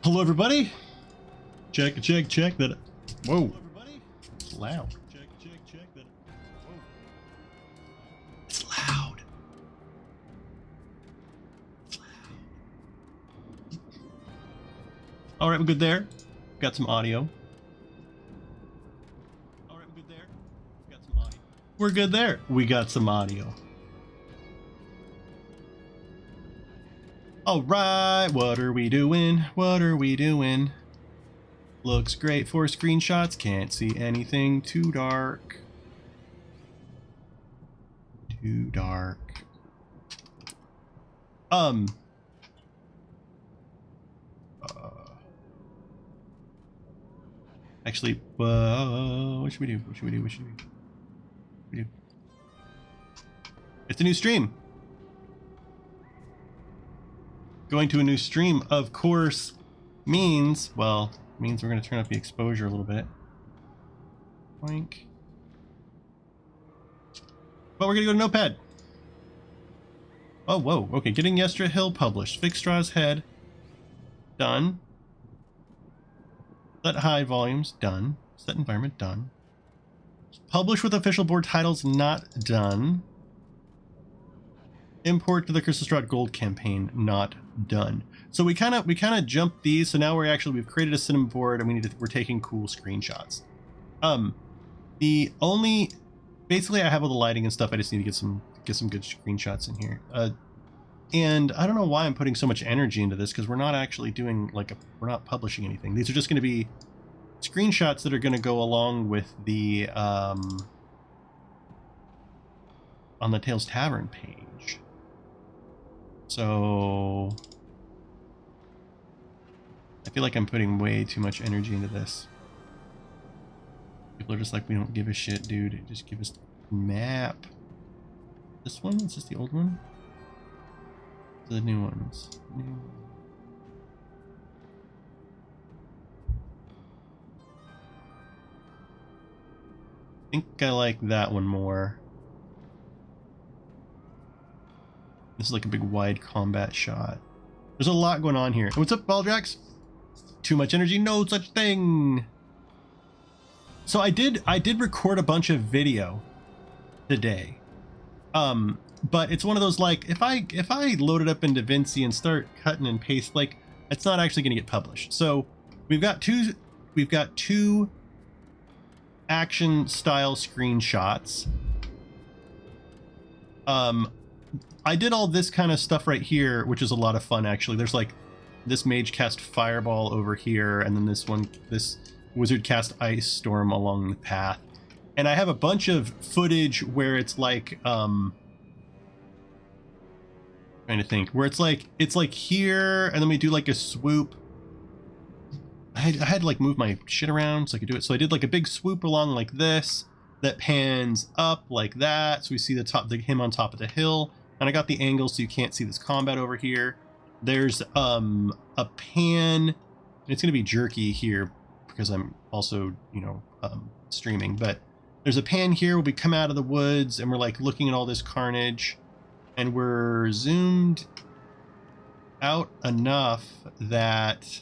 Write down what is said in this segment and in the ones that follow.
Hello, everybody. Check that. Whoa. It's loud. Check that. Whoa. It's loud. It's loud. All right, we're good there. Got some audio. All right, we're good there. Got some audio. We're good there. We got some audio. All right, what are we doing? What are we doing? Looks great for screenshots. Can't see anything. Too dark. Too dark. Actually, what should we do? What should we do? What should we do? It's a new stream. Going to a new stream, of course, means we're going to turn up the exposure a little bit. Boink. But we're going to go to Notepad. Oh, whoa. Okay, getting Yester Hill published. Fix Strahd's head. Done. Set high volumes. Done. Set environment. Done. Publish with official board titles. Not done. Import to the Crystal Strahd Gold campaign, not done. So we kind of jumped these. So now we've created a cinema board and we're taking cool screenshots. Basically I have all the lighting and stuff. I just need to get some good screenshots in here. And I don't know why I'm putting so much energy into this, because we're not actually doing we're not publishing anything. These are just going to be screenshots that are going to go along with the on the Talestavern page. So I feel like I'm putting way too much energy into this. People are just like, we don't give a shit, dude. Just give us the map. This one? Is this the old one? The new ones. I think I like that one more. This is like a big wide combat shot. There's a lot going on here. What's up, Baldrax? Too much energy? No such thing. So I did record a bunch of video today. But it's one of those, like, if I load it up into Vinci and start cutting and paste, like, it's not actually going to get published. So we've got two action style screenshots. I did all this kind of stuff right here, which is a lot of fun, actually. There's like this mage cast fireball over here, and then this wizard cast ice storm along the path. And I have a bunch of footage where it's like, trying to think, where it's like here, and then we do like a swoop. I had to like move my shit around so I could do it. So I did like a big swoop along like this that pans up like that. So we see him on top of the hill. And I got the angle so you can't see this combat over here. There's a pan. It's gonna be jerky here because I'm also, streaming. But there's a pan here where we come out of the woods and we're like looking at all this carnage, and we're zoomed out enough that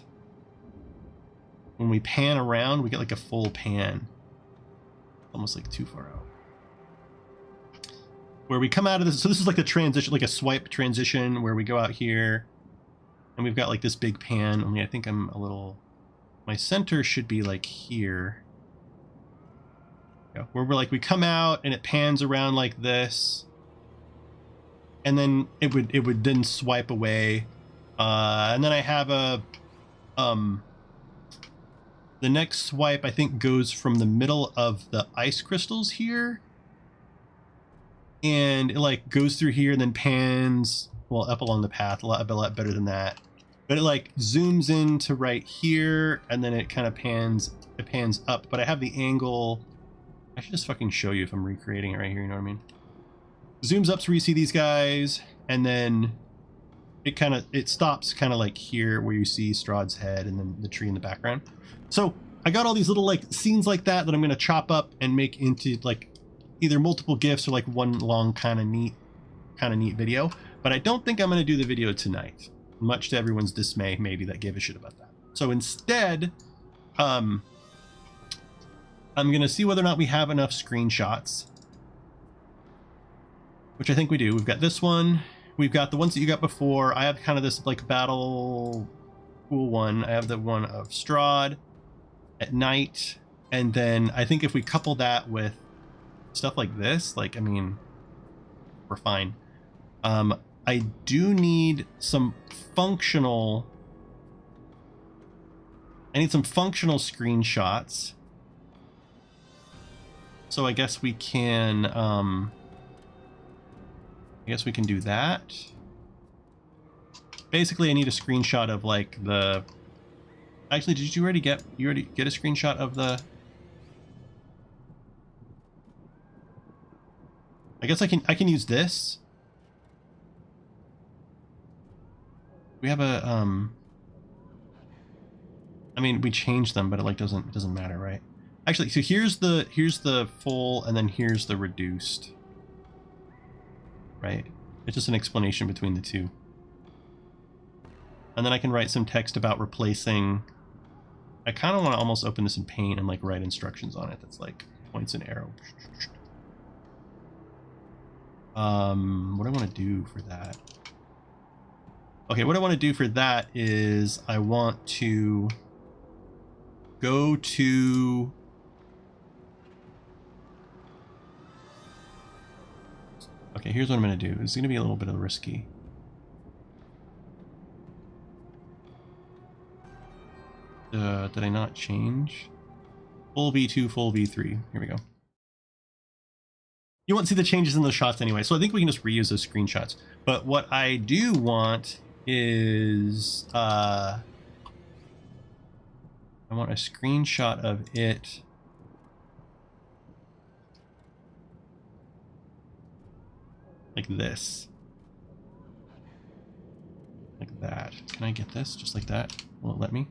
when we pan around, we get like a full pan. Almost like too far out. Where we come out of this, so this is like the transition, like a swipe transition where we go out here and we've got like this big pan. Only I think my center should be like here. Yeah, where we come out and it pans around like this, and then it would then swipe away, and then I have the next swipe I think goes from the middle of the ice crystals here. And it like goes through here and then pans, well, up along the path, a lot better than that. But it like zooms into right here, and then it kind of pans up. But I have the angle. I should just fucking show you if I'm recreating it right here, you know what I mean? Zooms up so you see these guys, and then it stops kind of like here where you see Strahd's head and then the tree in the background. So I got all these little like scenes like that I'm gonna chop up and make into like either multiple GIFs or like one long kind of neat video. But I don't think I'm gonna do the video tonight, much to everyone's dismay, maybe, that gave a shit about that. So instead, I'm going to see whether or not we have enough screenshots, which I think we do. We've got this one. We've got the ones that you got before. I have kind of this like battle pool one. I have the one of Strahd at night. And then I think if we couple that with stuff like this, like, I mean, we're fine. I do need some functional... I need some functional screenshots. So I guess we can, do that. Basically, I need a screenshot of like the... Actually, did you already get a screenshot of the... I guess I can use this. We have a, I mean, we changed them, but it like doesn't matter, right? Actually, so here's the full, and then here's the reduced. Right? It's just an explanation between the two. And then I can write some text about replacing... I kind of want to almost open this in Paint and like write instructions on it. That's like points and arrow. What do I want to do for that? Okay, what I want to do for that is I want to go to... Okay, here's what I'm going to do. It's going to be a little bit of risky. Did I not change? Full V2, full V3. Here we go. You won't see the changes in the shots anyway, so I think we can just reuse those screenshots. But what I do want is... I want a screenshot of it. Like this. Like that. Can I get this? Just like that? Will it let me?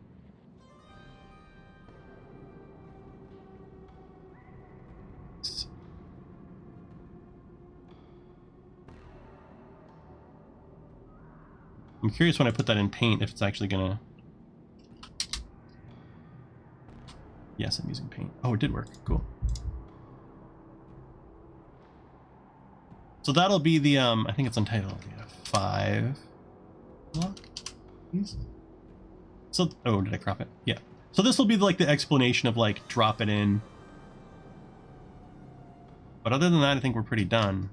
I'm curious when I put that in Paint if it's actually gonna... Yes, I'm using Paint. Oh, it did work. Cool. So that'll be the, I think it's untitled. Yeah, 5 block. Please. So, oh, did I crop it? Yeah. So this will be like the explanation of like drop it in. But other than that, I think we're pretty done.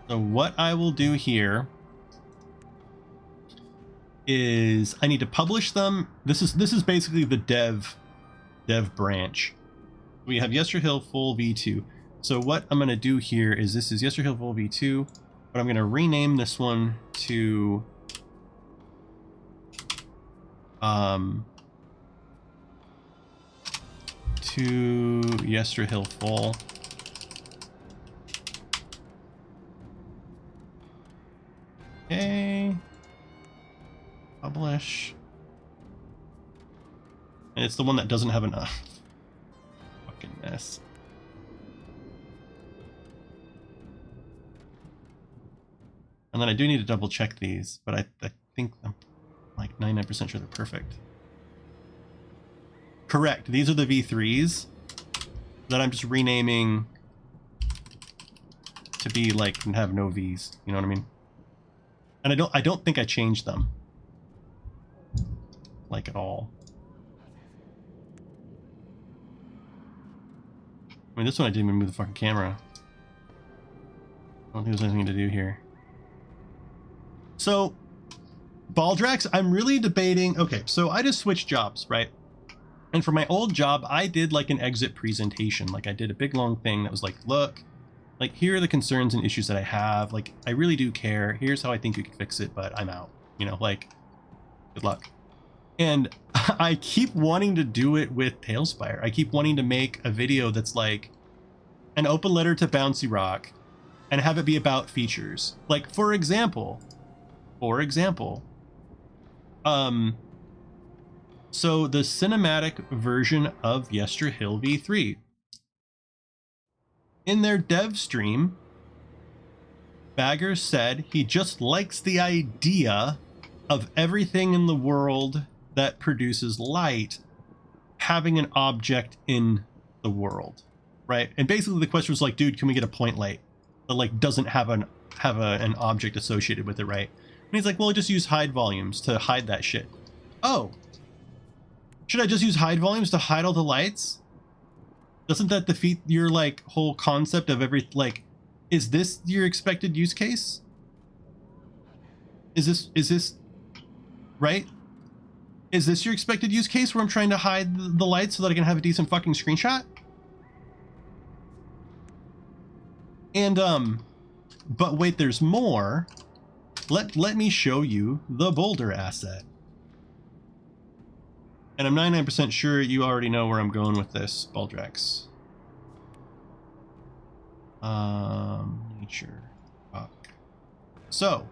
So what I will do here is I need to publish them. This is basically the dev branch. We have Yester Hill full V2. So what I'm going to do here is this is Yester Hill full V2, but I'm going to rename this one to Yester Hill full. Okay. Publish. And it's the one that doesn't have enough. Fucking mess. And then I do need to double check these, but I think I'm like 99% sure they're perfect. Correct. These are the V3s that I'm just renaming to be like have no V's. You know what I mean? And I don't think I changed them like at all. I mean, this one I didn't even move the fucking camera. I don't think there's anything to do here. So, Baldrax, I'm really debating. Okay, so I just switched jobs, right? And for my old job, I did like an exit presentation. Like I did a big long thing that was like, look, like here are the concerns and issues that I have. Like I really do care. Here's how I think you could fix it, but I'm out. You know, like good luck. And I keep wanting to do it with Talespire. I keep wanting to make a video that's like an open letter to Bouncy Rock and have it be about features. Like for example, so the cinematic version of Yester Hill V3. In their dev stream, Bagger said he just likes the idea of everything in the world that produces light having an object in the world, right? And basically the question was like, dude, can we get a point light that like doesn't have an object associated with it, right? And he's like, well, just use hide volumes to hide that shit. Oh, should I just use hide volumes to hide all the lights? Doesn't that defeat your like whole concept of every, like, is this your expected use case? Is this right? Is this your expected use case where I'm trying to hide the lights so that I can have a decent fucking screenshot? And but wait, there's more. Let me show you the boulder asset. And I'm 99% sure you already know where I'm going with this, Baldrax. Nature. Rock. So,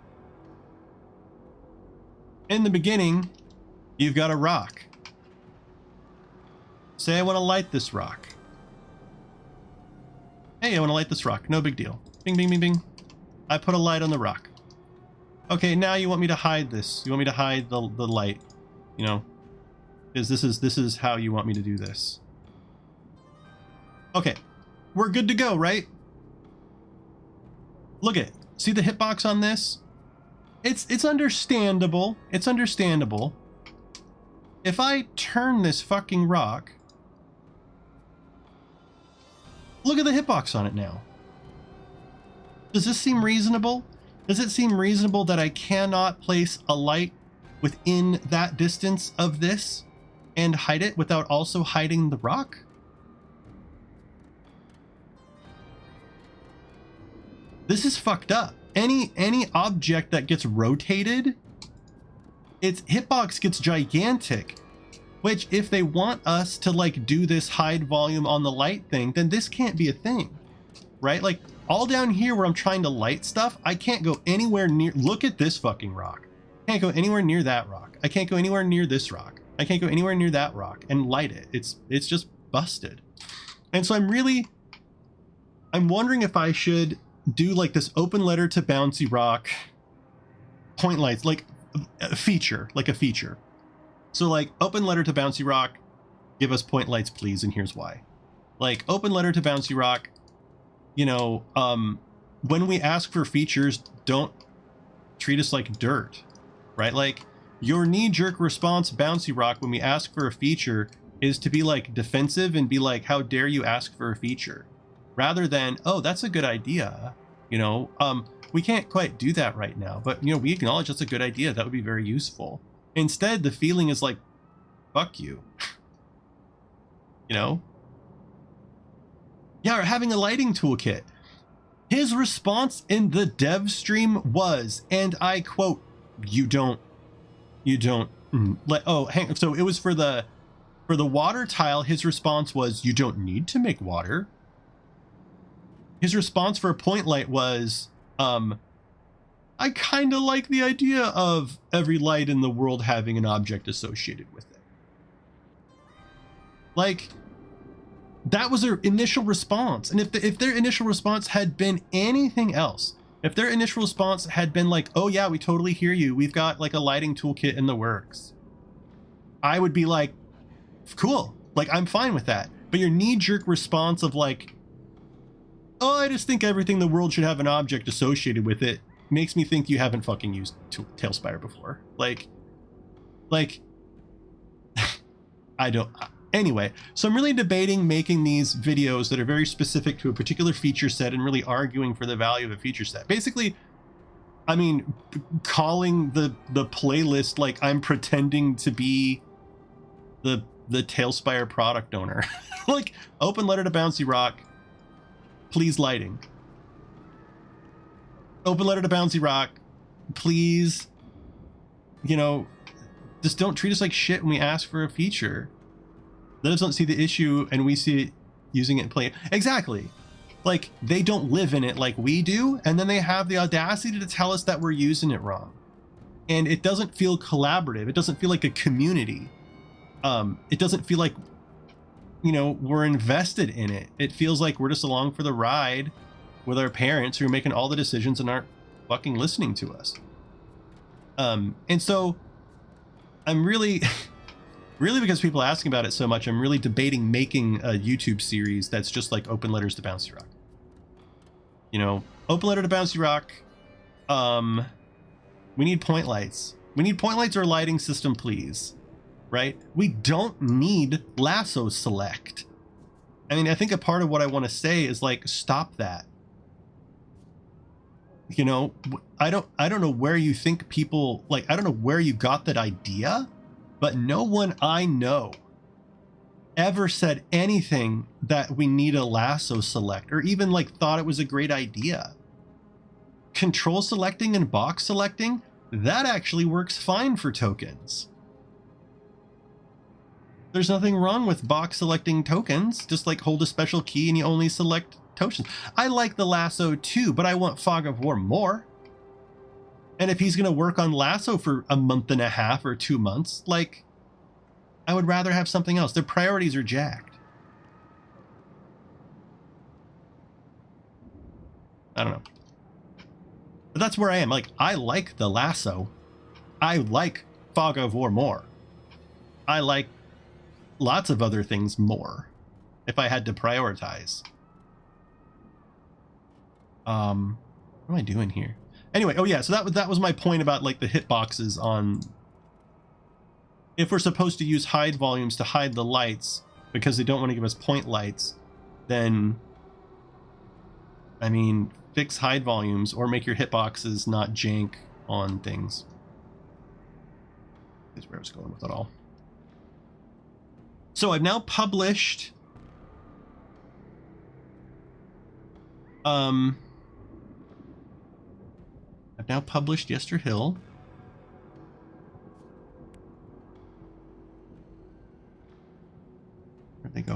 in the beginning, you've got a rock. Say I want to light this rock. Hey, I want to light this rock. No big deal. Bing, bing, bing, bing. I put a light on the rock. Okay, now you want me to hide this. You want me to hide the light, you know, because this is how you want me to do this. Okay, we're good to go, right? Look at it. See the hitbox on this? It's understandable. It's understandable. If I turn this fucking rock, look at the hitbox on it now. Does this seem reasonable? Does it seem reasonable that I cannot place a light within that distance of this and hide it without also hiding the rock? This is fucked up. Any object that gets rotated, its hitbox gets gigantic. Which, if they want us to like do this hide volume on the light thing, then this can't be a thing, right? Like all down here where I'm trying to light stuff, I can't go anywhere near. Look at this fucking rock. I can't go anywhere near that rock. I can't go anywhere near this rock. I can't go anywhere near that rock and light it. It's just busted. And so I'm wondering if I should do like this open letter to bouncy rock point lights, like a feature, So like open letter to bouncy rock, give us point lights, please. And here's why. Like open letter to bouncy rock, you know, when we ask for features, don't treat us like dirt, right? Like your knee-jerk response, bouncy rock, when we ask for a feature is to be like defensive and be like, how dare you ask for a feature? Rather than, oh, that's a good idea. You know, we can't quite do that right now, but you know, we acknowledge that's a good idea. That would be very useful. Instead, the feeling is like, fuck you. You know? Yeah, or having a lighting toolkit. His response in the dev stream was, and I quote, you don't let, oh, hang, so it was for the water tile. His response was, you don't need to make water. His response for a point light was, I kind of like the idea of every light in the world having an object associated with it. Like, that was their initial response. And if their initial response had been anything else, if their initial response had been like, oh yeah, we totally hear you, we've got like a lighting toolkit in the works, I would be like, cool, like I'm fine with that. But your knee-jerk response of like, oh, I just think everything in the world should have an object associated with it, makes me think you haven't fucking used Talespire before. Like I don't. Anyway, so I'm really debating making these videos that are very specific to a particular feature set and really arguing for the value of a feature set. Basically, I mean, calling the playlist like I'm pretending to be the Talespire product owner. Like, open letter to bouncy rock, please lighting. Open letter to bouncy rock, please, you know, just don't treat us like shit when we ask for a feature. Let us don't see the issue and we see it using it and playing it. Exactly. Like, they don't live in it like we do, and then they have the audacity to tell us that we're using it wrong. And it doesn't feel collaborative. It doesn't feel like a community. It doesn't feel like, you know, we're invested in it. It feels like we're just along for the ride with our parents who are making all the decisions and aren't fucking listening to us. And so I'm really, really, because people are asking about it so much, I'm really debating making a YouTube series that's just like open letters to Bouncy Rock. You know, open letter to Bouncy Rock. We need point lights. We need point lights or lighting system, please. Right? We don't need lasso select. I mean, I think a part of what I want to say is like, stop that. You know, I don't know where you think people, like, I don't know where you got that idea, but no one I know ever said anything that we need a lasso select or even like thought it was a great idea. Control selecting and box selecting, that actually works fine for tokens. There's nothing wrong with box selecting tokens. Just like hold a special key and you only select tokens. I like the lasso too, but I want Fog of War more. And if he's going to work on lasso for a month and a half or 2 months, like, I would rather have something else. Their priorities are jacked. I don't know. But that's where I am. Like, I like the lasso. I like Fog of War more. I like lots of other things more if I had to prioritize. What am I doing here? Anyway, oh yeah, so that was my point about like the hitboxes on, if we're supposed to use hide volumes to hide the lights because they don't want to give us point lights, then I mean, fix hide volumes or make your hitboxes not jank on things. That's where I was going with it all. So I've now published Yester Hill. Where'd they go?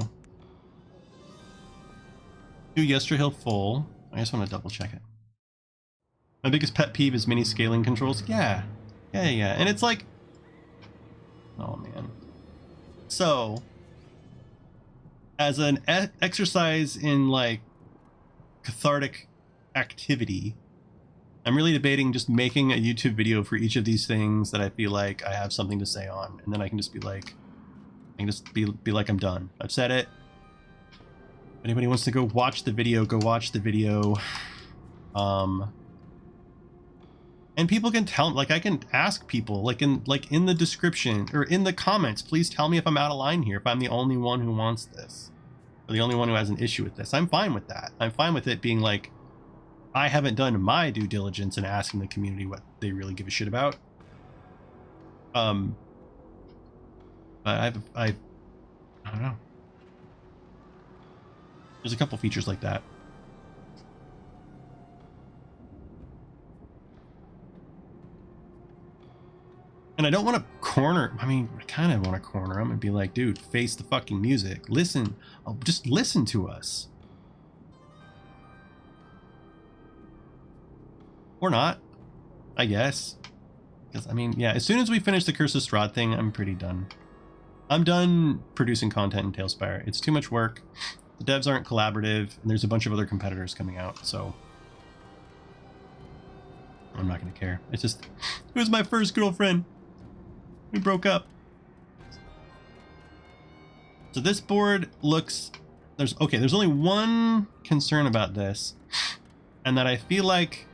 Do Yester Hill full. I just want to double check it. My biggest pet peeve is mini scaling controls. Yeah. And it's like, oh man. So, as an exercise in like cathartic activity, I'm really debating just making a YouTube video for each of these things that I feel like I have something to say on, and then I can just be like, be like I'm done. I've said it. If anybody wants to go watch the video, go watch the video. And people can tell, like, I can ask people, like in the description or in the comments, please tell me if I'm out of line here, if I'm the only one who wants this, or the only one who has an issue with this. I'm fine with that. I'm fine with it being like, I haven't done my due diligence in asking the community what they really give a shit about. But I don't know. There's a couple features like that. And I don't want to corner. I mean, I kind of want to corner him and be like, dude, face the fucking music. Listen. Just listen to us. Or not, I guess. Because, I mean, yeah, as soon as we finish the Curse of Strahd thing, I'm pretty done. I'm done producing content in Talespire. It's too much work. The devs aren't collaborative, and there's a bunch of other competitors coming out, so I'm not going to care. It's just, it was my first girlfriend. We broke up. So this board looks, there's only one concern about this, and that I feel like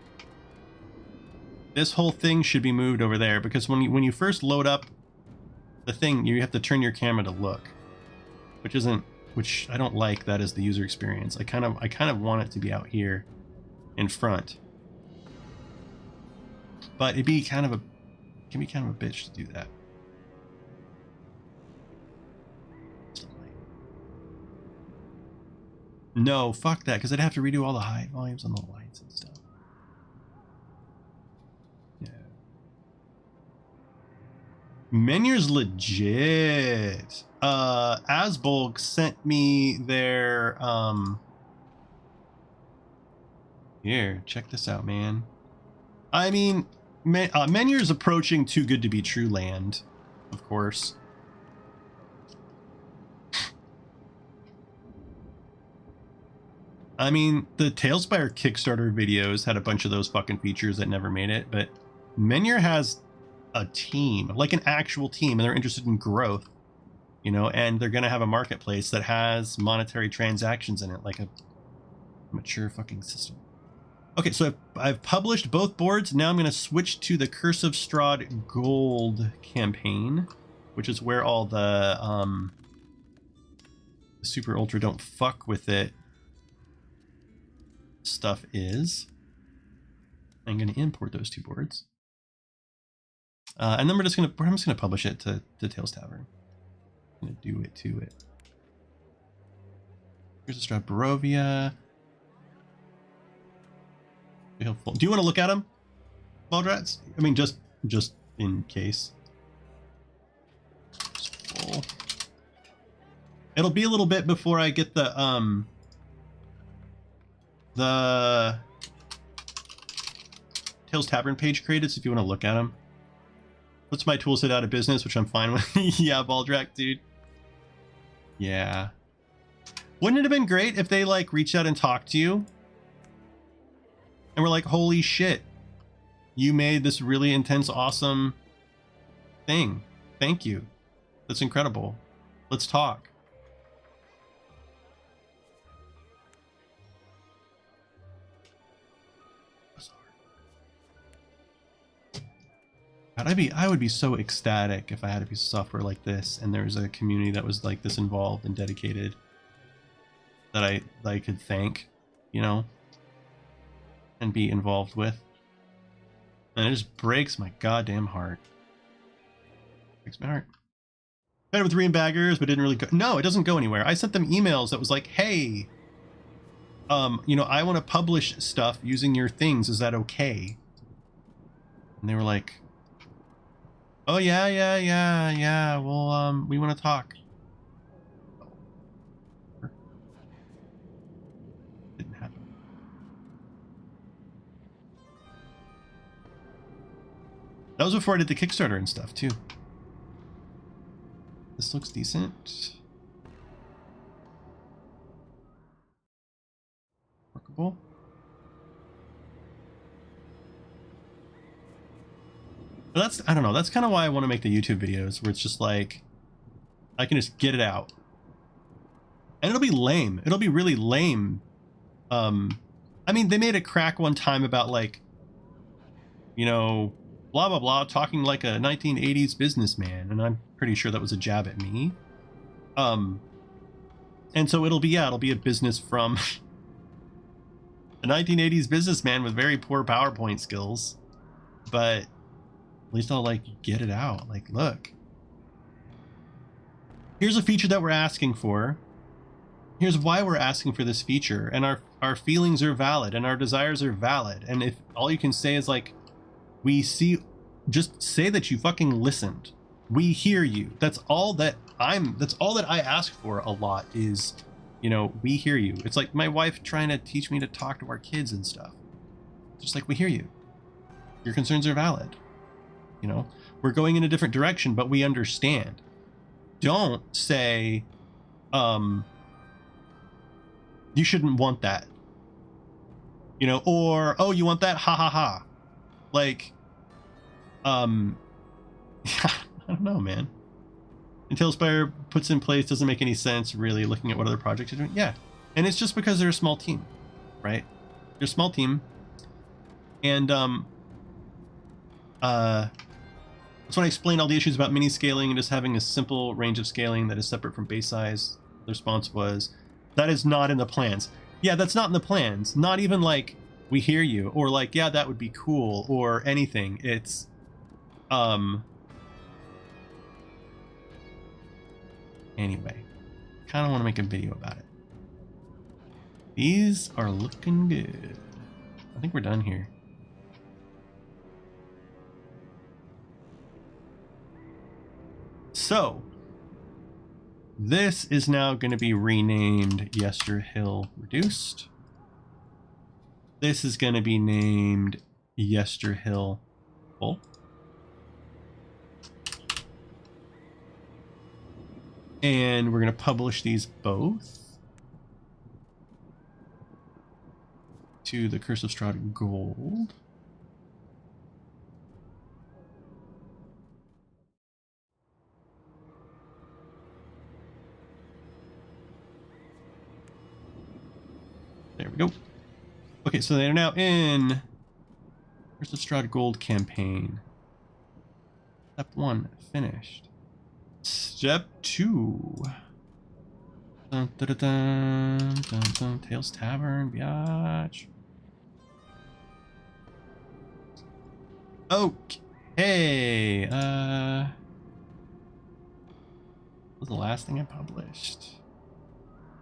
this whole thing should be moved over there, because when you first load up the thing, you have to turn your camera to look, which I don't like. That is the user experience. I kind of want it to be out here in front, but it can be kind of a bitch to do that. No, fuck that, because I'd have to redo all the high volumes on the lights and stuff. Yeah. Menier's legit. Asbolg sent me their here, check this out, man. I mean, Menier's approaching Too Good to Be True land, of course. I mean, the Talespire Kickstarter videos had a bunch of those fucking features that never made it, but Menier has a team, like an actual team, and they're interested in growth, you know, and they're going to have a marketplace that has monetary transactions in it, like a mature fucking system. Okay, so I've published both boards. Now I'm going to switch to the Curse of Strahd Gold campaign, which is where all the super ultra don't fuck with it stuff is. I'm going to import those two boards. And then I'm just going to publish it to Talestavern. I'm going to do it to it. Here's a Strahd Barovia. Do you want to look at them, Baldrats? I mean, just in case. Full. It'll be a little bit before I get the Talestavern page created, so if you want to look at them. Puts my toolset out of business, which I'm fine with. Yeah, Baldrak, dude. Yeah. Wouldn't it have been great if they, like, reached out and talked to you? And we're like, holy shit. You made this really intense, awesome thing. Thank you. That's incredible. Let's talk. I would be so ecstatic if I had a piece of software like this and there was a community that was like this involved and dedicated that I could thank, you know, and be involved with. And it just breaks my goddamn heart. Breaks my heart. Better with Ream Baggers, but didn't really go. No, it doesn't go anywhere. I sent them emails that was like, hey, you know, I want to publish stuff using your things. Is that okay? And they were like, oh yeah. Well, we want to talk. Didn't happen. That was before I did the Kickstarter and stuff too. This looks decent. Workable. But that's, I don't know, that's kind of why I want to make the YouTube videos, where it's just like, I can just get it out. And it'll be lame. It'll be really lame. I mean, they made a crack one time about like, you know, blah, blah, blah, talking like a 1980s businessman. And I'm pretty sure that was a jab at me. And so it'll be a business from a 1980s businessman with very poor PowerPoint skills. But at least I'll like get it out. Like, look, here's a feature that we're asking for. Here's why we're asking for this feature. And our feelings are valid and our desires are valid. And if all you can say is like, we see, just say that you fucking listened. We hear you. That's all that I ask for a lot is, you know, we hear you. It's like my wife trying to teach me to talk to our kids and stuff. Just like, we hear you. Your concerns are valid. You know, we're going in a different direction, but we understand. Don't say, you shouldn't want that. You know, or, oh, you want that? Ha ha ha. Like, I don't know, man. And Talespire puts in place doesn't make any sense, really, looking at what other projects are doing. Yeah. And it's just because they're a small team, right? They're a small team. And, that's when I explained all the issues about mini scaling and just having a simple range of scaling that is separate from base size. The response was, that is not in the plans. Yeah, that's not in the plans. Not even like, we hear you, or like, yeah, that would be cool, or anything. It's, anyway, kind of want to make a video about it. These are looking good. I think we're done here. So, this is now going to be renamed Yester Hill Reduced. This is going to be named Yester Hill Full. And we're going to publish these both to the Curse of Strahd Gold. we go. Okay, so they're now in... Where's the Strahd Gold campaign? Step 1, finished. Step 2. Dun, dun, dun, dun, dun, dun. Talestavern, biatch. Okay. What was the last thing I published?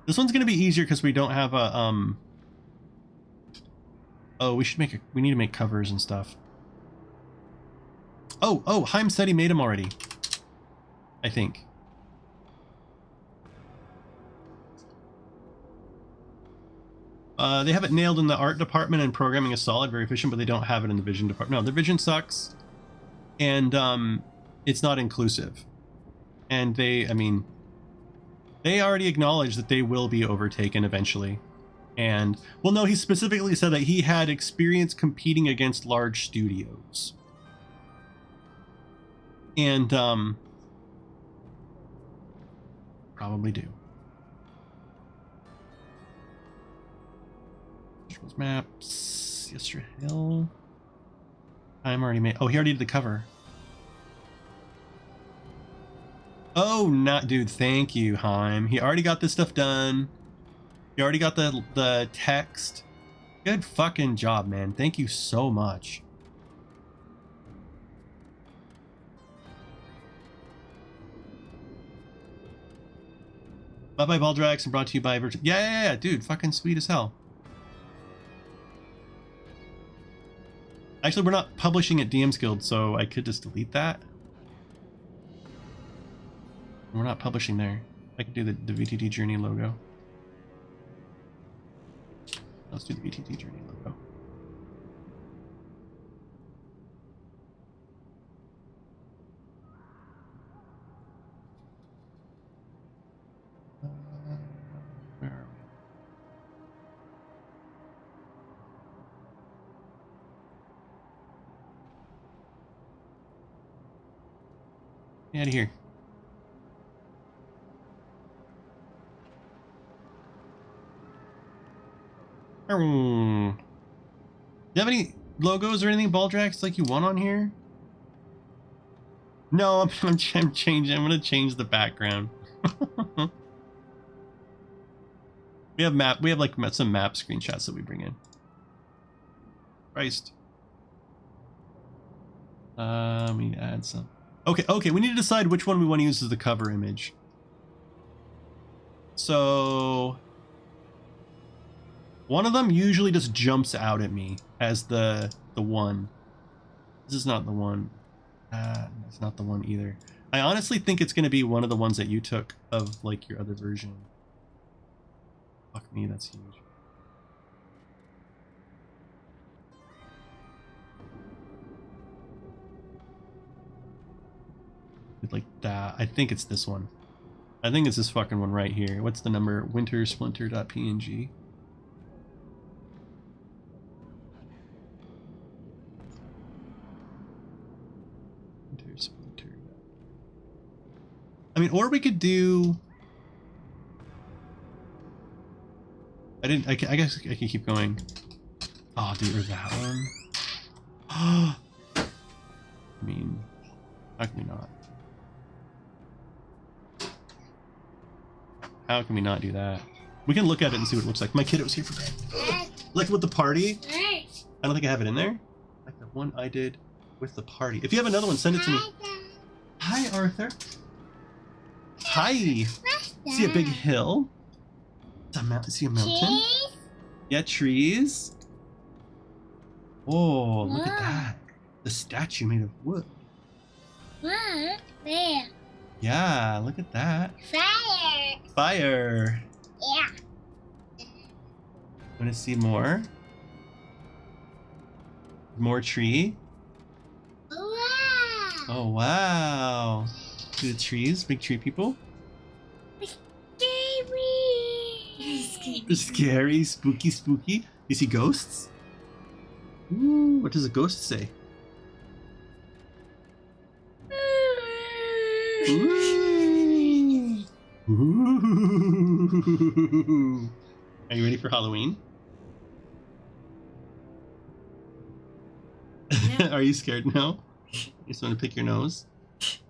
This one's gonna be easier because we don't have a Oh, we need to make covers and stuff. Oh, Heim said he made them already. I think. They have it nailed in the art department, and programming is solid, very efficient, but they don't have it in the vision department. No, the vision sucks, and it's not inclusive. And they already acknowledged that they will be overtaken eventually. And, well, no, he specifically said that he had experience competing against large studios. And, probably do. Maps, Yester Hill. I'm already made. Oh, he already did the cover. Oh, not dude. Thank you, Heim. He already got this stuff done. He already got the text. Good fucking job, man. Thank you so much. Bye bye Baldrax, and brought to you by Virtual. Yeah, dude. Fucking sweet as hell. Actually, we're not publishing at DM's Guild, so I could just delete that. We're not publishing there. I could do the VTT Journey logo. Let's do the VTT Journey logo. Where are we? Get out of here. Do you have any logos or anything, Baldrax, like you want on here? No, I'm changing. I'm gonna change the background. We have like some map screenshots that we bring in. Christ. We need to add some. Okay, we need to decide which one we want to use as the cover image. So one of them usually just jumps out at me as the one. This is not the one. That's not the one either. I honestly think it's going to be one of the ones that you took of like your other version. Fuck me, that's huge. Like that. I think it's this one. I think it's this fucking one right here. What's the number? wintersplinter.png. Wintersplinter. I mean, or we could do... I guess I can keep going. Oh, dude, or that one. I mean, how can we not? How can we not do that? We can look at it and see what it looks like. My kiddo's here for that. Like with the party? I don't think I have it in there. Like the one I did with the party. If you have another one, send it to me. Hi, Arthur. Hi. See a big hill? See a mountain? Trees? Yeah, trees. Oh, look at that. The statue made of wood. What? Where? Yeah, look at that. Fire. Fire. Yeah. Want to see more? More tree? Wow. Oh, wow. See the trees? Big tree people? Scary. Scary, spooky. You see ghosts? Ooh, what does a ghost say? Ooh. Ooh. Are you ready for Halloween? Are you scared now? You just want to pick your nose?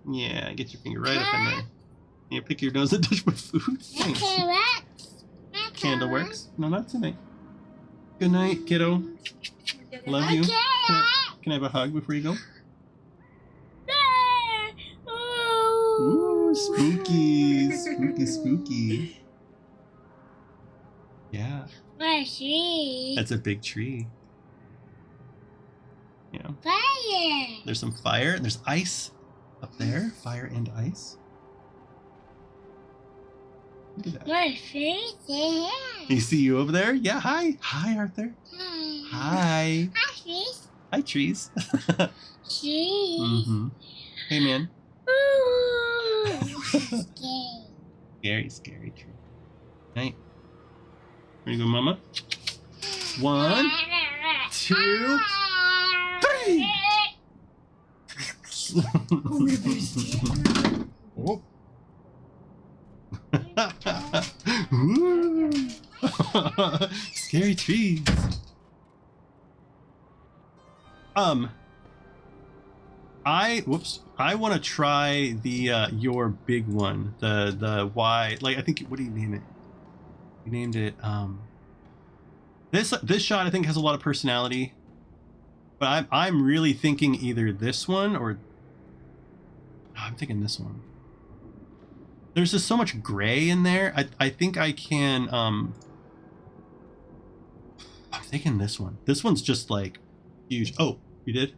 Yeah, get your finger right up in there. You pick your nose and touch my food. Thanks. Okay, what? Candle works. No, not tonight. Good night, kiddo. Love you. Okay. Can I have a hug before you go? Ooh. Ooh, spooky. Spooky, spooky. Yeah. What is she? That's a big tree. Yeah. Fire. There's some fire. And there's ice up there. Fire and ice. Look at that. What is she? You see you over there? Yeah, hi. Hi, Arthur. Hi. Hi, she's. Hi, trees. She. Mm-hmm. Hey, man. Ooh. Scary, scary tree. Night. Ready to go, Mama? 1, 2, 3. Oh. Ooh. Scary trees. I want to try the your big one, the Y. Like, I think, what do you name it? You named it this shot I think has a lot of personality, but I'm really thinking either this one or I'm thinking this one. There's just so much gray in there. I think I can I'm thinking this one. This one's just like huge. Oh, you did?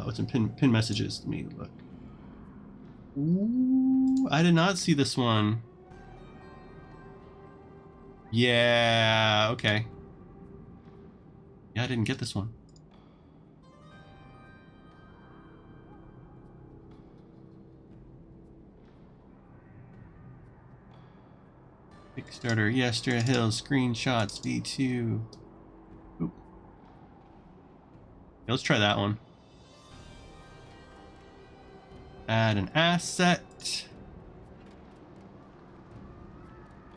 What's in pin messages? Let me look. Ooh, I did not see this one. Yeah, okay. Yeah, I didn't get this one. Kickstarter, Yester Hill, screenshots, V2. Oop. Yeah, let's try that one. Add an asset.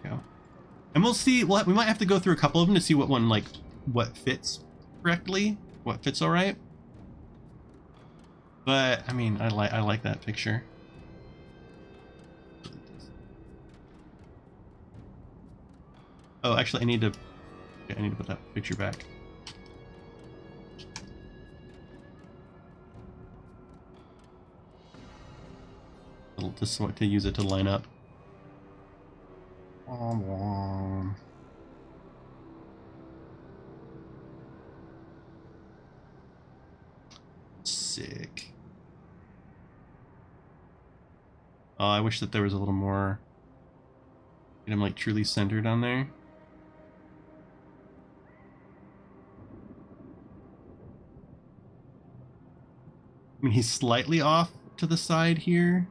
Go. And we'll see. We might have to go through a couple of them to see what one, like, what fits correctly, what fits all right. But I mean, I like that picture. Oh, actually, I need to put that picture back. Just want to use it to line up. Sick. Oh, I wish that there was a little more. Get him like truly centered on there. I mean, he's slightly off to the side here.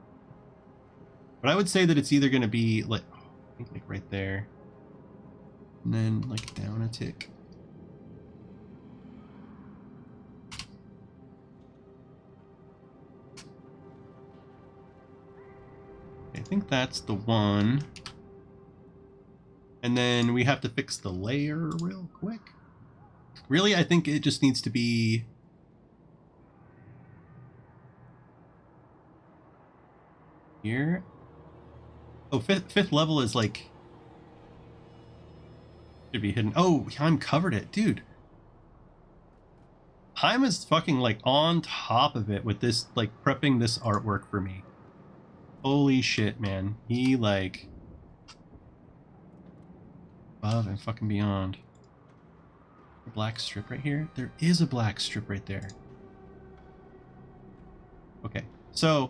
But I would say that it's either going to be like, I think like right there. And then like down a tick. Okay, I think that's the one. And then we have to fix the layer real quick. Really, I think it just needs to be here. Oh, fifth level is like should be hidden. Oh, Heim covered it, dude. Heim is fucking like on top of it with this, like prepping this artwork for me. Holy shit, man. He like above and fucking beyond. A black strip right here. There is a black strip right there. Okay, so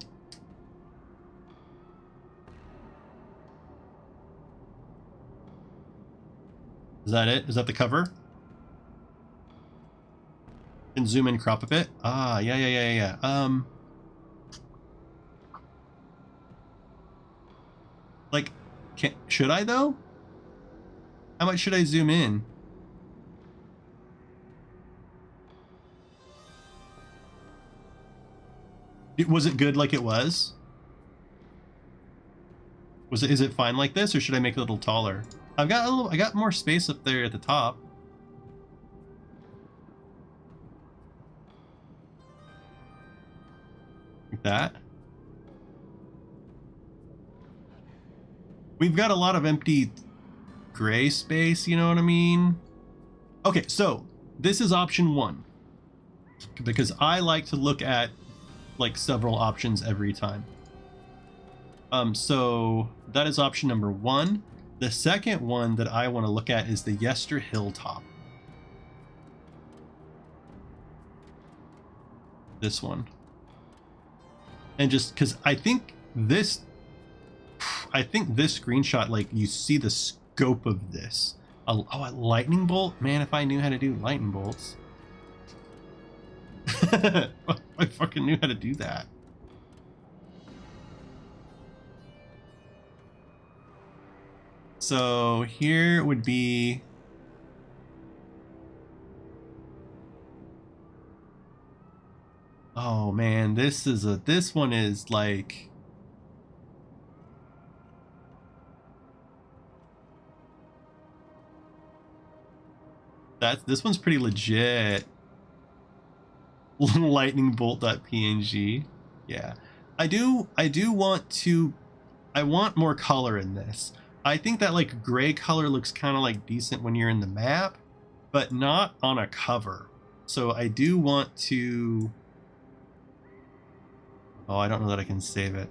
is that it? Is that the cover? Can zoom in, crop a bit. Ah, yeah. Like, should I though? How much should I zoom in? Was it good like it was? Is it fine like this, or should I make it a little taller? I got more space up there at the top. Like that. We've got a lot of empty gray space, you know what I mean? Okay, so this is option 1. Because I like to look at like several options every time. So that is option number 1. The second one that I want to look at is the Yester Hill top. This one. And just because I think this screenshot, like, you see the scope of this. Oh, a lightning bolt? Man, if I knew how to do lightning bolts. I fucking knew how to do that. So here would be... Oh man, this one is like... This one's pretty legit. Lightning bolt.png. Yeah. I want more color in this. I think that like gray color looks kind of like decent when you're in the map, but not on a cover. So I do want to... Oh, I don't know that I can save it.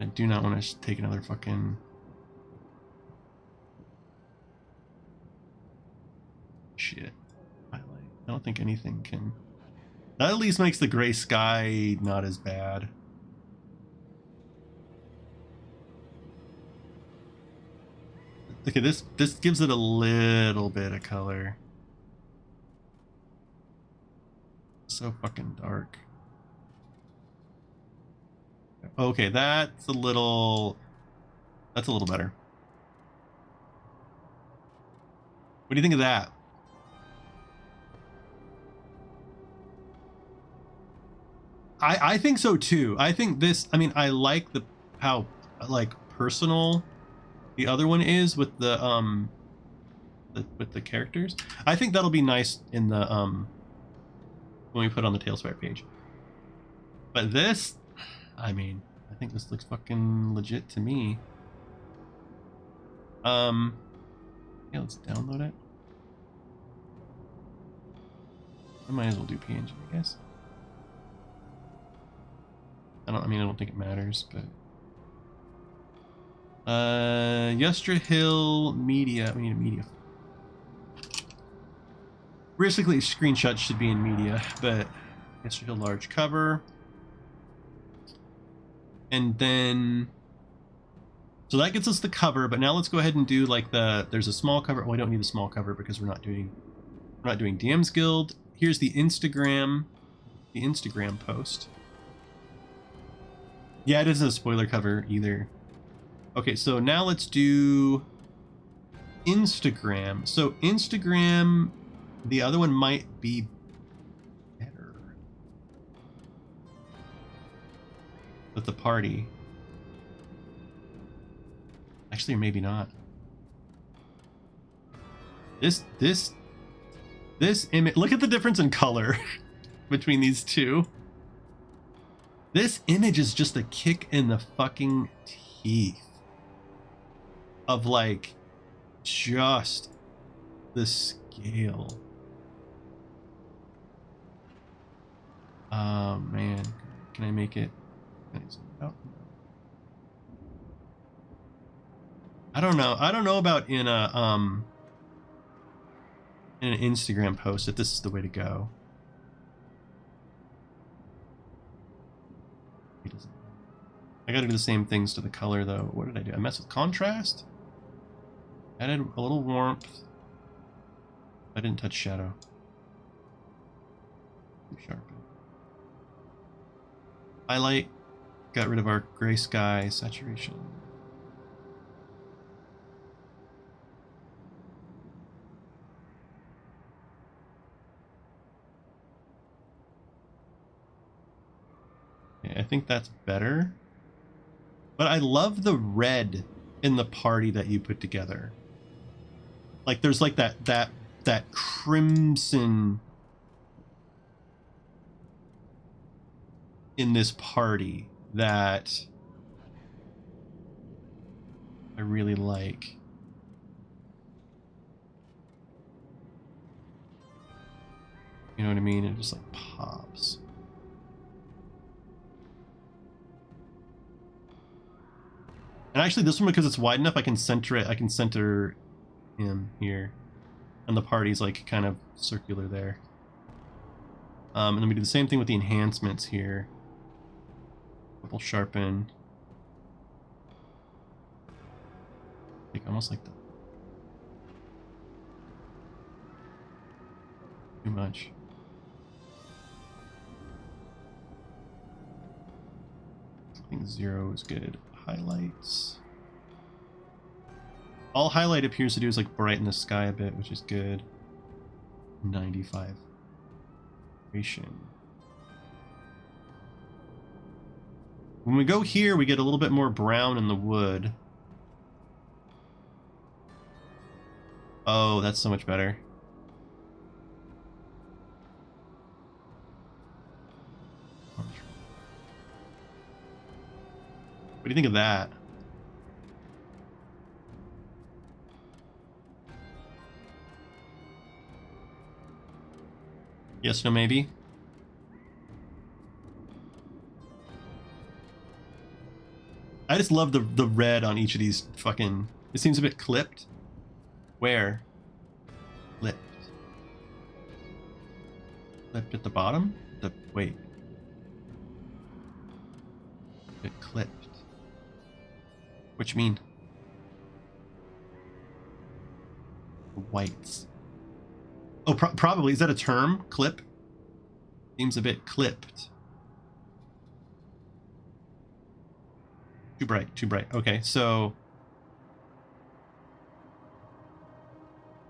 I do not want to take another fucking... Shit. Highlight. I don't think anything can... That at least makes the gray sky not as bad. Okay, this gives it a little bit of color. So fucking dark. Okay, that's a little better. What do you think of that? I think so too. I think this, I mean, I like how like personal the other one is with the characters. I think that'll be nice in the when we put it on the Talespire page. But this, I mean, I think this looks fucking legit to me. Yeah, let's download it. I might as well do PNG, I guess. I don't think it matters, but Yester Hill media. We need a media. Basically, screenshots should be in media, but Yester Hill large cover. And then, so that gets us the cover, but now let's go ahead and do like there's a small cover. Oh, I don't need the small cover because we're not doing DM's Guild. Here's the Instagram post. Yeah, it isn't a spoiler cover either. Okay, so now let's do Instagram. So Instagram, the other one might be better with the party. Actually, maybe not. This image, look at the difference in color between these two. This image is just a kick in the fucking teeth of like just the scale. Oh man, can I make it? Oh. I don't know about in an Instagram post if this is the way to go. I gotta do the same things to the color though. What did I do? I messed with contrast. Added a little warmth. I didn't touch shadow. Too sharp. Highlight. Got rid of our gray sky saturation. Okay, I think that's better. But I love the red in the party that you put together. Like there's like that crimson in this party that I really like. You know what I mean? It just like pops. And actually this one, because it's wide enough, I can center it. I can center him here. And the party's like kind of circular there. And then we do the same thing with the enhancements here. Double sharpen. Like almost like that. Too much. I think 0 is good. Highlights. All highlight appears to do is like brighten the sky a bit, which is good. 95. When we go here, we get a little bit more brown in the wood. Oh, that's so much better. What do you think of that? Yes, no, maybe? I just love the red on each of these fucking... It seems a bit clipped. Where? Clipped. Clipped at the bottom? Wait. It clipped. What you mean? Whites. Oh, probably. Is that a term? Clip? Seems a bit clipped. Too bright, too bright. Okay, so...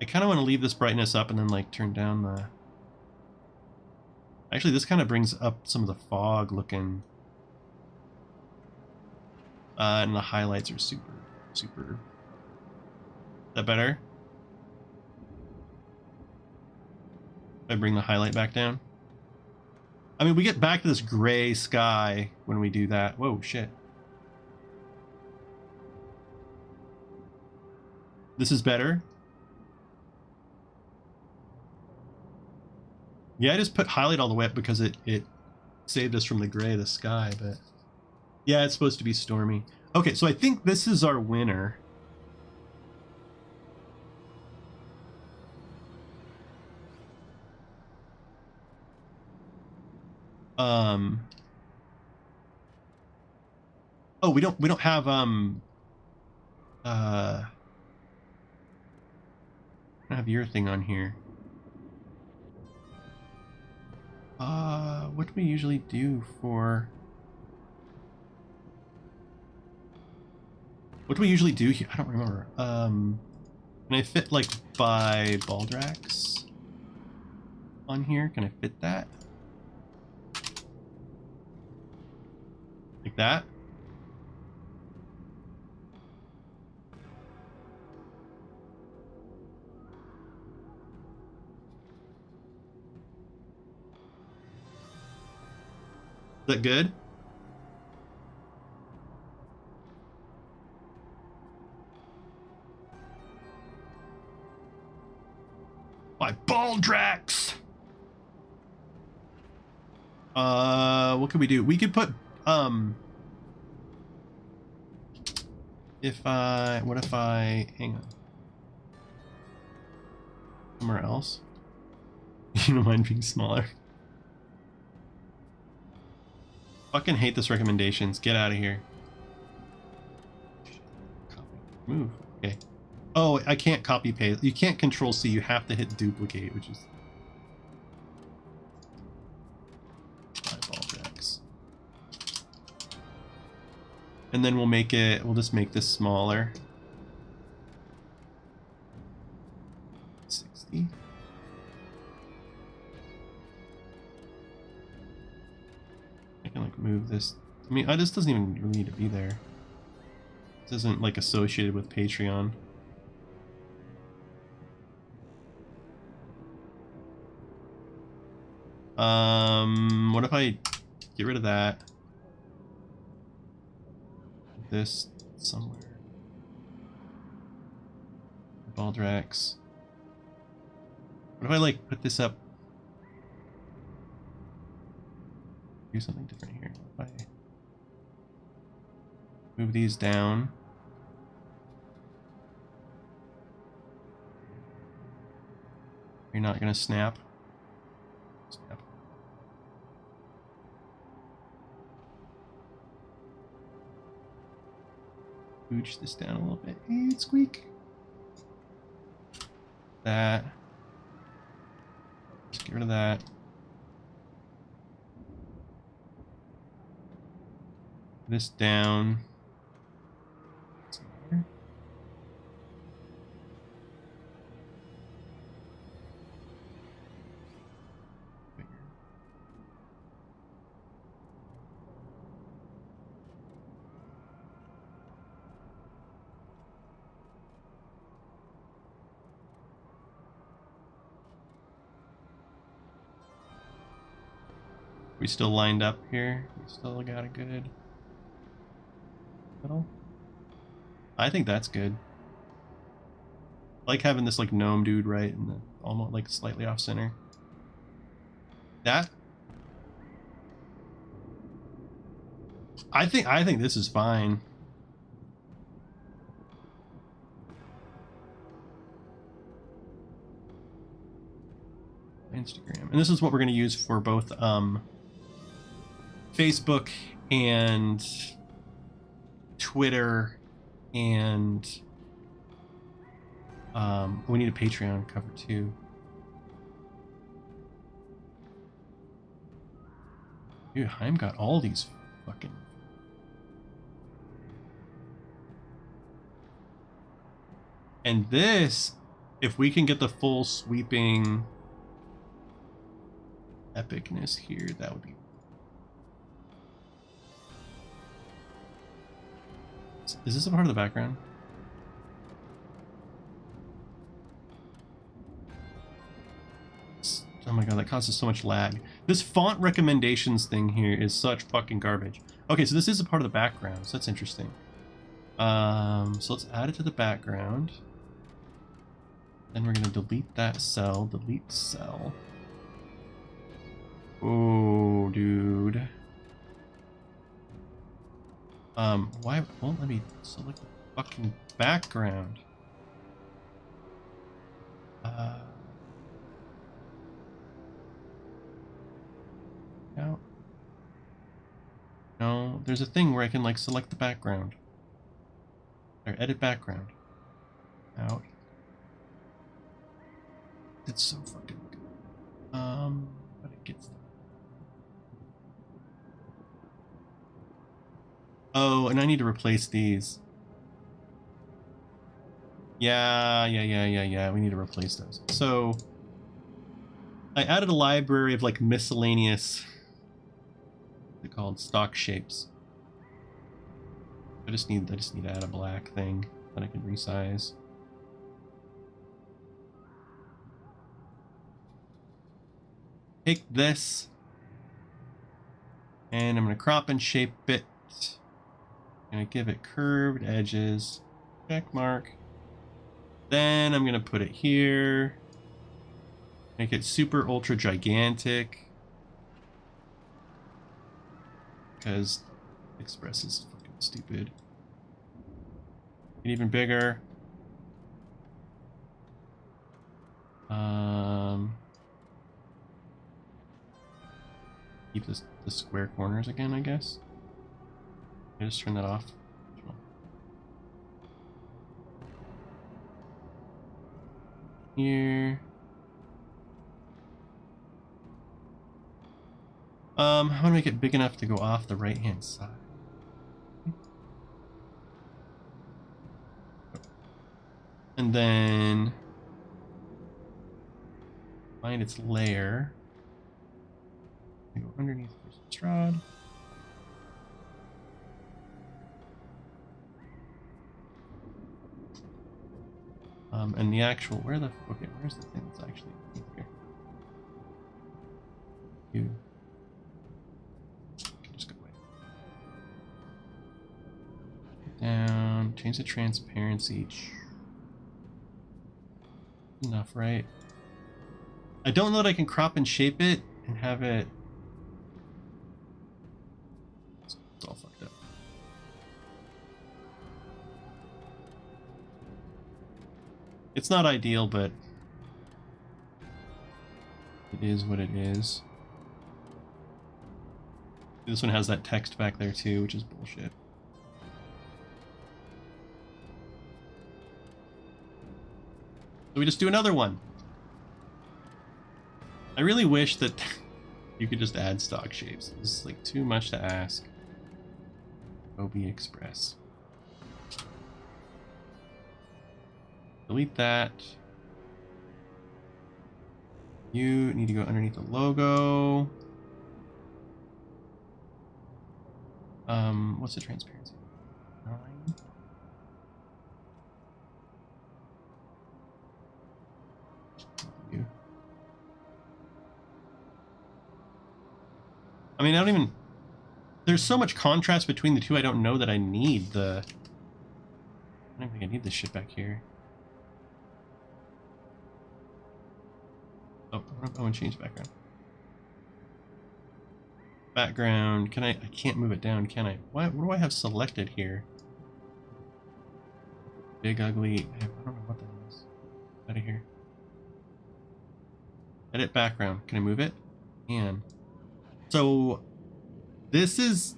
I kind of want to leave this brightness up and then, like, turn down the... Actually, this kind of brings up some of the fog looking... and the highlights are super... Is that better? If I bring the highlight back down? I mean, we get back to this gray sky when we do that. Whoa, shit. This is better? Yeah, I just put highlight all the way up because it saved us from the gray of the sky, but... Yeah, it's supposed to be stormy. Okay, so I think this is our winner. Oh, we don't have I don't have your thing on here. What do we usually do for... What do we usually do here? I don't remember. Can I fit, like, by Baldrax on here? Can I fit that? Like that? Is that good? By Baldrax! What could we do? We could put, what if I, hang on. Somewhere else? You don't mind being smaller? Fucking hate this recommendations. Get out of here. Move. Okay. Oh, I can't copy paste. You can't control C. You have to hit duplicate, which is... Baldrax. And then we'll make it... We'll just make this smaller. 60. I can like move this. I mean, this doesn't even really need to be there. This isn't like associated with Patreon. What if I get rid of that. This somewhere. Baldrax. What if I like put this up? Do something different here. What if I move these down? You're not gonna snap. Snap. Pooch this down a little bit. Hey, squeak. That. Just get rid of that. This down. We still lined up here. We still got a good middle. I think that's good. I like having this like gnome dude right in the almost like slightly off center. That I think this is fine. Instagram. And this is what we're going to use for both Facebook and Twitter, and we need a Patreon cover too. Dude, Heim got all these fucking... And this, if we can get the full sweeping epicness here, that would be... Is this a part of the background? Oh my god, that causes so much lag. This font recommendations thing here is such fucking garbage. Okay, so this is a part of the background, so that's interesting. So let's add it to the background. Then we're gonna delete that cell, delete cell. Oh, dude. Why won't let me select the fucking background? No. No, there's a thing where I can like select the background. Or edit background. Out. It's so fucking good. But it gets... Oh, and I need to replace these. Yeah. We need to replace those. So I added a library of like miscellaneous, they're called stock shapes. I just need to add a black thing that I can resize. Take this, and I'm gonna crop and shape it. I'm gonna give it curved edges, check mark. Then I'm gonna put it here, make it super ultra gigantic, because Express is fucking stupid. Get even bigger. Keep the square corners again, I guess. I just turn that off. Here. I want to make it big enough to go off the right-hand side. And then find its layer. Go underneath Strahd. And the actual, where's the thing that's actually here? change the transparency. Enough, right? I don't know that I can crop and shape it and have it. It's all fucked up. It's not ideal, but it is what it is. This one has that text back there too, which is bullshit. So we just do another one. I really wish that you could just add stock shapes. This is like too much to ask. OB Express. Delete that. You need to go underneath the logo. What's the transparency? 9. You. I mean, I don't even. There's so much contrast between the two. I don't know that I need the. I don't think I need this shit back here. Oh, I want to change background. Background, can I can't move it down, can I? What do I have selected here? Big ugly, I don't know what that is. Out of here. Edit background, can I move it? Can. So, this is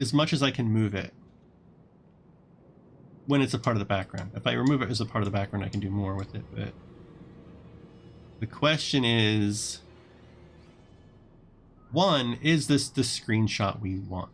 as much as I can move it when it's a part of the background. If I remove it as a part of the background, I can do more with it, but the question is, one, is this the screenshot we want?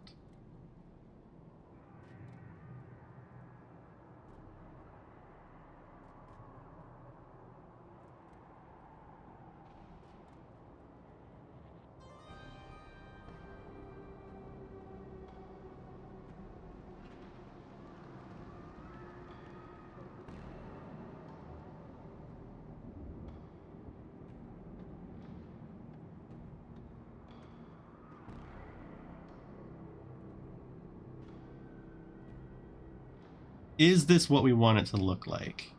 Is this what we want it to look like?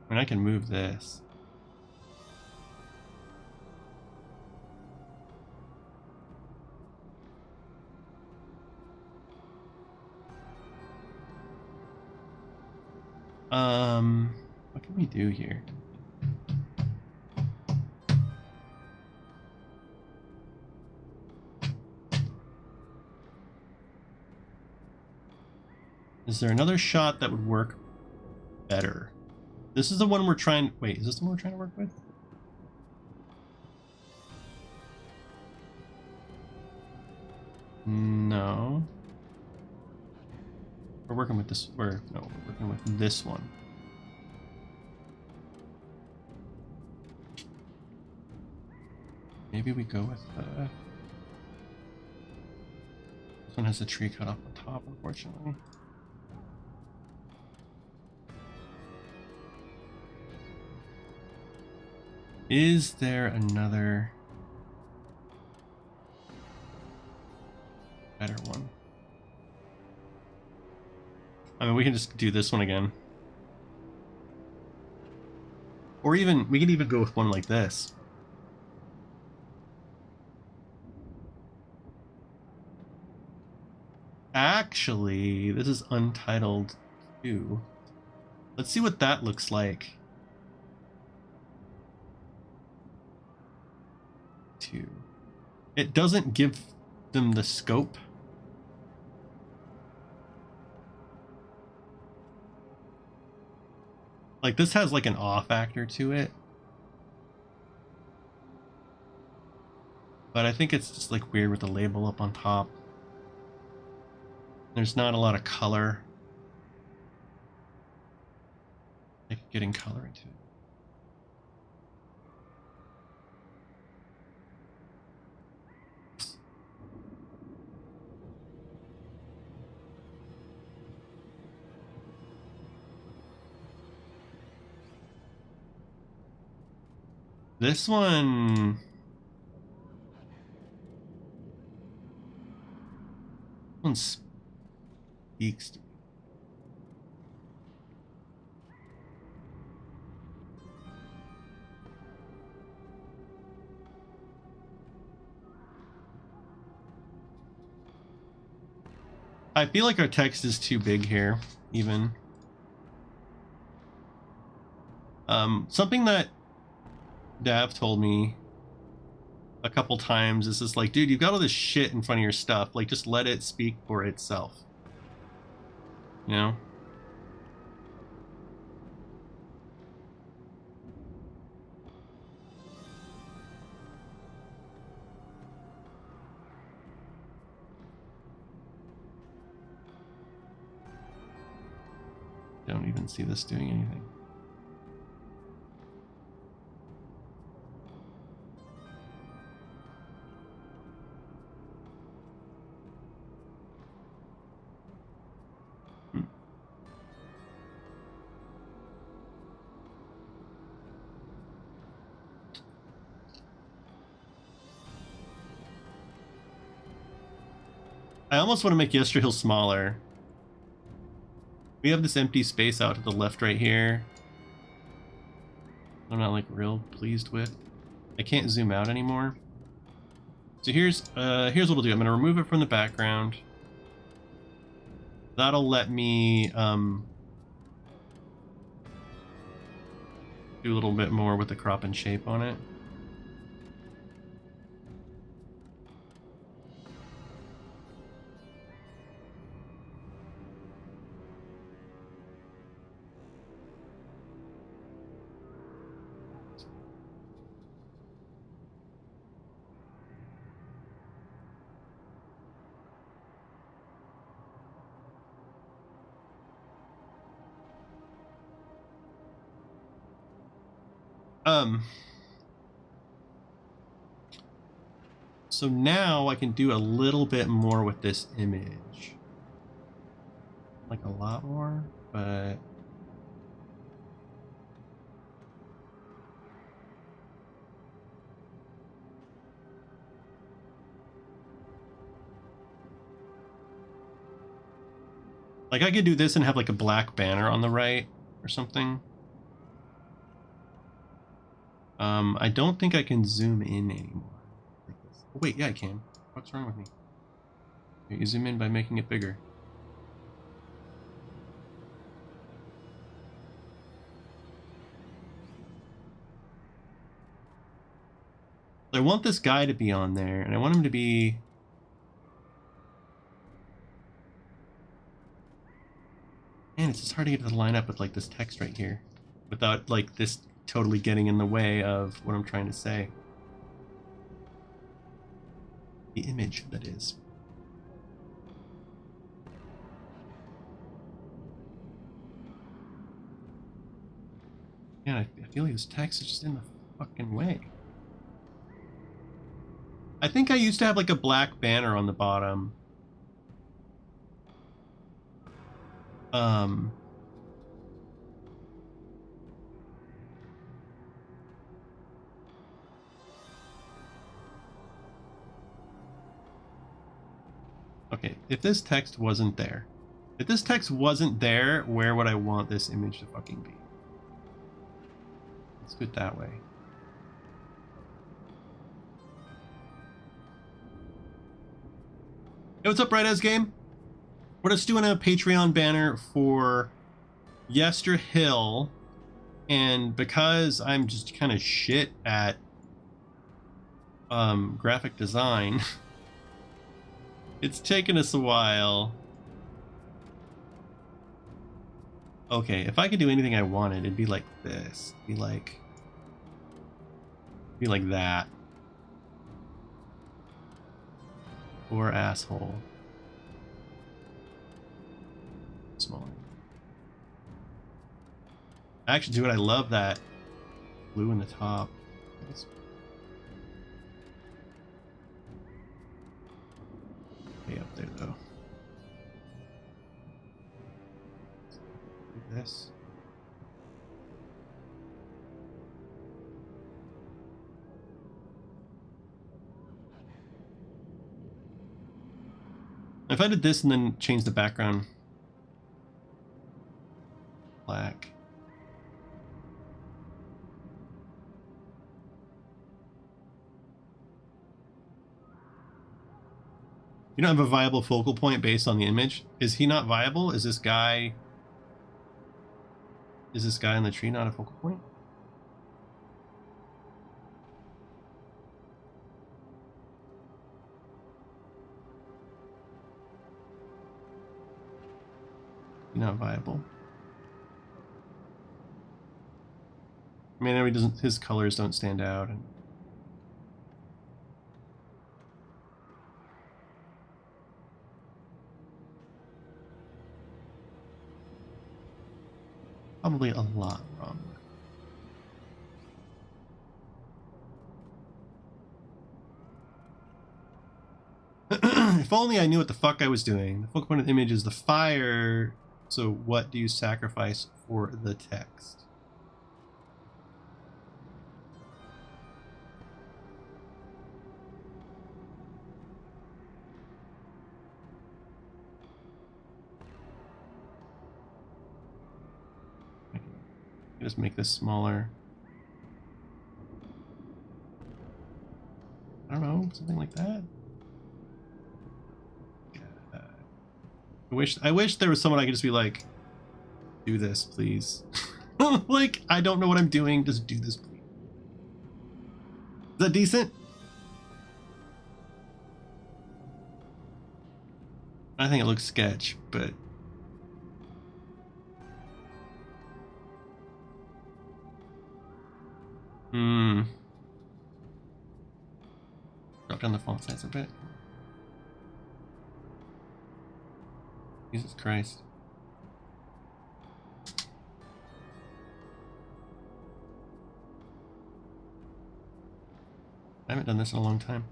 I mean, I can move this. What can we do here? Is there another shot that would work better? This is the one we're trying... Wait, is this the one we're trying to work with? No. We're working with this... we're working with this one. Maybe we go with the... This one has a tree cut off the top, unfortunately. Is there another better one? I mean, we can just do this one again. Or even, we could even go with one like this. Actually, this is Untitled 2. Let's see what that looks like. 2. It doesn't give them the scope. Like, this has like an awe factor to it. But I think it's just like weird with the label up on top. There's not a lot of color. Like getting color into it. This one... One speaks to me. I feel like our text is too big here, even. Something that Dav told me a couple times is just like, dude, you've got all this shit in front of your stuff. Like, just let it speak for itself. You know? Don't even see this doing anything. I almost want to make Yester Hill smaller. We have this empty space out to the left right here. I'm not like real pleased with. I can't zoom out anymore. So here's what I'll do. I'm gonna remove it from the background. That'll let me do a little bit more with the crop and shape on it. So now I can do a little bit more with this image. Like a lot more, but... Like I could do this and have like a black banner on the right or something. I don't think I can zoom in anymore. Like this. Oh, wait, yeah, I can. What's wrong with me? Okay, you zoom in by making it bigger. I want this guy to be on there, and I want him to be... Man, it's just hard to get to line up with like this text right here without like this totally getting in the way of what I'm trying to say. The image, that is. Yeah, I feel like this text is just in the fucking way. I think I used to have like a black banner on the bottom. Okay, if this text wasn't there, where would I want this image to fucking be? Let's do it that way. Hey, what's up, Right As Game? We're just doing a Patreon banner for Yester Hill, and because I'm just kind of shit at graphic design, it's taken us a while. Okay, if I could do anything I wanted, it'd be like this. It'd be like that. Or asshole. Smaller. Actually, dude, I love that blue in the top. It's way up there, though. Do this. If I did this and then change the background black. You don't have a viable focal point based on the image. Is he not viable? Is this guy in the tree not a focal point? Not viable. I mean, I know he doesn't. His colors don't stand out, and probably a lot wrong. If only I knew what the fuck I was doing. The focal point of the image is the fire. So what do you sacrifice for the text? I can just make this smaller. I don't know, something like that. I wish there was someone I could just be like, do this, please. Like, I don't know what I'm doing. Just do this, please. Is that decent? I think it looks sketch, but drop down the font size a bit. Jesus Christ. I haven't done this in a long time.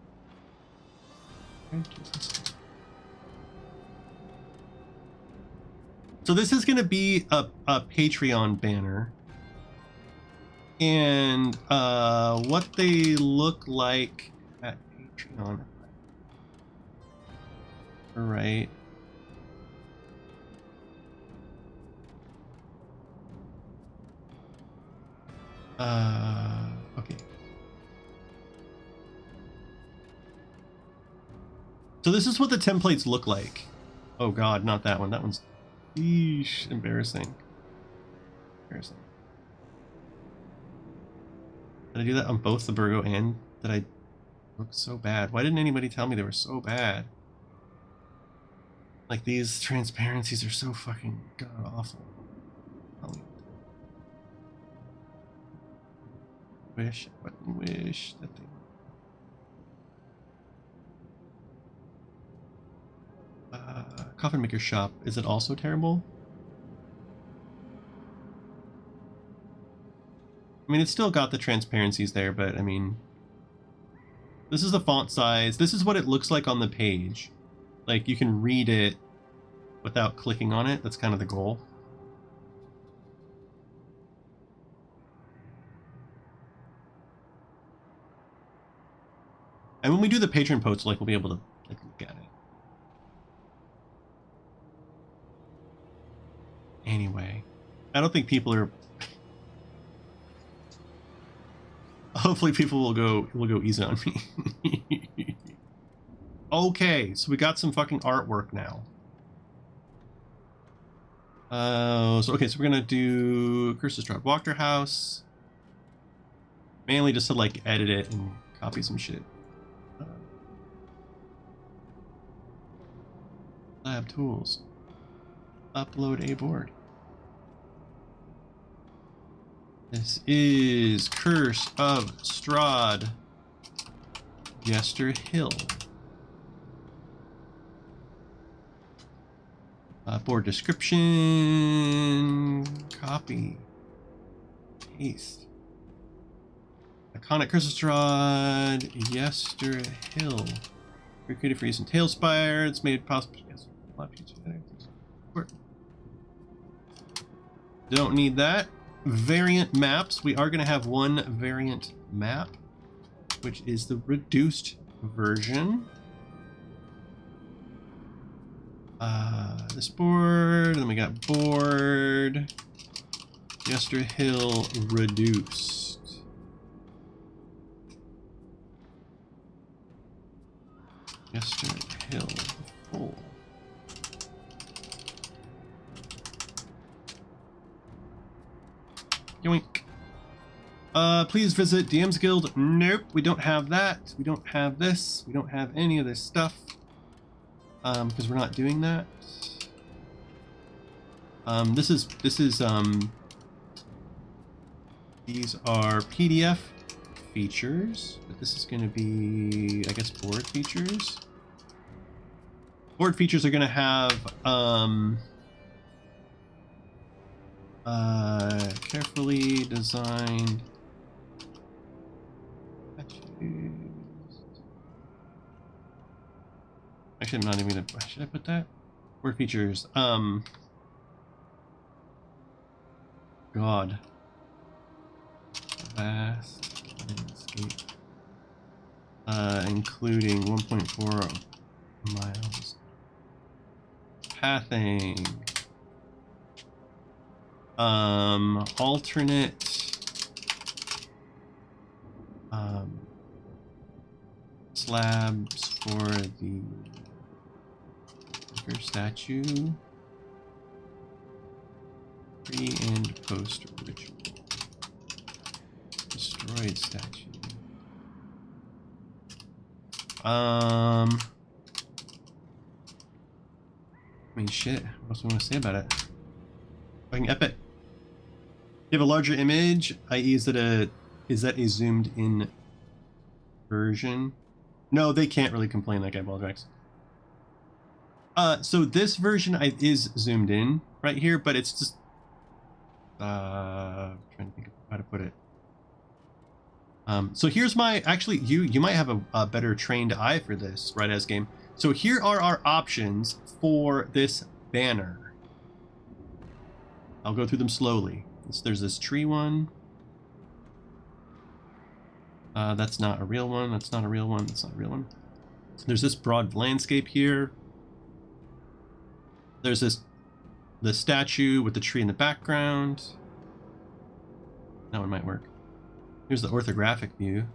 So this is going to be a Patreon banner. And what they look like at Patreon. All right. Okay. So this is what the templates look like. Oh god, not that one. That one's eesh, embarrassing. Embarrassing. Did I do that on both the Burgo and did I look so bad? Why didn't anybody tell me they were so bad? Like, these transparencies are so fucking god awful. Wish that they... Coffin Maker Shop, is it also terrible? I mean, it's still got the transparencies there, but I mean, this is the font size. This is what it looks like on the page. Like, you can read it without clicking on it. That's kind of the goal. And when we do the patron post, like, we'll be able to like look at it. Anyway, I don't think people are. Hopefully, people will go easy on me. Okay, so we got some fucking artwork now. So we're gonna do Curse of Strahd Walker House. Mainly just to like edit it and copy some shit. Lab tools. Upload a board. This is Curse of Strahd, Yester Hill. Board description, copy, paste. Iconic Curse of Strahd, Yester Hill. Recreated for use in Talespire. It's made possible. Yes, don't need that. Variant maps. We are going to have one variant map, which is the reduced version. This board, then we got board. Yester Hill reduced. Yester Hill full. Yoink. Please visit DM's Guild. Nope, we don't have that. We don't have this. We don't have any of this stuff. Because we're not doing that. This is these are PDF features, but this is going to be, I guess, board features. Board features are going to have carefully designed patches. Actually, I'm not even going to, should I put that? Board features. God. Vast landscape. Including 1.4 miles. Pathing. Alternate. Slabs for the statue. Pre and post ritual. Destroyed statue. I mean, shit. What else do I want to say about it? Fucking epic. You have a larger image, i.e., is that a zoomed in version? No, they can't really complain like Eyeballdrex. So this version is zoomed in right here, but it's just trying to think of how to put it. So here's my, actually, you might have a better trained eye for this, right, as game. So here are our options for this banner. I'll go through them slowly. There's this tree one. That's not a real one. That's not a real one. That's not a real one. There's this broad landscape here. There's the statue with the tree in the background. That one might work. Here's the orthographic view.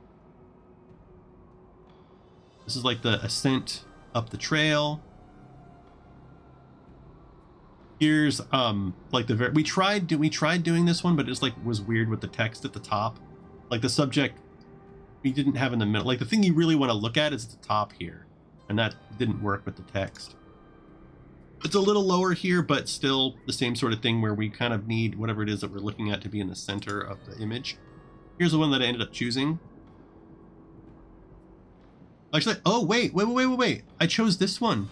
This is like the ascent up the trail. Here's like the we tried doing this one, but it just like was weird with the text at the top. Like the subject we didn't have in the middle. Like the thing you really want to look at is at the top here, and that didn't work with the text. It's a little lower here, but still the same sort of thing where we kind of need whatever it is that we're looking at to be in the center of the image. Here's the one that I ended up choosing. Actually, oh wait. I chose this one.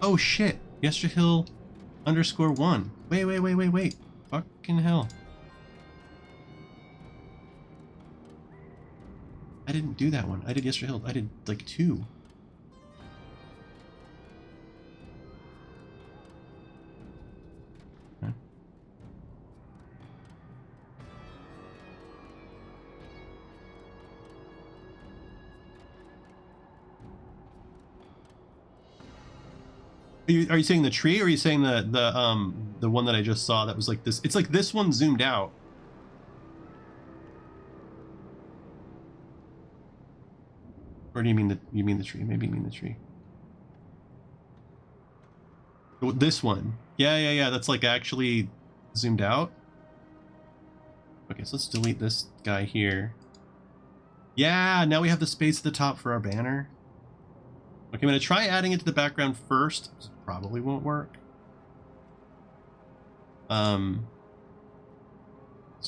Oh shit. Yester Hill _1. Wait. Fucking hell. I didn't do that one. I did Yester Hill. I did like 2. Okay. Are you saying the tree, or are you saying the one that I just saw that was like this? It's like this one zoomed out. Or do you mean the tree? Maybe you mean the tree. This one. Yeah. That's like actually zoomed out. Okay, so let's delete this guy here. Yeah, now we have the space at the top for our banner. Okay, I'm going to try adding it to the background first. This probably won't work. It's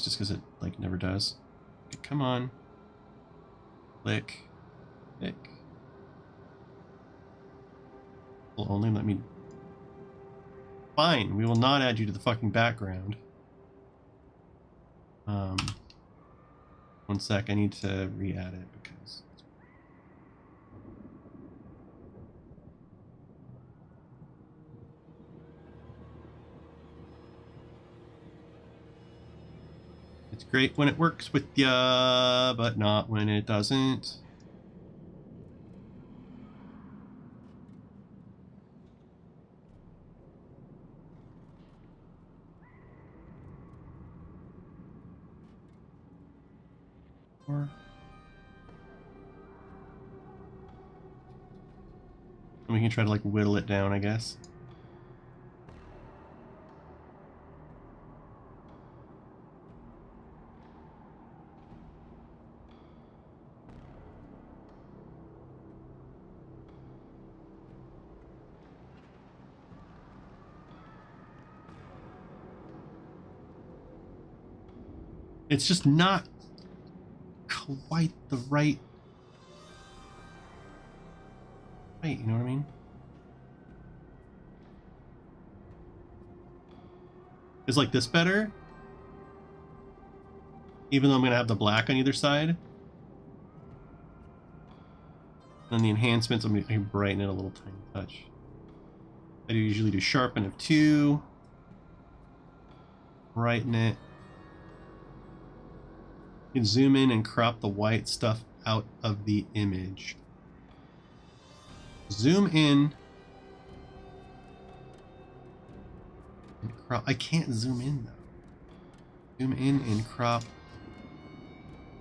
just because it like never does. Okay, come on. Click. Will only let me. Fine, we will not add you to the fucking background. One sec, I need to re-add it because it's great when it works with ya, but not when it doesn't. Or we can try to like whittle it down, I guess. It's just not quite the right, you know what I mean? Is like this better? Even though I'm gonna have the black on either side. And the enhancements, I'm gonna brighten it a little tiny touch. I usually do sharpen of 2. Brighten it. You can zoom in and crop the white stuff out of the image. Zoom in. And crop. I can't zoom in though. Zoom in and crop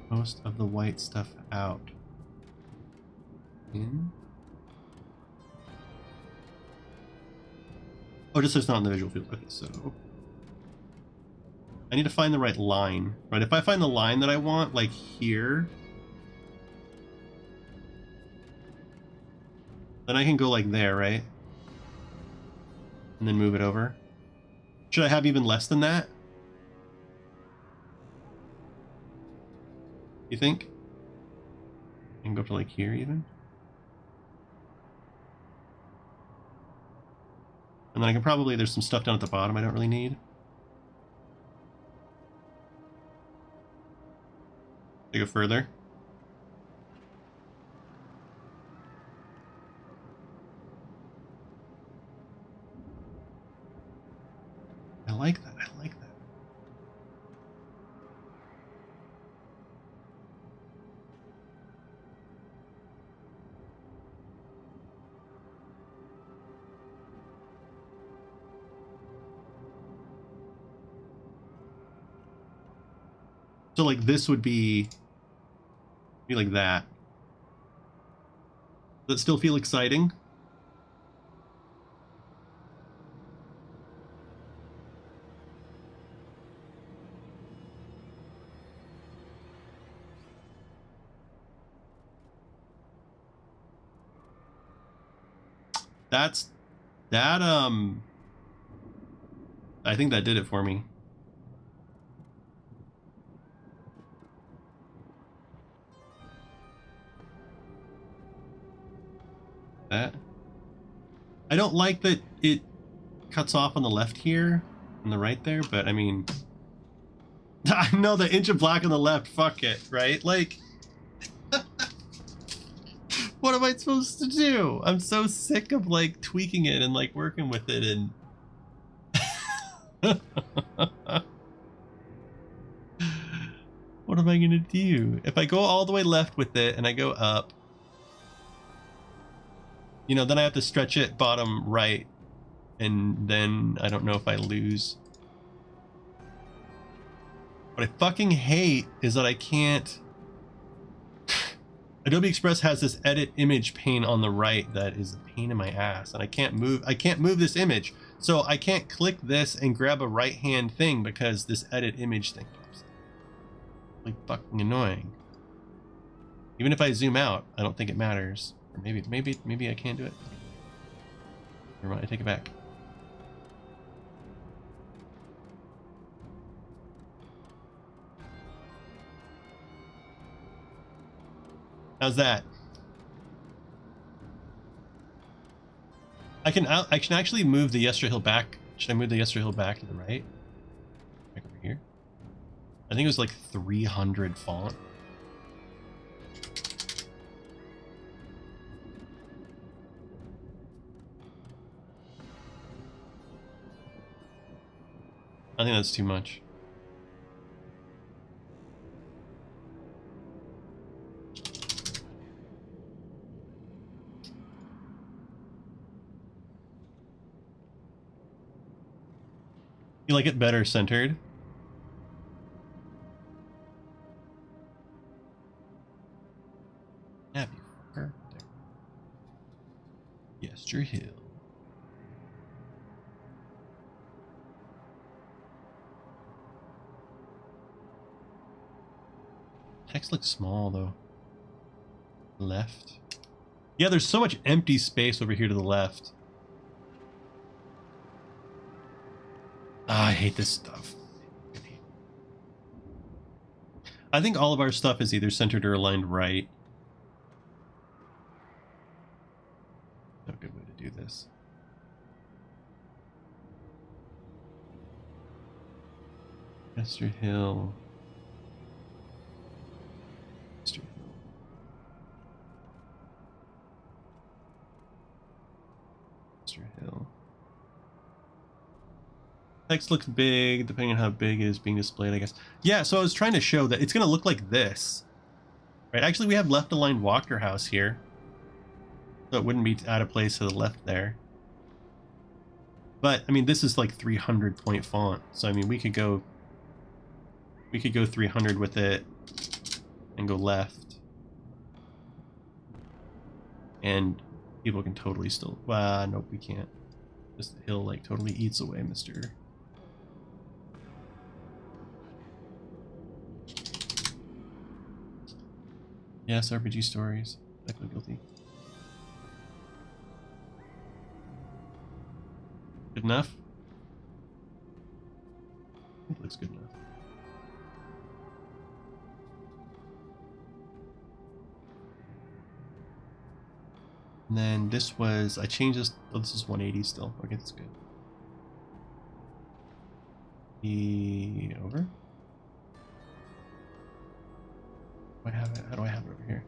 most of the white stuff out. In. Oh, just so it's not in the visual field. Okay, so I need to find the right line, right? If I find the line that I want, like here, then I can go like there, right? And then move it over. Should I have even less than that? You think? I can go to like here even. And then I can probably, there's some stuff down at the bottom I don't really need. I go further. I like that. I like that. So like this would be like that. Does it still feel exciting? I think that did it for me. That. I don't like that it cuts off on the left here and the right there, but I mean, I know the inch of black on the left, fuck it, right? Like, what am I supposed to do? I'm so sick of like tweaking it and like working with it and what am I gonna do? If I go all the way left with it and I go up, you know, then I have to stretch it bottom right, and then I don't know if I lose. What I fucking hate is that I can't... Adobe Express has this edit image pane on the right that is a pain in my ass, and I can't move this image. So I can't click this and grab a right hand thing because this edit image thing pops up. Like fucking annoying. Even if I zoom out, I don't think it matters. Or maybe I can't do it. Never mind, I take it back. How's that? I can actually move the Yester Hill back. Should I move the Yester Hill back to the right? Back over here. I think it was like 300 font. I think that's too much. You like it better centered? Yester Hill. Text looks small though. Left. Yeah, there's so much empty space over here to the left. Ah, I hate this stuff. I think all of our stuff is either centered or aligned right. No good way to do this. Yester Hill. Yester Hill. Yester Hill. Text looks big, depending on how big it is being displayed, I guess. Yeah, so I was trying to show that it's going to look like this. Right, actually we have left-aligned Walker House here. So it wouldn't be out of place to the left there. But, I mean, this is like 300 point font. So, I mean, we could go 300 with it and go left. And people can totally still... nope, we can't. This hill, like, totally eats away, Mr. Yes, RPG stories. Technically guilty. Good enough? I think it looks good enough. And then this was, I changed this, oh, this is 180 still. Okay, that's good. Over? Do I have it? How do I have it over here?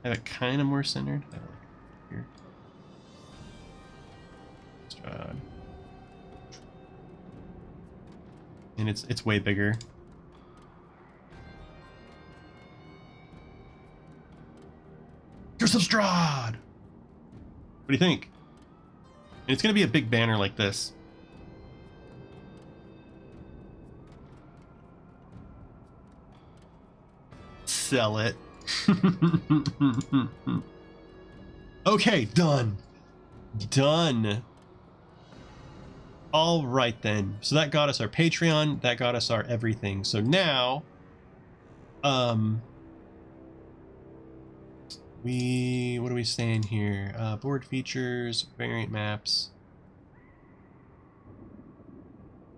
I have it kind of more centered. I like it here. Strahd. And it's way bigger. Here's some Strahd! What do you think? And it's gonna be a big banner like this. Sell it. Okay, done. Done. All right then. So that got us our Patreon. That got us our everything. So now, what are we saying here? Board features, variant maps.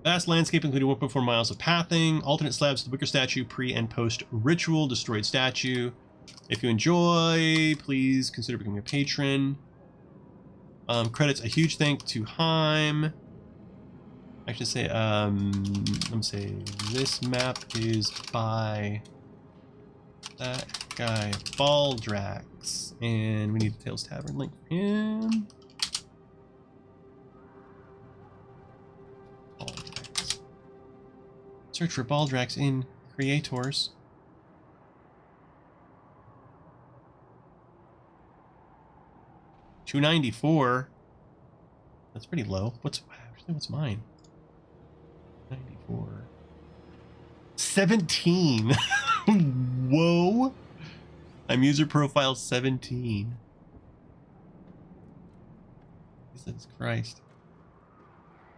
Vast landscape including 1.4 miles of pathing, alternate slabs to the Wicker statue, pre and post ritual, destroyed statue. If you enjoy, please consider becoming a patron. Credits a huge thank to Heim. I should say, let me say, this map is by that guy, Baldrax, and we need the Talestavern link for him. Baldrax. Search for Baldrax in Creators. $294. That's pretty low. What's mine? 94. 17. Whoa. I'm user profile 17. Jesus Christ.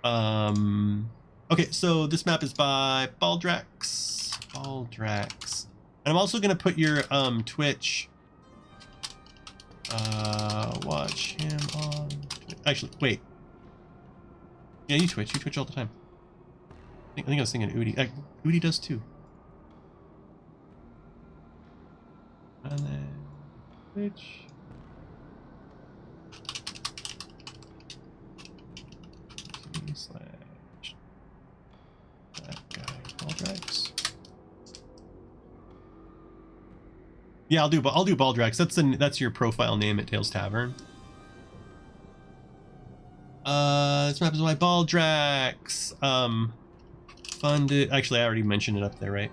Okay, so this map is by Baldrax. Baldrax. And I'm also gonna put your Twitch. Watch him on Twitch. Actually, wait. Yeah, you Twitch all the time. I think I was thinking Udi. Udi does too. And then Twitch. / that guy Baldrax. Yeah, I'll do Baldrax. That's your profile name at Talestavern. This map is by Baldrax. Funded. Actually, I already mentioned it up there, right?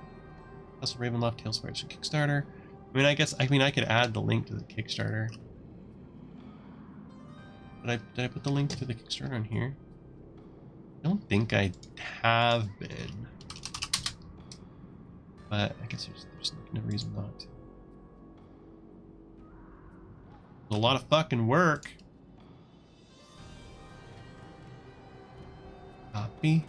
That's Ravenloft Talespire Kickstarter. I could add the link to the Kickstarter. Did I put the link to the Kickstarter on here? I don't think I have been. But I guess there's no reason not to. A lot of fucking work. Copy.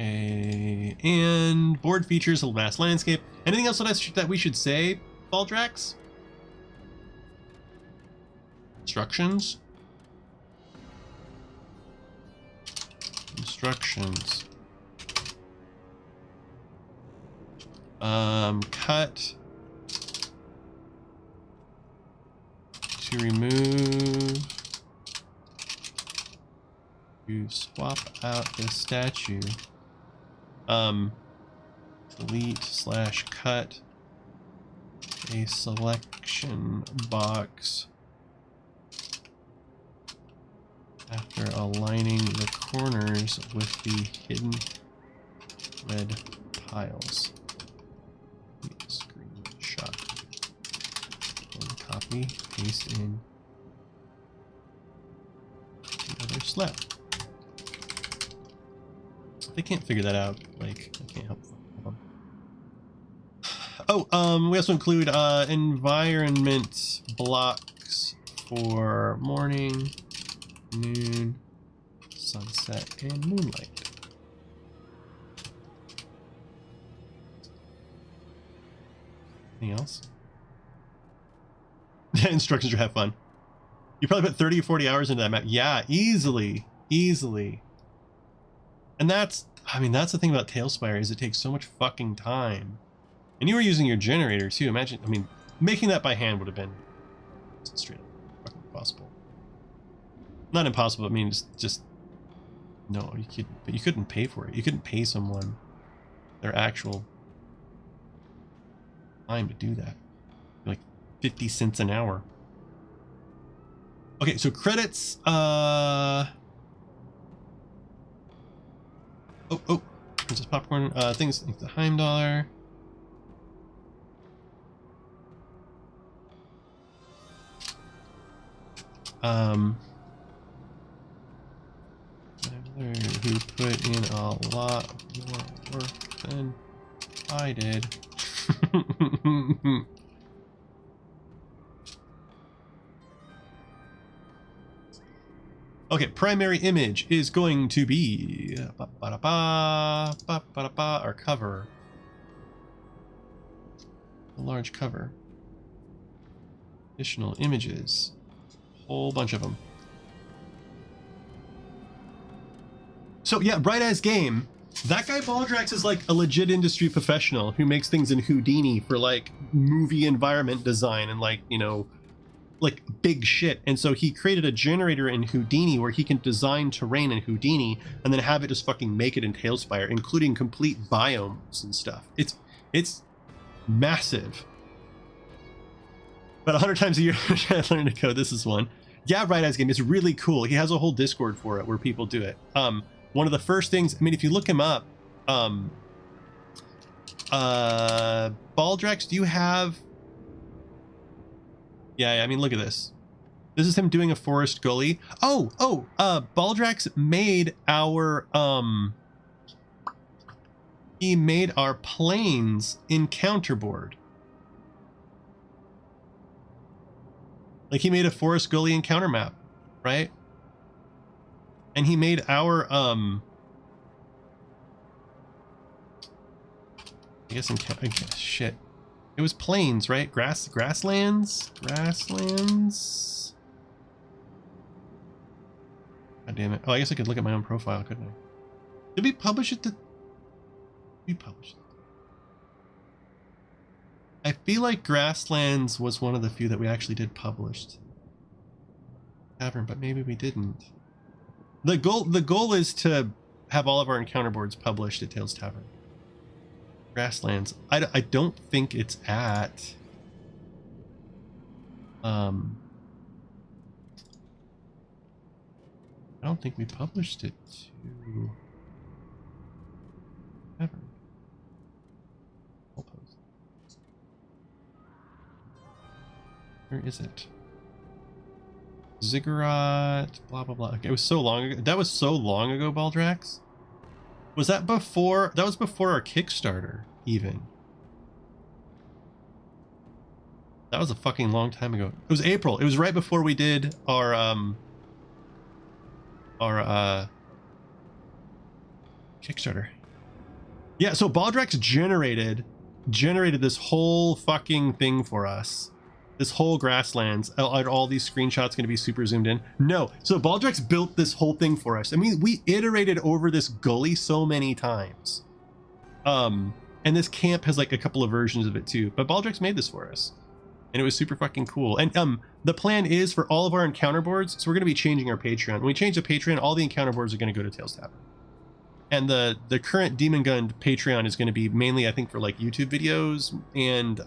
Okay, and board features a vast landscape. Anything else that we should say, Baldrax? Instructions? Instructions. Cut to remove, to swap out the statue. Delete/cut a selection box after aligning the corners with the hidden red tiles. Screenshot. And copy, paste in the other slab. If they can't figure that out, like, I can't help them. Oh, we also include environment blocks for morning, noon, sunset, and moonlight. Anything else? Instructions to have fun. You probably put 30 or 40 hours into that map. Yeah, easily. And that's, I mean, that's the thing about Talespire, is it takes so much fucking time. And you were using your generator too. Imagine, I mean, making that by hand would have been straight up fucking impossible. Not impossible, I mean, just no, you couldn't pay for it. You couldn't pay someone their actual time to do that. Like 50 cents an hour. Okay, so credits, oh, Princess Popcorn, things like the Heimdallr. Who put in a lot more work than I did. Okay, primary image is going to be our cover. A large cover. Additional images. Whole bunch of them. So yeah, Bright Eyes Game. That guy Baldrax is like a legit industry professional who makes things in Houdini for like movie environment design and like, you know, like big shit. And so he created a generator in Houdini where he can design terrain in Houdini and then have it just fucking make it in Talespire, including complete biomes and stuff. It's massive. But 100 times a year I learn to code. This is one. Yeah, Bright Eyes Game is really cool. He has a whole Discord for it where people do it. One of the first things, I mean, if you look him up, Baldrax, do you have... Yeah, I mean, look at this. This is him doing a forest gully. Baldrax made our, he made our plains encounter board. Like, he made a forest gully encounter map, right? And he made our, I guess shit. It was plains, right? Grasslands? Grasslands? God damn it. Oh, I guess I could look at my own profile, couldn't I? Did we publish it? We published it. I feel like Grasslands was one of the few that we actually did published. Tavern, but maybe we didn't. The goal is to have all of our encounter boards published at Talestavern. Grasslands. I don't think it's at I don't think we published it to Tavern. Where is it? Ziggurat, blah blah blah. Okay, it was so long ago. That was so long ago, Baldrax. Was that before? That was before our Kickstarter, even. That was a fucking long time ago. It was April. It was right before we did our Kickstarter. Yeah, so Baldrax generated this whole fucking thing for us. This whole grasslands. Are all these screenshots going to be super zoomed in? No. So Baldrax built this whole thing for us. I mean, we iterated over this gully so many times. And this camp has like a couple of versions of it too. But Baldrax made this for us. And it was super fucking cool. And the plan is for all of our encounter boards, so we're going to be changing our Patreon. When we change the Patreon, all the encounter boards are going to go to Talestavern. And the current Demon Gun Patreon is going to be mainly, I think, for like YouTube videos and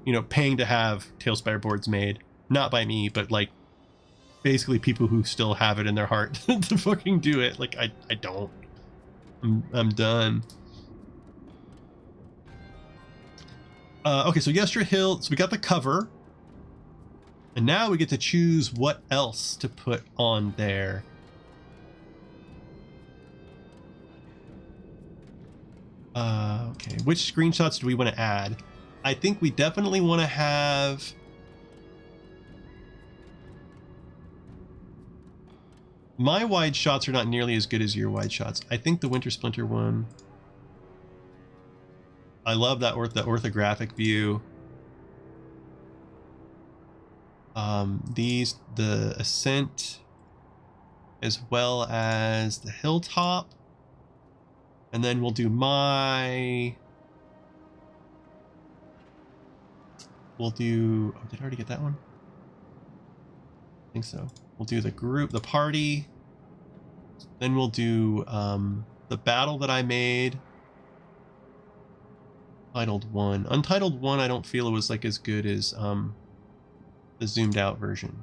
you know, paying to have Talespire boards made, not by me, but like basically people who still have it in their heart to fucking do it. Like I don't. I'm done. Okay, so Yester Hill. So we got the cover, and now we get to choose what else to put on there. Okay, which screenshots do we want to add? I think we definitely want to have my wide shots are not nearly as good as your wide shots. I think the Winter Splinter one. I love that the orthographic view. The Ascent, as well as the Hilltop, and then we'll do my. We'll do. Oh, did I already get that one? I think so. We'll do the group, the party. Then we'll do the battle that I made. Untitled 1. Untitled 1, I don't feel it was like as good as the zoomed out version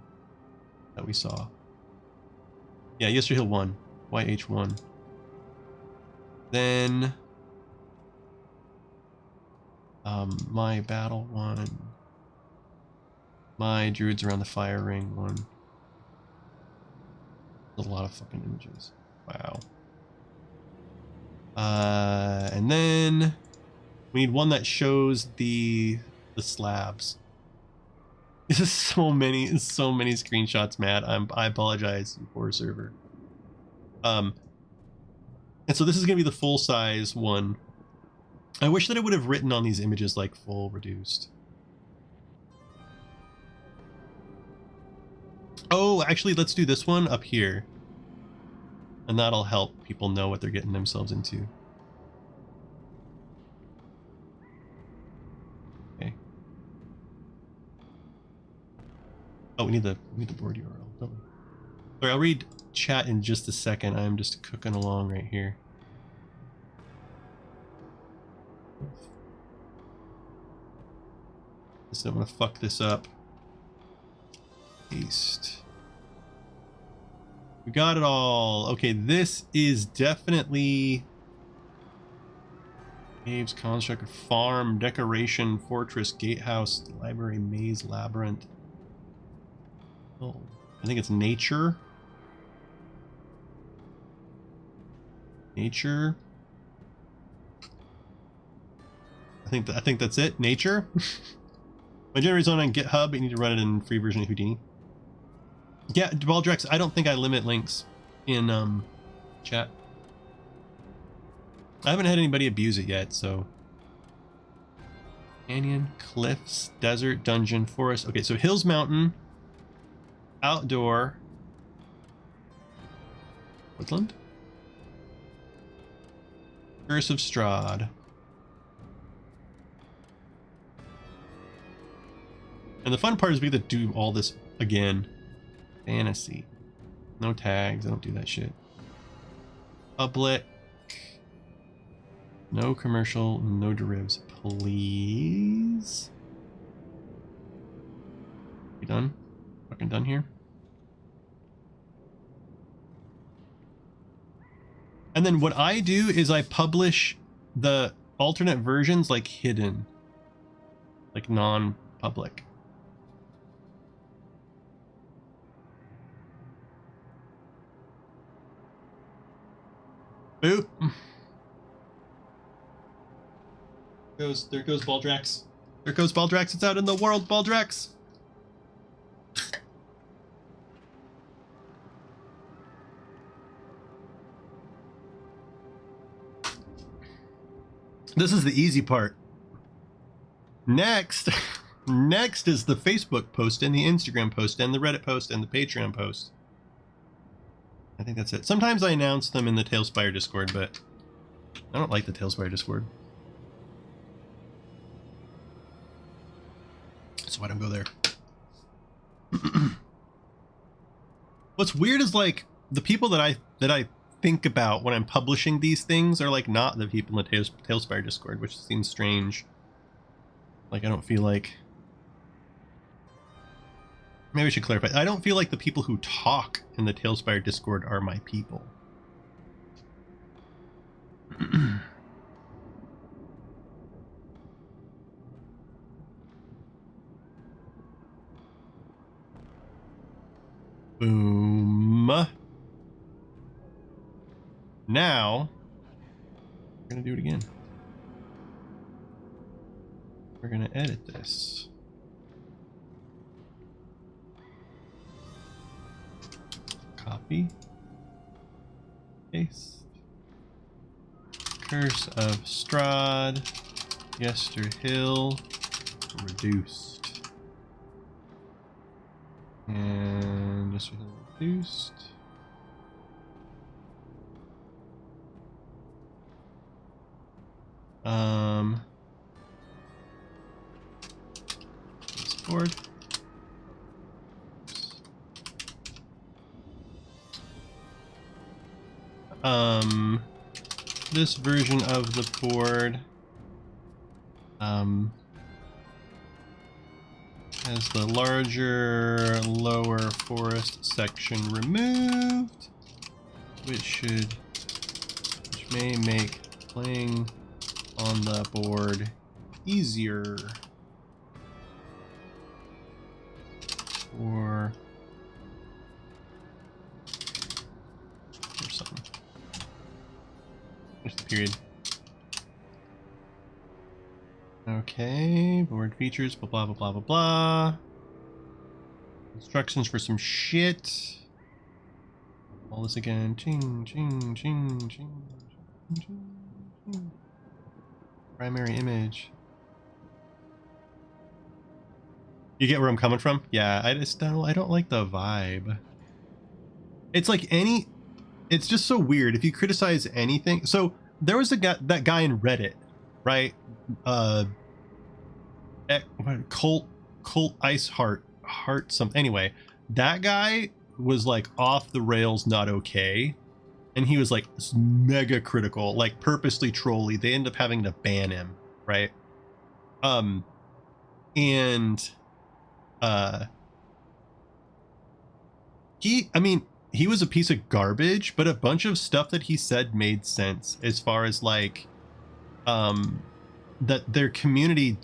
that we saw. Yeah, Yester Hill 1. YH1. Then my battle 1. My druids around the fire ring 1. There's a lot of fucking images. Wow. And then we need one that shows the slabs. This is so many screenshots, Matt. I apologize, poor server. And so this is gonna be the full size one. I wish that it would have written on these images like full reduced. Oh, actually, let's do this one up here. And that'll help people know what they're getting themselves into. Okay. Oh, we need the board URL, don't we? Sorry, I'll read chat in just a second. I'm just cooking along right here. Just don't want to fuck this up. Paste. We got it all. Okay, this is definitely caves, construct, farm, decoration, fortress, gatehouse, library, maze, labyrinth. Oh, I think it's nature. Nature. I think that's it. Nature. My generator's on GitHub. You need to run it in free version of Houdini. Yeah, Baldrax, I don't think I limit links in chat. I haven't had anybody abuse it yet, so. Canyon, cliffs, desert, dungeon, forest. Okay, so Hills Mountain, outdoor, woodland, Curse of Strahd. And the fun part is we get to do all this again. Fantasy. No tags. I don't do that shit. Public. No commercial. No derivs. Please. We done? Fucking done here? And then what I do is I publish the alternate versions like hidden. Like non-public. Boop. There goes Baldrax. There goes Baldrax. It's out in the world, Baldrax. This is the easy part. Next is the Facebook post and the Instagram post and the Reddit post and the Patreon post. I think that's it. Sometimes I announce them in the Talespire Discord, but I don't like the Talespire Discord. So I don't go there. What's weird is like the people that I think about when I'm publishing these things are like not the people in the Talespire Discord, which seems strange. Like I don't feel like, maybe I should clarify. I don't feel like the people who talk in the Talespire Discord are my people. Boom. Now, we're going to do it again. We're going to edit this. Copy. Paste. Curse of Strahd. Yester Hill. Reduced. And Yester Hill reduced. Board. This version of the board has the larger lower forest section removed, which may make playing on the board easier. Or something. There's the period. Okay, board features, blah blah blah blah blah blah. Instructions for some shit. All this again. Ching ching ching ching ching ching. Primary image. You get where I'm coming from? Yeah, I don't like the vibe. It's like it's just so weird if you criticize anything. So there was that guy in Reddit, right? Cult Ice Heart something. Anyway, that guy was like off the rails, not okay. And he was like mega critical, like purposely trolly. They end up having to ban him, right? He was a piece of garbage, but a bunch of stuff that he said made sense as far as like that their community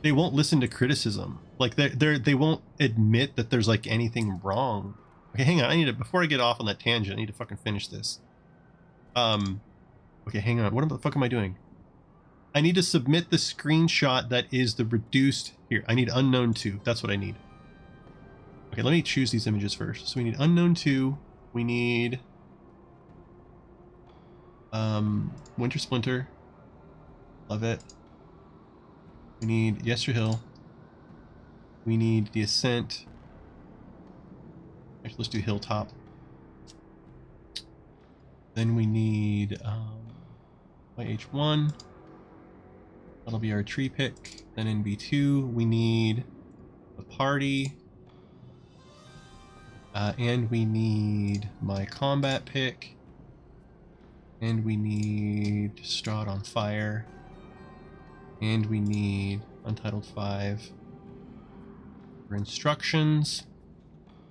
they won't listen to criticism. Like they won't admit that there's like anything wrong. Okay, hang on, before I get off on that tangent, I need to fucking finish this. Okay, hang on, what the fuck am I doing? I need to submit the screenshot that is the reduced. Here, I need unknown 2. That's what I need. Okay, let me choose these images first. So we need unknown 2. We need Winter Splinter. Love it. We need Yester Hill. We need the Ascent. Actually, let's do Hilltop. Then we need YH1. That'll be our tree pick. Then in B2, we need the party. And we need my combat pick. And we need Strahd on Fire. And we need Untitled 5 for instructions.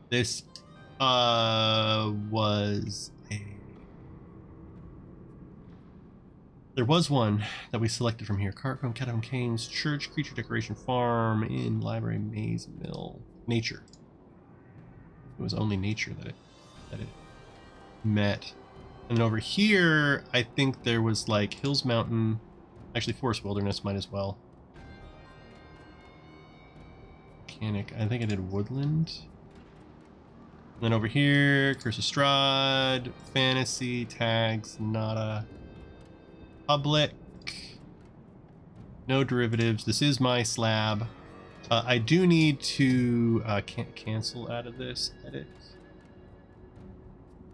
This was there was one that we selected from here. Cartcomb, Catacomb Canes, Church, Creature Decoration Farm, Inn, Library, Maze, Mill, Nature. It was only Nature that it met. And then over here, I think there was like Hills Mountain. Actually, Forest Wilderness might as well. Mechanic. I think I did Woodland. And then over here, Curse of Strahd, Fantasy, Tags, Nada. Public. No derivatives. This is my slab. I do need to cancel out of this edit.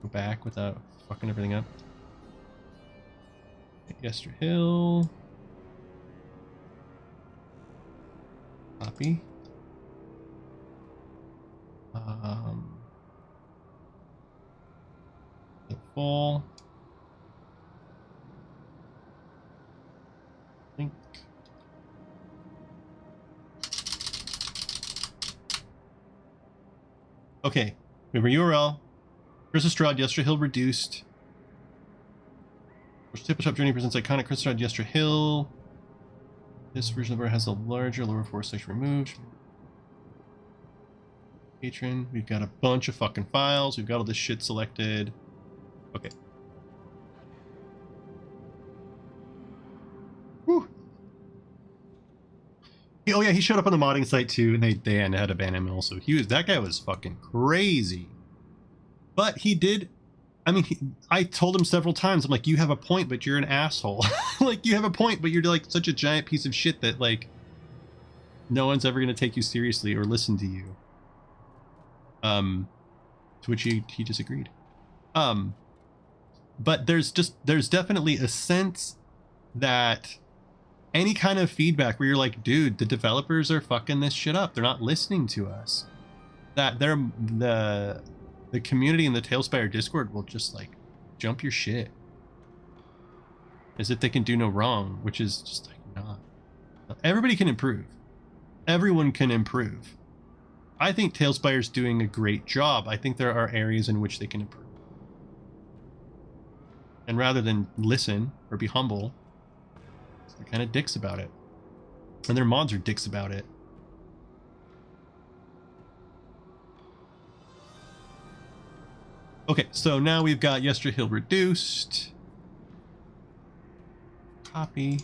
Go back without fucking everything up. Yester Hill. Copy. The full link. Okay, remember URL. Curse of Strahd, Yester Hill reduced. Which tabletop journey presents iconic Curse of Strahd, Yester Hill. This version of it has a larger lower forest section removed. Patron. We've got a bunch of fucking files. We've got all this shit selected. Okay. Whew. Oh yeah, he showed up on the modding site too, and they had to ban him also. That guy was fucking crazy. But he did. I mean, I told him several times. I'm like, you have a point, but you're an asshole. Like, you have a point, but you're like such a giant piece of shit that like no one's ever gonna take you seriously or listen to you. To which he disagreed. But there's definitely a sense that any kind of feedback where you're like, dude, the developers are fucking this shit up. They're not listening to us. That the community in the Talespire Discord will just like jump your shit. As if they can do no wrong, which is just like not. Everybody can improve. Everyone can improve. I think Talespire's doing a great job. I think there are areas in which they can improve. And rather than listen or be humble, they're kind of dicks about it. And their mods are dicks about it. Okay, so now we've got Yester Hill reduced. Copy.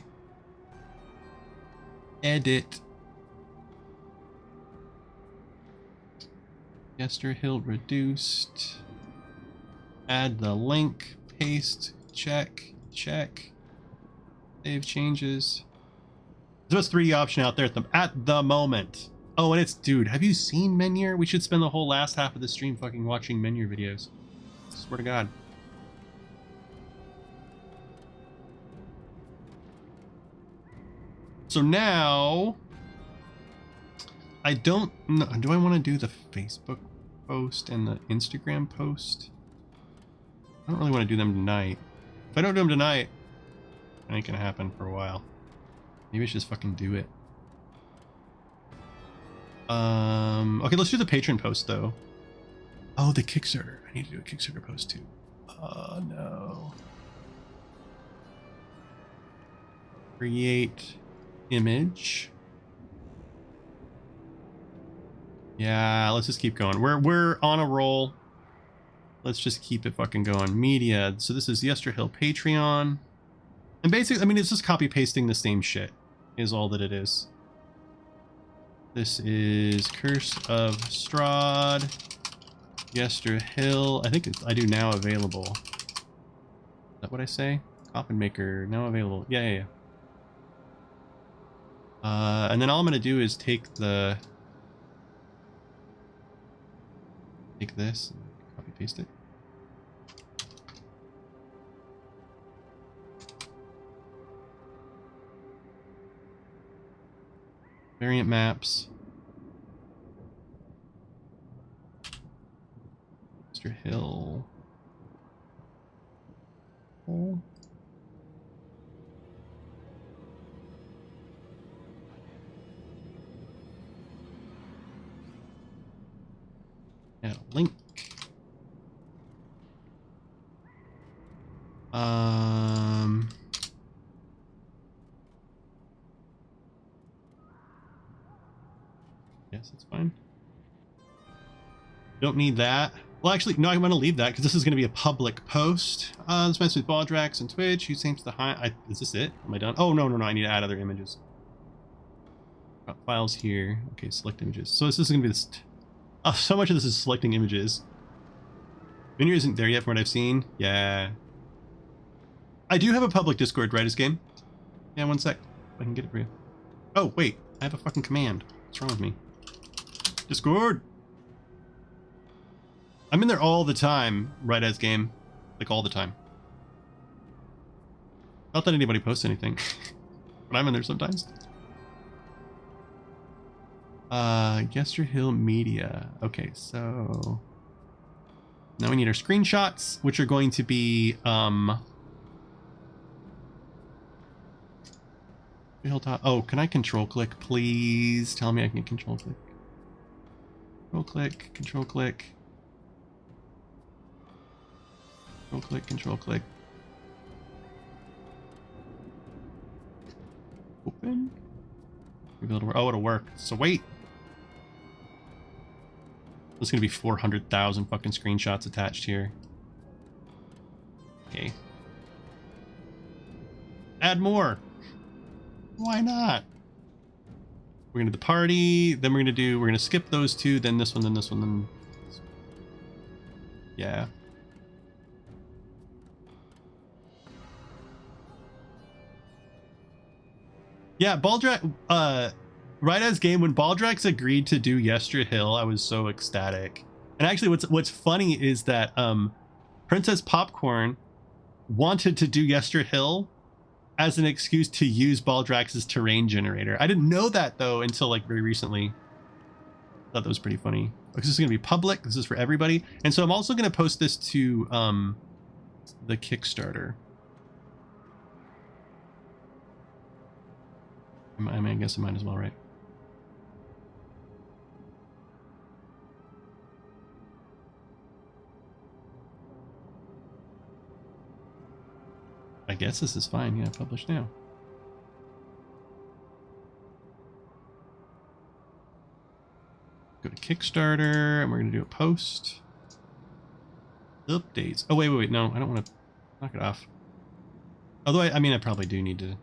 Edit. Yester Hill reduced. Add the link. Paste. Check. Check. Save changes. There's a 3D option out there at the moment. Oh, and it's, dude, have you seen Menhir? We should spend the whole last half of the stream fucking watching Menhir videos. I swear to God. So now, I don't know. Do I want to do the Facebook post and the Instagram post? I don't really want to do them tonight. If I don't do them tonight, it ain't gonna happen for a while. Maybe I should just fucking do it. Okay, let's do the patron post though. Oh, the Kickstarter. I need to do a Kickstarter post too. Oh no. Create image. Yeah, let's just keep going. We're on a roll. Let's just keep it fucking going. Media. So this is Yester Hill Patreon. And basically, I mean, it's just copy pasting the same shit is all that it is. This is Curse of Strahd, Yester Hill. I think I do now available. Is that what I say? Coffin Maker, now available. Yeah. And then all I'm going to do is take this, and copy paste it. Variant maps. Yester Hill. Oh. And a link. Yes, that's fine. Don't need that. Well, actually, no, I'm going to leave that because this is going to be a public post. This meant with Baldrax and Twitch. Who seems to hide? Is this it? Am I done? Oh, no. I need to add other images. Got files here. Okay, select images. So this is going to be this. Oh, so much of this is selecting images. Menu isn't there yet from what I've seen. Yeah. I do have a public Discord, right, as game? Yeah, one sec. I can get it for you. Oh, wait. I have a fucking command. What's wrong with me? Discord! I'm in there all the time, right, as game. Like, all the time. Not that anybody posts anything. But I'm in there sometimes. Yester Hill Media. Okay, so... now we need our screenshots, which are going to be, Hilltop. Oh, can I control click, please? Tell me I can control click. Control click, control click. Control click, control click. Open. Maybe it'll work. Oh, it'll work. So wait. There's gonna be 400,000 fucking screenshots attached here. Okay. Add more. Why not? We're gonna do the party, then we're gonna skip those two, then this one, then this one, then this one. Yeah. Yeah, Baldrax, right as game, when Baldrax agreed to do Yester Hill, I was so ecstatic. And actually what's funny is that Princess Popcorn wanted to do Yester Hill as an excuse to use Baldrax's terrain generator. I didn't know that though until like very recently. Thought that was pretty funny. This is gonna be public, this is for everybody. And so I'm also gonna post this to the Kickstarter. I mean, I guess I might as well, right? I guess this is fine. Yeah, publish now. Go to Kickstarter, and we're going to do a post. Updates. Oh, wait. No, I don't want to knock it off. Although, I mean, I probably do need to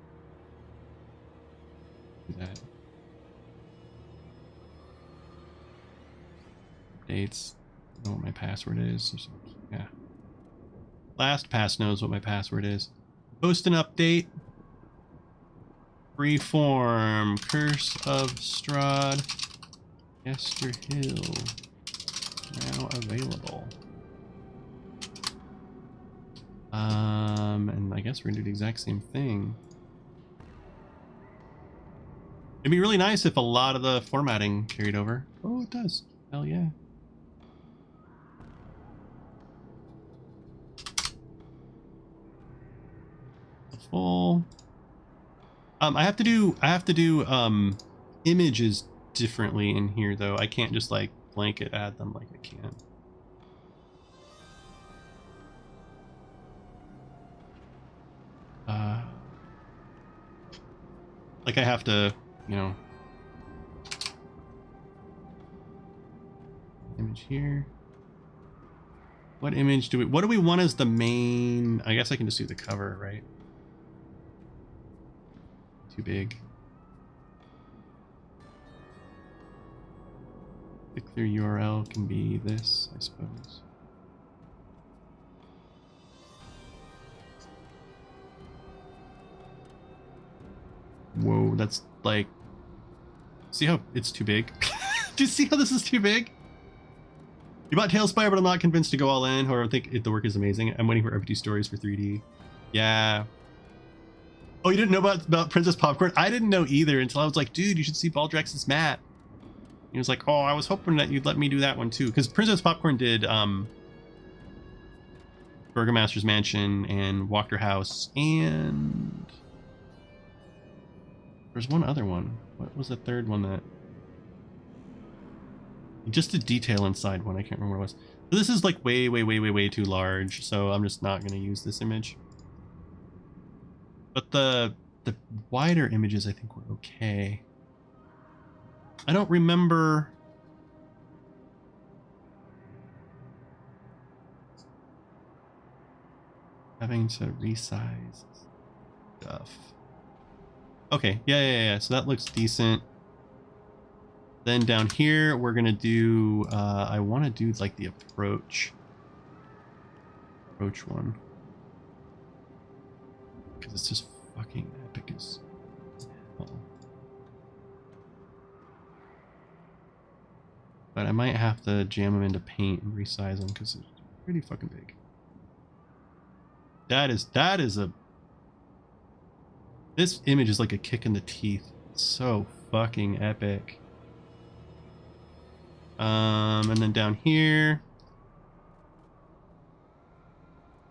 do that. Updates. I don't know what my password is. Yeah. LastPass knows what my password is. Post an update. Freeform. Curse of Strahd. Yester Hill. Now available. And I guess we're gonna do the exact same thing. It'd be really nice if a lot of the formatting carried over. Oh, it does. Hell yeah. Full. I have to do images differently in here though. I can't just like blanket add them like I can. Like I have to, you know, image here. What image do we want as the main? I guess I can just do the cover, right? Too big. Click-through URL can be this, I suppose. Whoa, that's like... See how it's too big? Do you see how this is too big? You bought Talespire, but I'm not convinced to go all in. However, I think the work is amazing. I'm waiting for every 2 stories for 3D. Yeah. Oh, you didn't know about Princess Popcorn? I didn't know either until I was like, dude, you should see Baldrax's map. He was like, oh, I was hoping that you'd let me do that one too. Because Princess Popcorn did Burgomaster's Mansion and Walker House, and there's one other one. What was the third one that... Just a detail inside one, I can't remember what it was. So this is like way too large, so I'm just not going to use this image. But the wider images I think were okay. I don't remember... Having to resize stuff. Okay, yeah. So that looks decent. Then down here, we're gonna do, I want to do like the approach one. Because it's just fucking epic as hell. But I might have to jam them into paint and resize them because it's pretty fucking big. That is a... This image is like a kick in the teeth. It's so fucking epic. And then down here,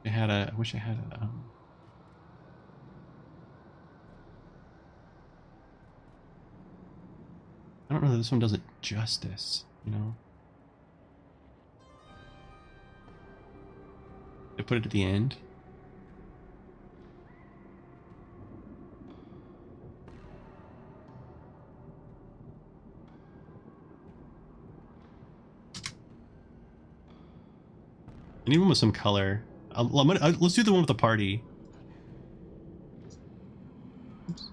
I wish I had a, I don't know that this one does it justice, you know? I put it at the end. I need one with some color. Let's do the one with the party. Oops.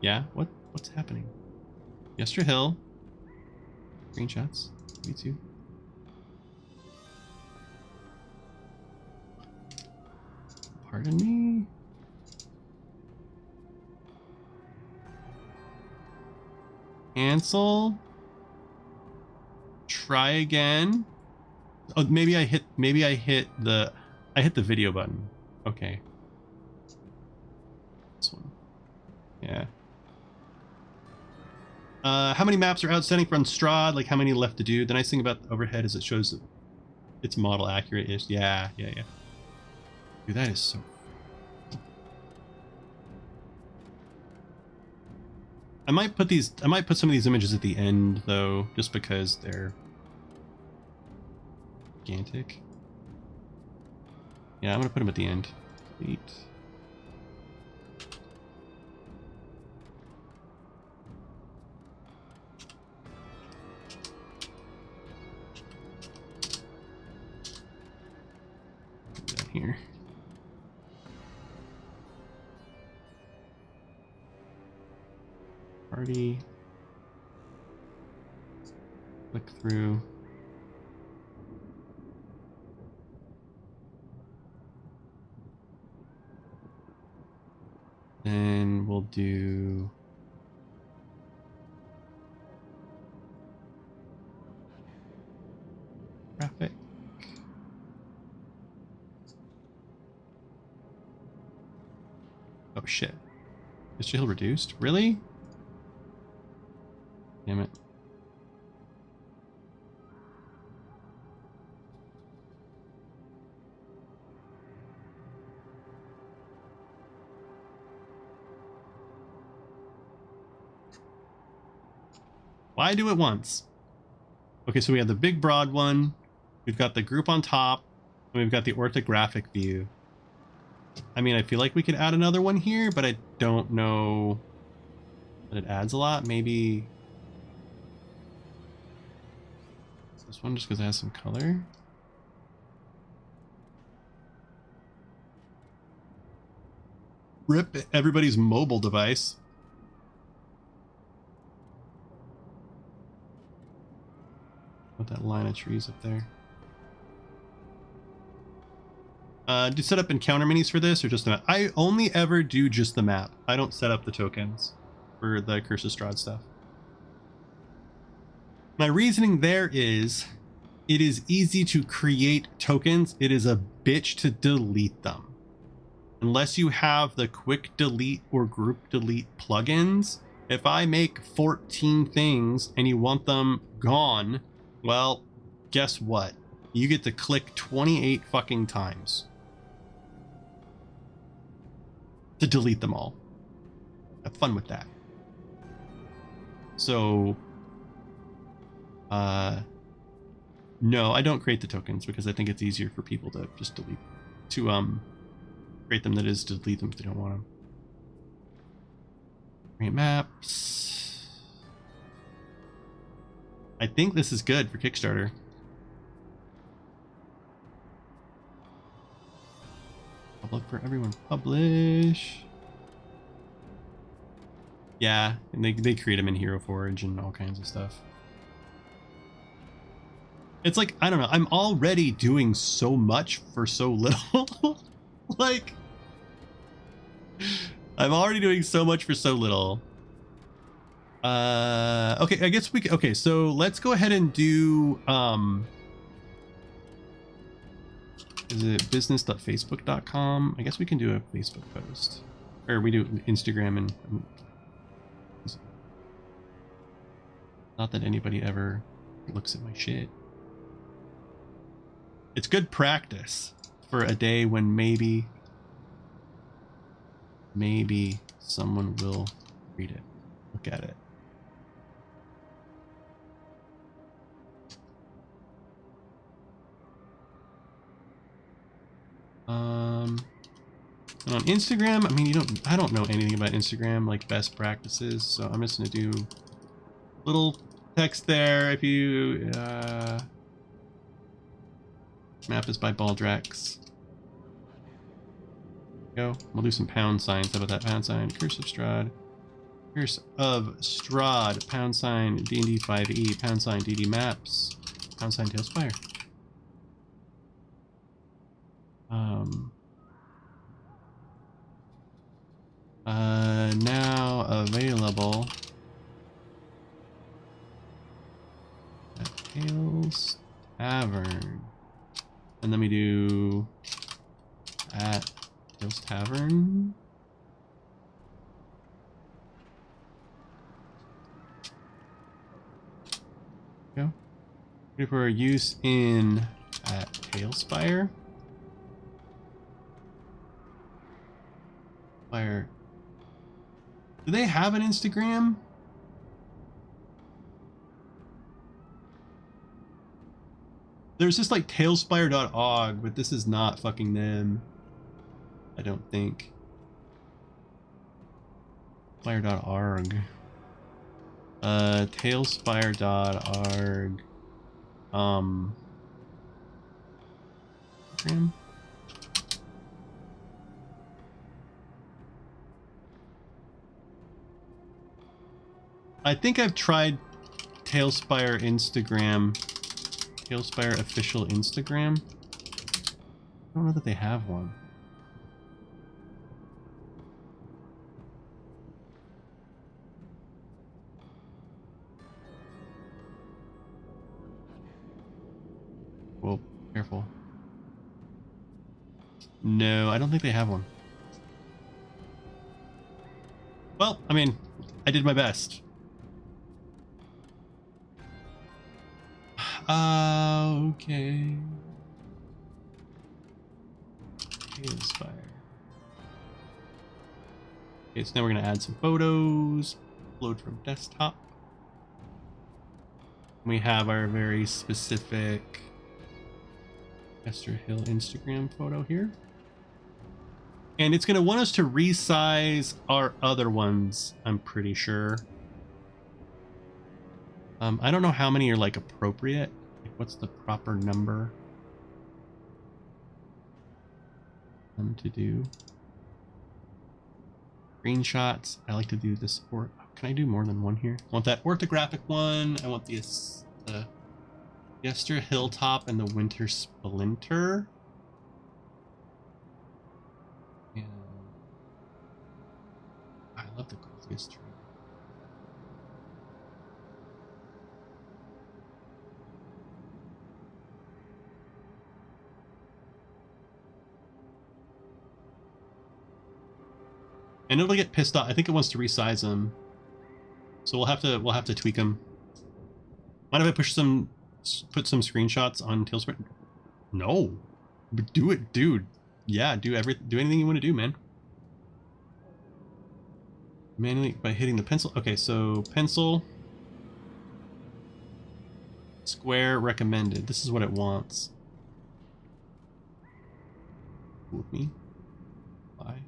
Yeah, what's happening? Yester Hill. Screenshots. Me too. Pardon me. Cancel. Try again. Oh, maybe I hit the video button. Okay. This one. Yeah. How many maps are outstanding from Strahd? Like how many left to do? The nice thing about the overhead is it shows that it's model accurate-ish. Yeah. Dude, that is so... I might put some of these images at the end though, just because they're gigantic. Yeah, I'm gonna put them at the end. Sweet. Put that here. Party. Click through. Then we'll do graphic. Oh shit. Is Yester Hill reduced? Really? Damn it. Why do it once? Okay, so we have the big broad one. We've got the group on top. And we've got the orthographic view. I mean, I feel like we could add another one here, but I don't know that it adds a lot. Maybe this one just because it has some color. Rip everybody's mobile device. Put that line of trees up there. Do you set up encounter minis for this or just the map? I only ever do just the map. I don't set up the tokens for the Curse of Strahd stuff. My reasoning there is it is easy to create tokens. It is a bitch to delete them. Unless you have the quick delete or group delete plugins, if I make 14 things and you want them gone, well, guess what? You get to click 28 fucking times to delete them all. Have fun with that. So, no, I don't create the tokens because I think it's easier for people to just delete, to create them, that is to delete them if they don't want them. Create maps. I think this is good for Kickstarter. Public for everyone. Publish. Yeah, and they create them in Hero Forge and all kinds of stuff. It's like, I don't know, I'm already doing so much for so little. Like, I'm already doing so much for so little. Okay, I guess we can, okay, so let's go ahead and do, is it business.facebook.com? I guess we can do a Facebook post. Or we do Instagram and not that anybody ever looks at my shit. It's good practice for a day when maybe someone will read it, look at it. And on Instagram, I mean, I don't know anything about Instagram, like best practices, so I'm just gonna do little text there. If you map is by Baldrax. Go. We'll do some pound signs. How about that pound sign? Curse of Strahd. Curse of Strahd. Pound sign D&D 5e. Pound sign DD Maps. Pound sign Talespire. Now available at Talestavern. And then we do at Talestavern. Go. Ready for use in at Talespire. Fire. Do they have an Instagram? There's just like talespire.org, but this is not fucking them. I don't think. Talespire.org. Talespire.org. Instagram? I think I've tried Talespire Instagram. Talespire official Instagram. I don't know that they have one. Whoa, careful. No, I don't think they have one. Well, I mean, I did my best. Okay. Talespire. Okay, so now we're gonna add some photos. Upload from desktop. We have our very specific Yester Hill Instagram photo here. And it's gonna want us to resize our other ones, I'm pretty sure. I don't know how many are like appropriate. Like, what's the proper number to do? Screenshots. I like to do this. Or can I do more than one here? I want that orthographic one. I want the Yester Hilltop and the Winter Splinter. Yeah. I love the Christmas tree. And it'll get pissed off. I think it wants to resize them, so we'll have to tweak them. Mind if I put some screenshots on Talespire? No, but do it, dude. Yeah, do anything you want to do, man. Manually by hitting the pencil. Okay, so pencil, square recommended. This is what it wants. With me. Bye.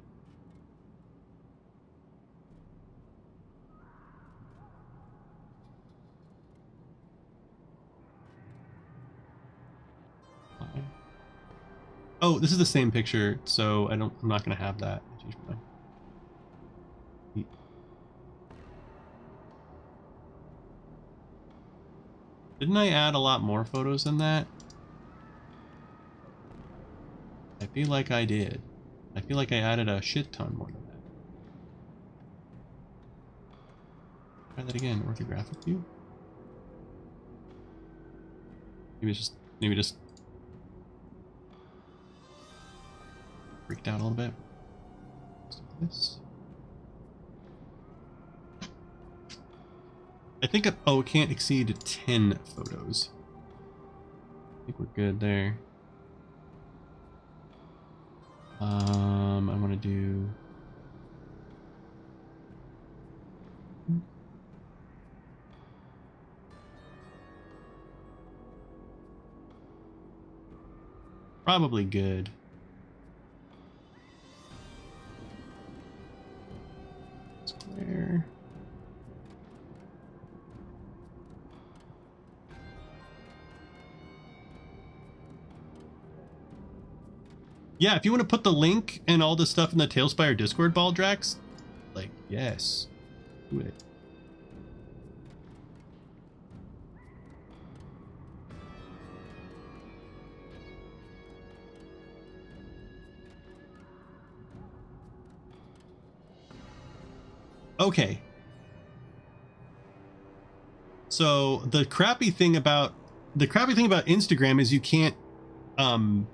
Oh, this is the same picture, so I'm not gonna have that. I changed my mind. Didn't I add a lot more photos than that? I feel like I did. I feel like I added a shit ton more than that. Try that again. Orthographic view. Maybe just freaked out a little bit. Let's do this. I think it can't exceed 10 photos. I think we're good there. I want to do. Probably good. Square. Yeah, if you want to put the link and all the stuff in the Talespire Discord, Baldrax, like, yes, do it. Okay. So the crappy thing about Instagram is you can't put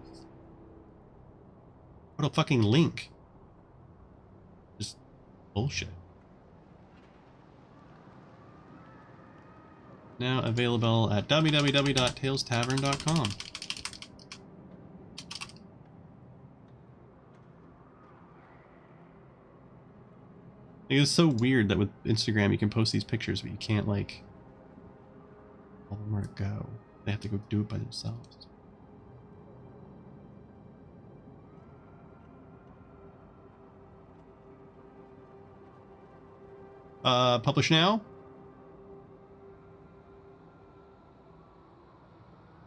a fucking link. Just bullshit. Now available at www.talestavern.com. It's so weird that with Instagram you can post these pictures, but you can't like tell them where to go. They have to go do it by themselves. Publish now.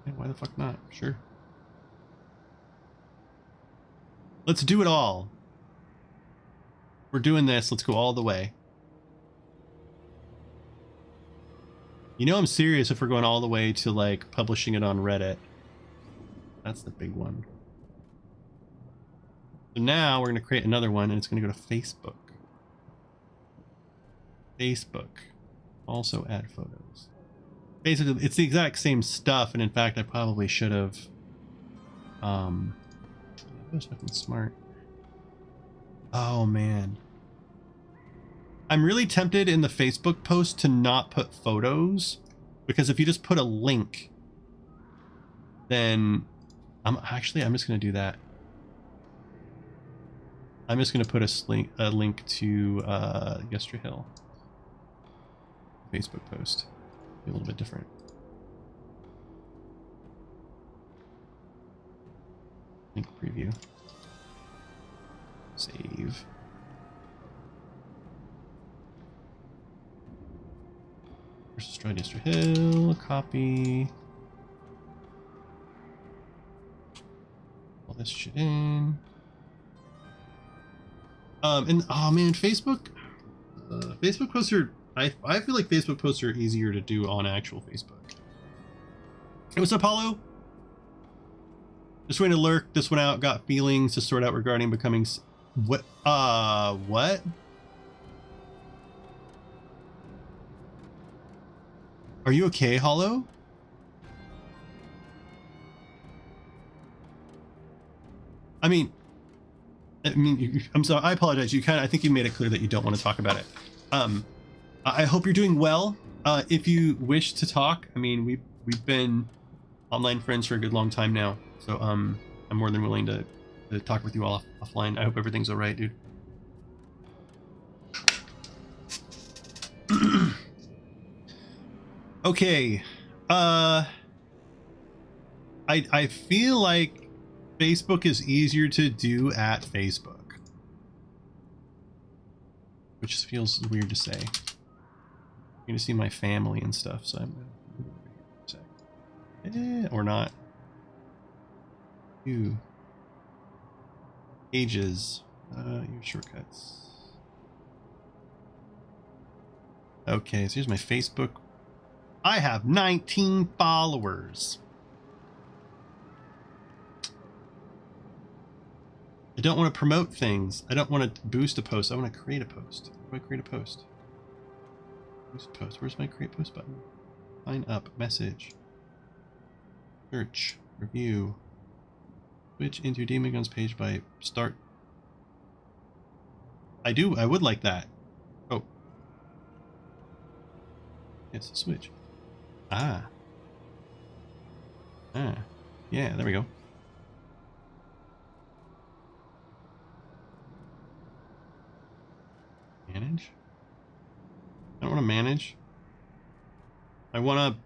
Yeah, why the fuck not? Sure. Let's do it all. We're doing this. Let's go all the way. You know I'm serious if we're going all the way to like publishing it on Reddit. That's the big one. So now we're going to create another one and it's going to go to Facebook. Facebook. Also add photos. Basically, it's the exact same stuff, and in fact, I probably should have. I was fucking smart. Oh man. I'm really tempted in the Facebook post to not put photos, because if you just put a link, then I'm just gonna do that. I'm just gonna put a link to Yester Hill Facebook post. Be a little bit different. Link preview. Save. Versus Strahd Yester Hill. Copy. All this shit in. And oh man, Facebook posts are. I feel like Facebook posts are easier to do on actual Facebook. Hey, what's up, Hollow? Just waiting to lurk this one out. Got feelings to sort out regarding becoming. What? What? Are you okay, Hollow? I mean, I'm sorry. I apologize. I think you made it clear that you don't want to talk about it. I hope you're doing well. If you wish to talk, I mean, we've been online friends for a good long time now, so I'm more than willing to talk with you all offline. I hope everything's all right, dude. Okay. I feel like Facebook is easier to do at Facebook, which just feels weird to say. You're gonna see my family and stuff, so I'm gonna move over here for a sec. Or not. You. Pages. Your shortcuts. Okay, so here's my Facebook. I have 19 followers. I don't want to promote things. I don't want to boost a post. I want to create a post. How do I create a post? Boost post. Where's my create post button? Sign up. Message. Search. Review. Switch into Demon Guns page by start. I would like that. Oh. Yes, switch. Ah. Ah. Yeah, there we go. Manage? I don't want to manage. I want to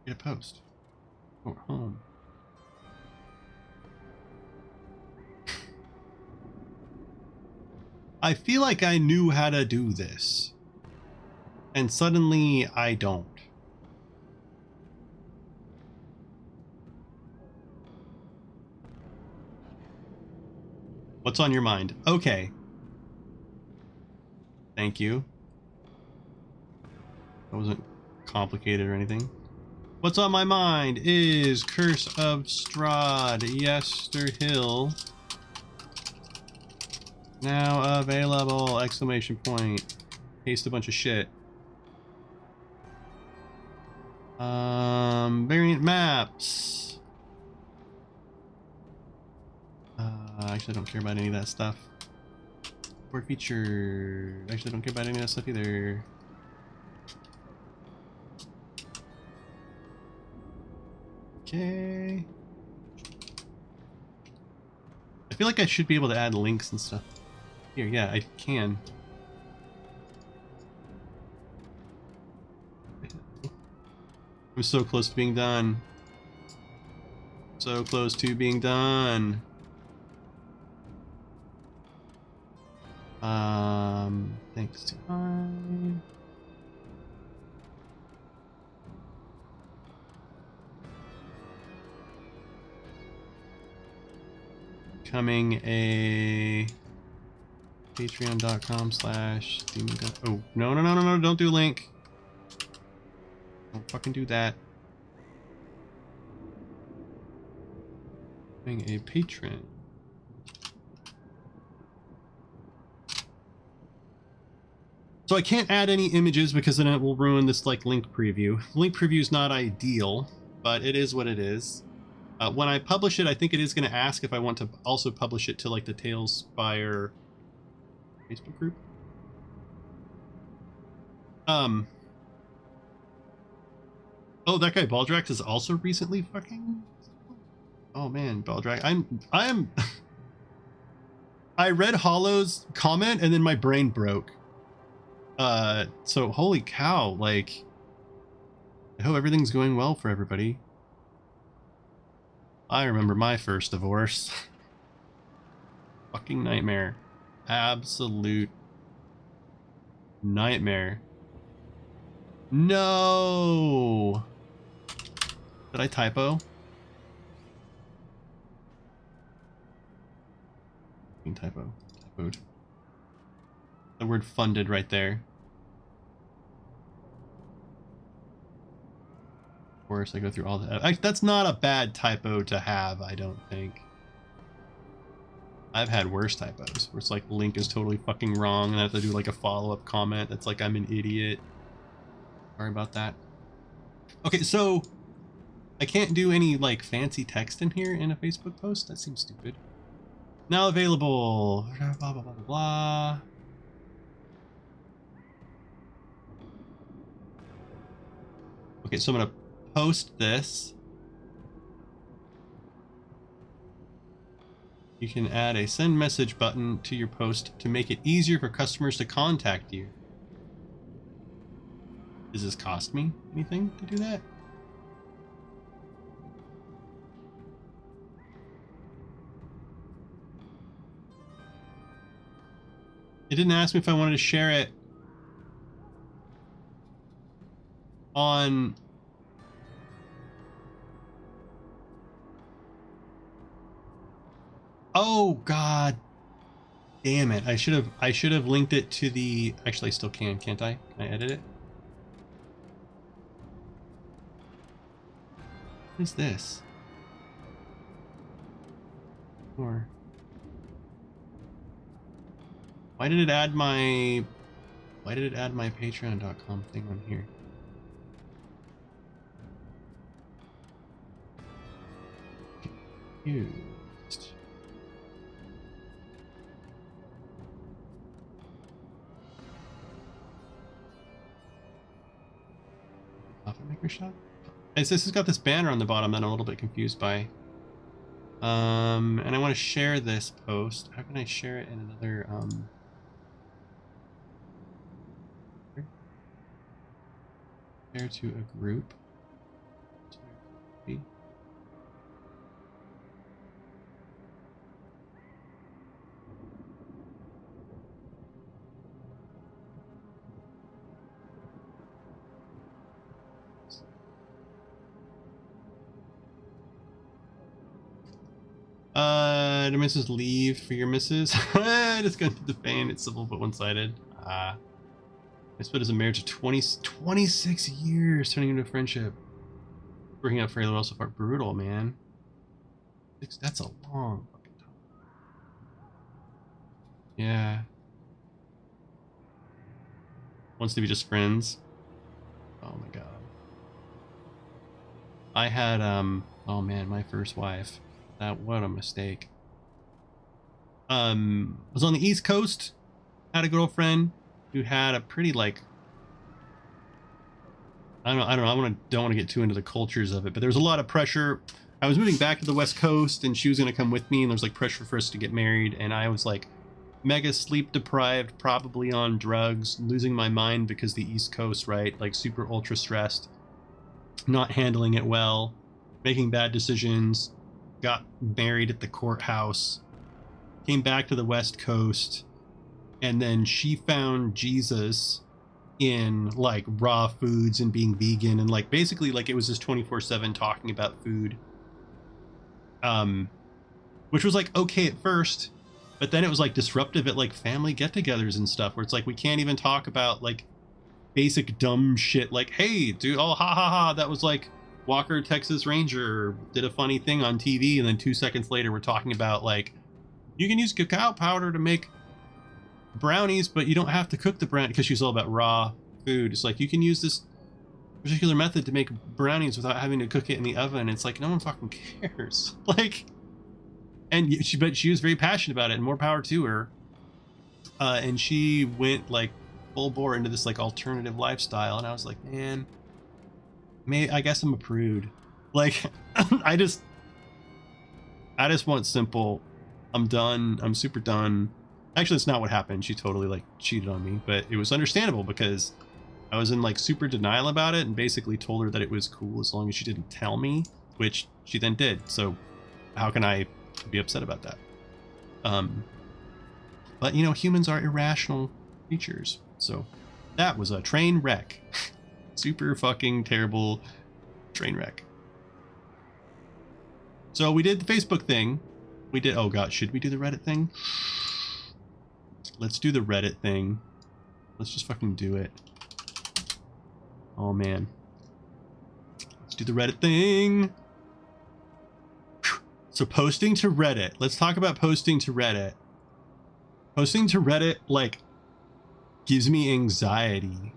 get a post. Oh, home. I feel like I knew how to do this. And suddenly I don't. What's on your mind? Okay. Thank you. That wasn't complicated or anything. What's on my mind is Curse of Strahd, Yester Hill. Now available! Exclamation point. Paste a bunch of shit. Variant maps. Actually, I don't care about any of that stuff. Support feature. Actually, I don't care about any of that stuff either. Okay. I feel like I should be able to add links and stuff. Here, yeah, I can. I'm so close to being done. So close to being done. Thanks to time. Becoming a patreon.com/demongun. Oh, no, don't do link. Don't fucking do that. Becoming a patron. So I can't add any images because then it will ruin this like link preview. Link preview is not ideal, but it is what it is. When I publish it, I think it is going to ask if I want to also publish it to like the Talespire Facebook group. Oh, that guy Baldrax is also recently fucking. Oh man, Baldrax. I read Hollow's comment and then my brain broke. So holy cow, like, I hope everything's going well for everybody. I remember my first divorce. Fucking nightmare. Absolute nightmare. No! Did I typo? Typoed. The word funded right there. Of course, I go through all that. That's not a bad typo to have, I don't think. I've had worse typos, where it's like the link is totally fucking wrong, and I have to do like a follow-up comment that's like I'm an idiot. Sorry about that. Okay, so I can't do any like fancy text in here in a Facebook post? That seems stupid. Now available. Blah, blah, blah, blah, blah. Okay, so I'm gonna post this. You can add a send message button to your post to make it easier for customers to contact you. Does this cost me anything to do that? It didn't ask me if I wanted to share it on Oh God damn it. I should have linked it to the, actually I still can, can't I? Can I edit it? What is this? Or why did it add my patreon.com thing on here? Confused. Coffee maker shop? This has got this banner on the bottom that I'm a little bit confused by. And I want to share this post. How can I share it in another share to a group? The missus leave for your missus. Just going through the pain. It's civil but one-sided. I split as a marriage of 26 years, turning into a friendship. Breaking up fairly well so far. Brutal, man. That's a long fucking time. Yeah. Wants to be just friends. Oh my god. I had oh man, my first wife. What a mistake. Was on the East Coast, had a girlfriend who had a pretty, like, I don't know, don't want to get too into the cultures of it, but there was a lot of pressure. I was moving back to the West Coast and she was going to come with me, and there was like pressure for us to get married, and I was like mega sleep deprived, probably on drugs, losing my mind because the East Coast, right? Like super ultra stressed, not handling it well, making bad decisions, got married at the courthouse, came back to the West Coast, and then she found Jesus in like raw foods and being vegan, and like basically like it was just 24/7 talking about food, which was like okay at first, but then it was like disruptive at like family get-togethers and stuff where it's like we can't even talk about like basic dumb shit like, hey dude, oh ha ha ha, that was like Walker Texas Ranger did a funny thing on TV, and then 2 seconds later we're talking about like you can use cacao powder to make brownies, but you don't have to cook the brownie, because she's all about raw food. It's like you can use this particular method to make brownies without having to cook it in the oven. It's like no one fucking cares. Like, and but she was very passionate about it, and more power to her. And she went like full bore into this like alternative lifestyle, and I was like, man, I guess I'm a prude. Like, I just want simple. I'm done. I'm super done. Actually, it's not what happened. She totally like cheated on me, but it was understandable because I was in like super denial about it and basically told her that it was cool as long as she didn't tell me, which she then did. So how can I be upset about that? But you know, humans are irrational creatures. So that was a train wreck. Super fucking terrible train wreck. So we did the Facebook thing. We did, oh god, should we do the Reddit thing? Let's do the Reddit thing. Let's just fucking do it. Oh man. Let's do the Reddit thing. So posting to Reddit. Let's talk about posting to Reddit. Posting to Reddit, like, gives me anxiety.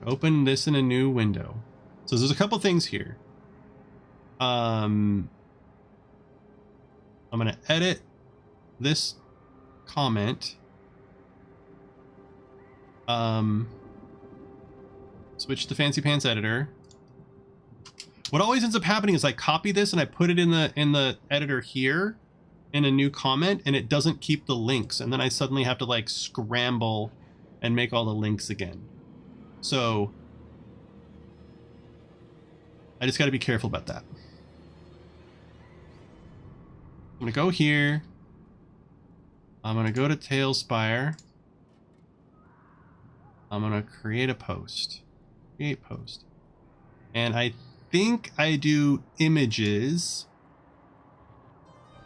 Open this in a new window. So there's a couple things here. I'm going to edit this comment. Switch to Fancy Pants editor. What always ends up happening is I copy this and I put it in the editor here in a new comment, and it doesn't keep the links, and then I suddenly have to like scramble and make all the links again. So I just got to be careful about that. I'm going to go here. I'm going to go to Talespire. I'm going to create a post. Create post. And I think I do images.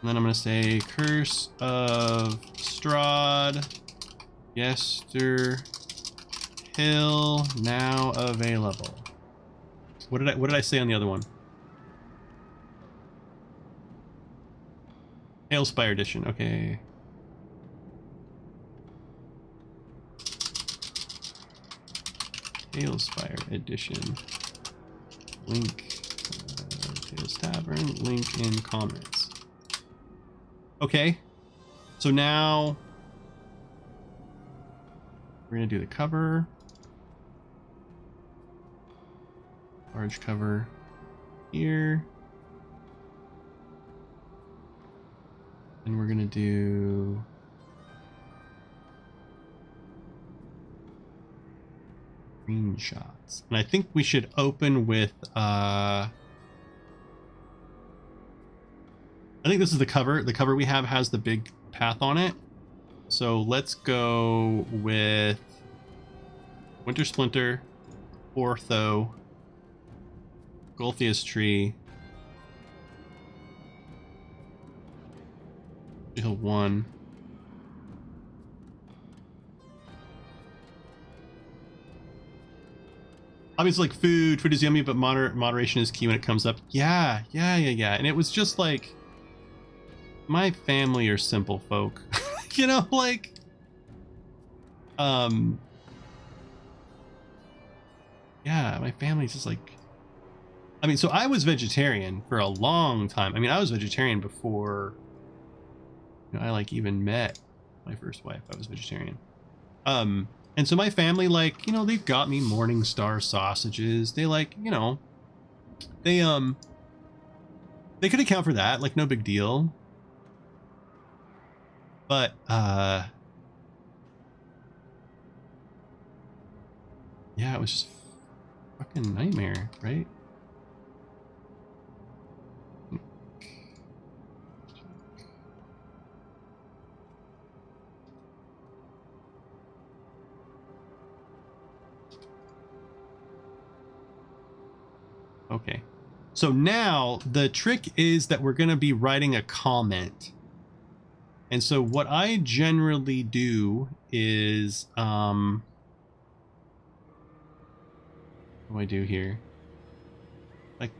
And then I'm going to say Curse of Strahd, Yester Hill, now available. What did I say on the other one? Talespire edition. Okay. Talespire edition. Link. Talestavern. Link in comments. Okay. So now we're gonna do the cover. Large cover here. And we're gonna do screenshots. And I think we should open with I think this is the cover. The cover we have has the big path on it. So let's go with Winter Splinter, Ortho, Golthius Tree, Hill 1. Obviously, like food is yummy, but moderation is key when it comes up. Yeah. And it was just like, my family are simple folk. You know, like, yeah, my family's just like, I mean, so I was vegetarian for a long time. I mean, I was vegetarian before, you know, I like even met my first wife. I was vegetarian. And so my family, like, you know, they've got me Morningstar sausages. They like, you know, they could account for that, like, no big deal. But yeah, it was just fucking nightmare, right? Okay, so now the trick is that we're going to be writing a comment. And so what I generally do is, what do I do here? Like,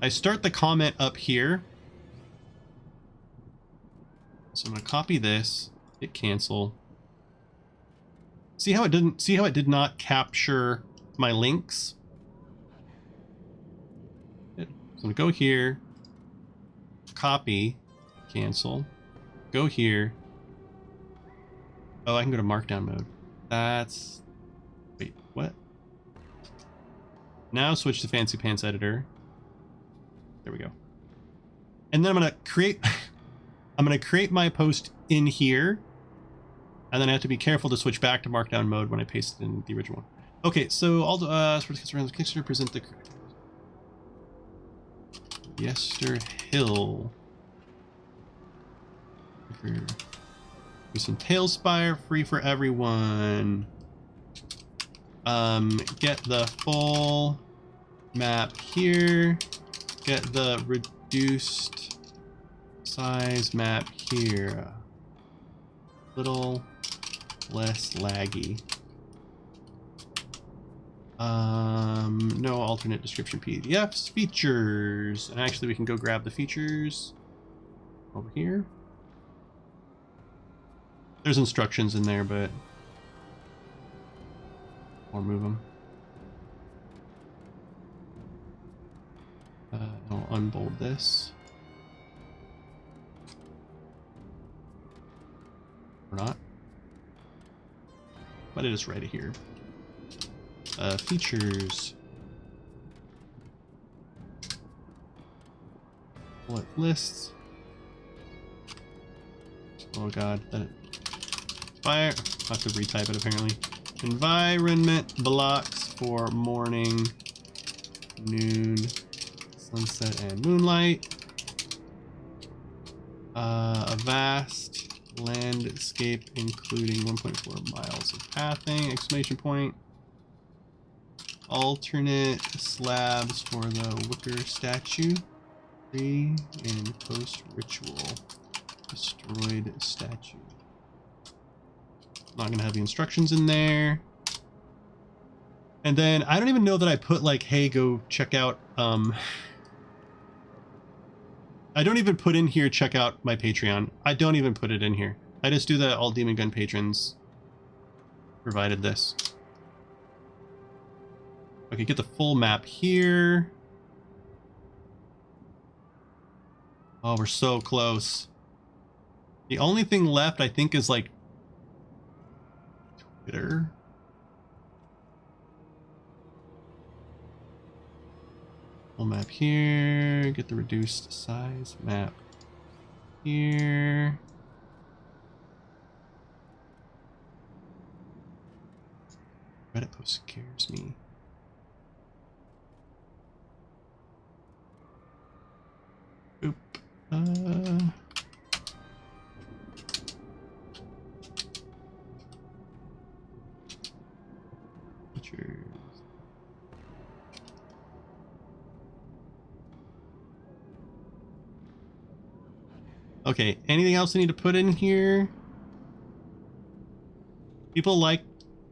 I start the comment up here. So I'm going to copy this, hit cancel. See how it did not capture my links? So I'm going to go here, copy, cancel. Go here. Oh, I can go to markdown mode. That's... Wait, what? Now switch to Fancy Pants Editor. There we go. And then I'm gonna create... I'm gonna create my post in here. And then I have to be careful to switch back to markdown mode when I paste it in the original one. Okay, so all the Kickstarter present the Yester Hill. Some Talespire, free for everyone. Get the full map here. Get the reduced size map here. Little less laggy. No alternate description PDFs. Features. And actually we can go grab the features over here. There's instructions in there, but or move them. I'll unbold this. Or not. But it is right here. Features. Bullet lists. Oh god, that. Fire. I'll have to retype it apparently. Environment blocks for morning, noon, sunset, and moonlight. A vast landscape including 1.4 miles of pathing! Exclamation point. Alternate slabs for the wicker statue. Pre and post ritual. Destroyed statue. Not gonna have the instructions in there. And then I don't even know that I put like, hey, go check out I don't even put in here check out my Patreon. I don't even put it in here. I just do the all Demon Gun patrons provided this. Okay, get the full map here. Oh, we're so close. The only thing left, I think, is like Twitter. Full map here. Get the reduced size map here. Reddit post scares me. Oop. Pictures. Okay, anything else I need to put in here? People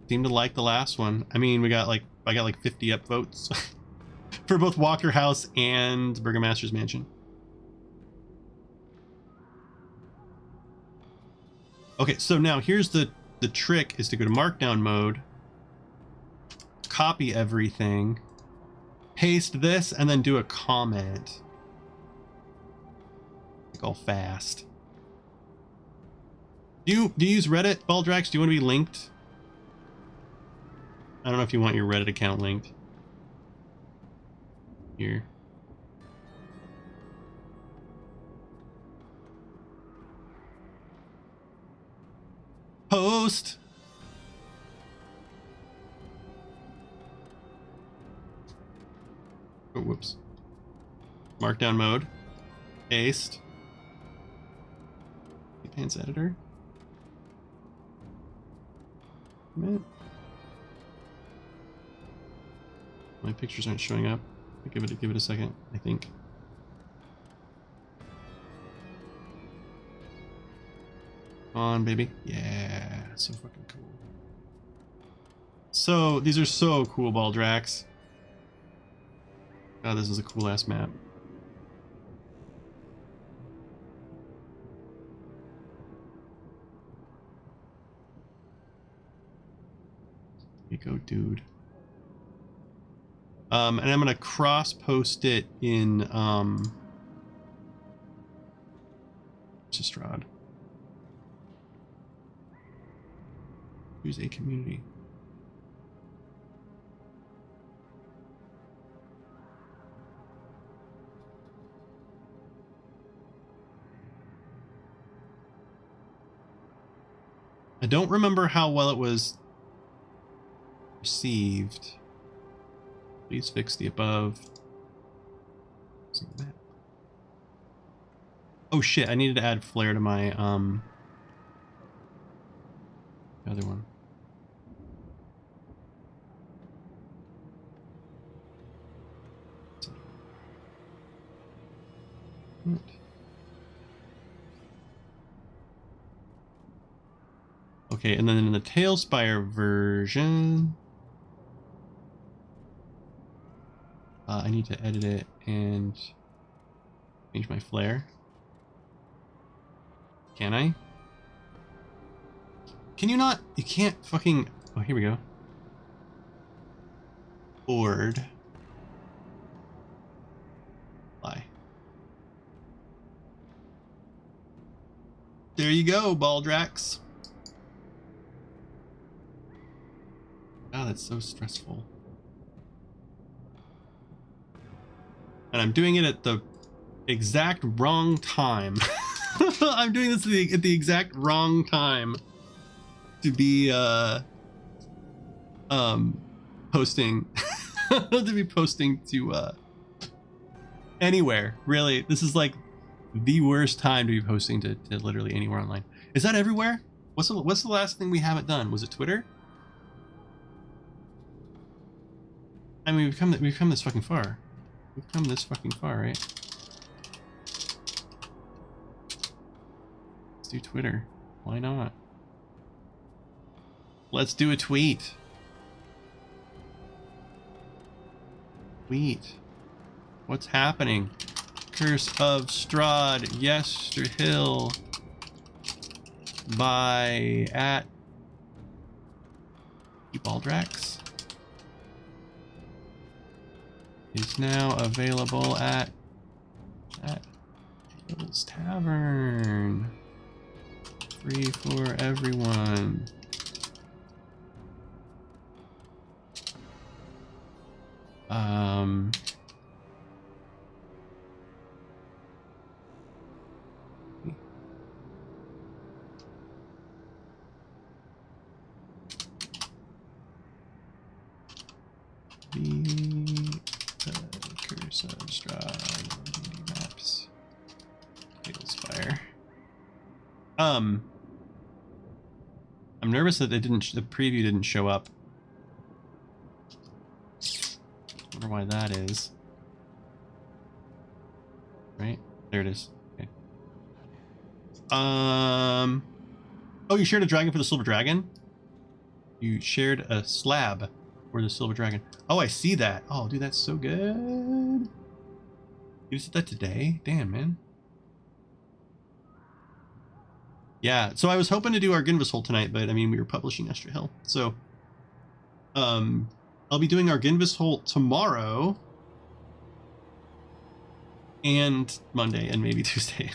seem to like the last one. I mean, I got like 50 upvotes for both Walker House and Burgomaster's Mansion. Okay, so now here's the trick is to go to markdown mode, copy everything, paste this, and then do a comment. Like all fast. Do you use Reddit, Baldrax? Do you want to be linked? I don't know if you want your Reddit account linked. Here. Post! Oh, whoops. Markdown mode. Paste. Pants editor. Man. My pictures aren't showing up. Give it a second, I think. Come on, baby. Yeah, so fucking cool. So, these are so cool, Baldrax. God, this is a cool ass map. Here you go, dude. And I'm gonna cross post it in Strahd. Use a community. I don't remember how well it was received. Please fix the above. Oh shit, I needed to add flare to my other one. Okay, and then in the Talespire version, I need to edit it and change my flare. Can I? Can you not? You can't fucking... Oh, here we go. Board. Lie. There you go, Baldrax. God, that's so stressful. And I'm doing it at the exact wrong time. I'm doing this at the exact wrong time to be posting to be posting to anywhere. Really, this is like the worst time to be posting to literally anywhere online. Is that everywhere? What's the last thing we haven't done? Was it Twitter? I mean, we've come this fucking far. We've come this fucking far, right? do Twitter. Why not? Let's do a tweet. Tweet. What's happening? Curse of Strahd, Yester Hill, by at Baldrax is now available at Talestavern. Free for everyone. The Curse of Strahd maps. Talespire. I'm nervous that it didn't. The preview didn't show up. Wonder why that is. Right there it is. Okay. Oh, you shared a dragon for the silver dragon. You shared a slab for the silver dragon. Oh, I see that. Oh, dude, that's so good. You just did that today? Damn, man. Yeah, so I was hoping to do our Ginvis tonight, but I mean, we were publishing Yester Hill. So, I'll be doing our Ginvis tomorrow and Monday and maybe Tuesday.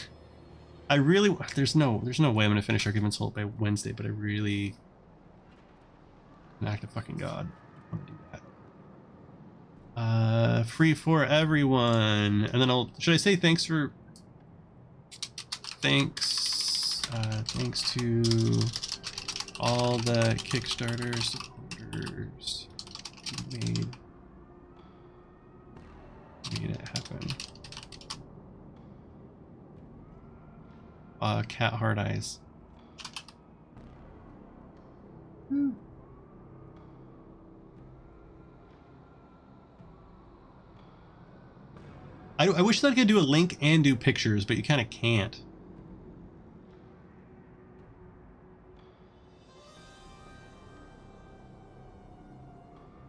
I really, there's no way I'm going to finish our Ginvis by Wednesday, but I really, an act of fucking God, I want to do that. Free for everyone. And then should I say thanks to all the Kickstarter supporters who made it happen. Cat Hard Eyes. I wish that I could do a link and do pictures, but you kind of can't.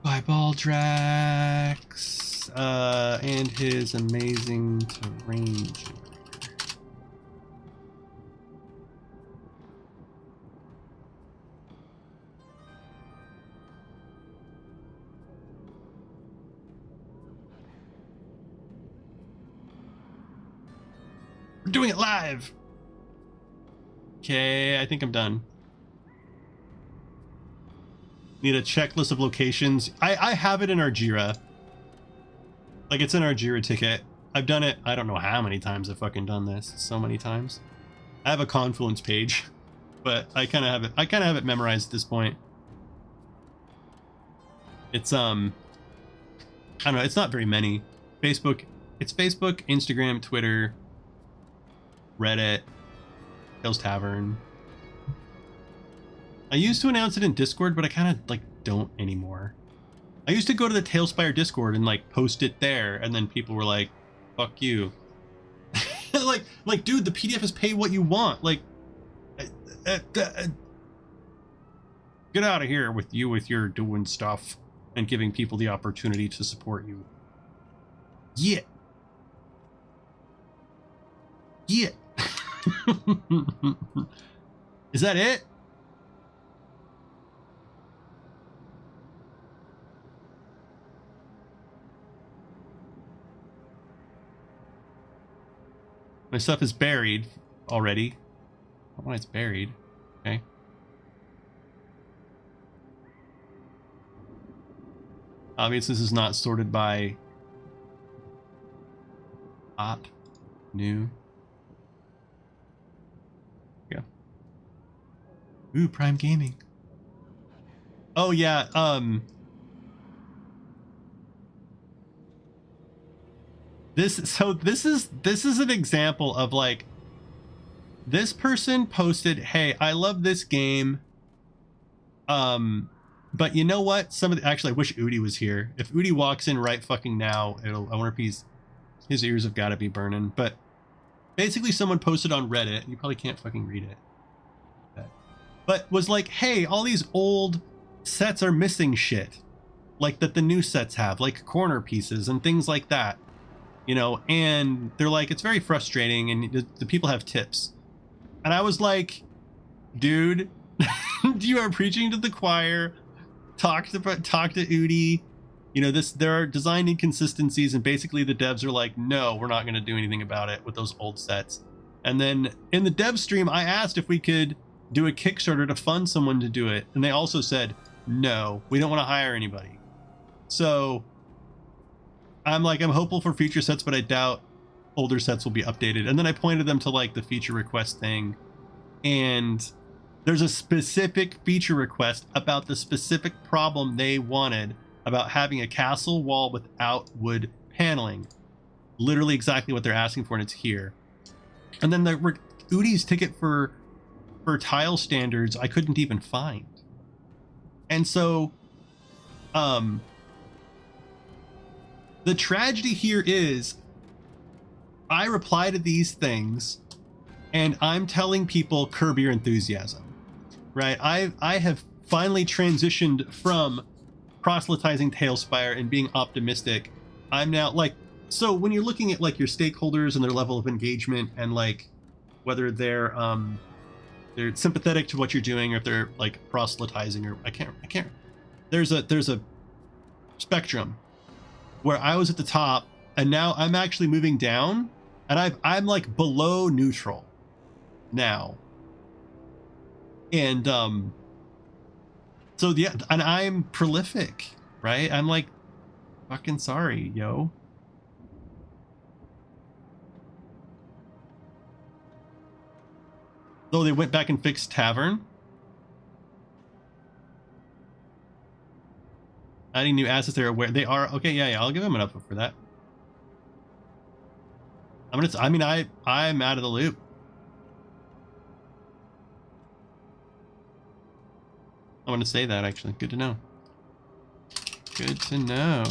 By Baldrax and his amazing terrain generator. We're doing it live. Okay, I think I'm done. Need a checklist of locations. I have it in our Jira. Like, it's in our Jira ticket. I've done it. I don't know how many times I've fucking done this. So many times. I have a Confluence page, but I kind of have it. I kind of have it memorized at this point. It's I don't know. It's not very many. Facebook. It's Facebook, Instagram, Twitter, Reddit, Talestavern. I used to announce it in Discord, but I kind of like don't anymore. I used to go to the Talespire Discord and like post it there, and then people were like, "Fuck you." like, dude, the PDF is pay what you want. Like, get out of here with your doing stuff and giving people the opportunity to support you. Yeah. Yeah. Is that it? My stuff is buried already. I don't know why it's buried. Okay. Obviously, this is not sorted by op, new. Yeah. Ooh, Prime Gaming. Oh yeah. This is an example of like, this person posted, "Hey, I love this game. But you know what? Actually, I wish Udi was here. If Udi walks in right fucking now, I wonder if his ears have got to be burning. But basically someone posted on Reddit, and you probably can't fucking read it, but was like, hey, all these old sets are missing shit, like that the new sets have, like corner pieces and things like that, you know, and they're like, it's very frustrating, and the people have tips. And I was like, dude, you are preaching to the choir. Talk to Udi. You know, there are design inconsistencies, and basically the devs are like, no, we're not going to do anything about it with those old sets. And then in the dev stream, I asked if we could do a Kickstarter to fund someone to do it, and they also said, no, we don't want to hire anybody. So I'm like, I'm hopeful for future sets, but I doubt older sets will be updated. And then I pointed them to like the feature request thing, and there's a specific feature request about the specific problem they wanted, about having a castle wall without wood paneling. Literally exactly what they're asking for, and it's here. And then the Udi's ticket for tile standards I couldn't even find. And so the tragedy here is I reply to these things and I'm telling people curb your enthusiasm, right? I have finally transitioned from proselytizing Talespire and being optimistic. I'm now like, so when you're looking at like your stakeholders and their level of engagement, and like whether they're sympathetic to what you're doing, or if they're like proselytizing, or I can't there's a spectrum where I was at the top, and now I'm actually moving down, and I'm like below neutral now. And so yeah, and I'm prolific, right? I'm like, fucking sorry, yo. Oh, they went back and fixed Tavern. Adding new assets, they're aware they are. Okay, yeah, I'll give them an up for that. I'm out of the loop. I want to say that, actually. Good to know. Good to know.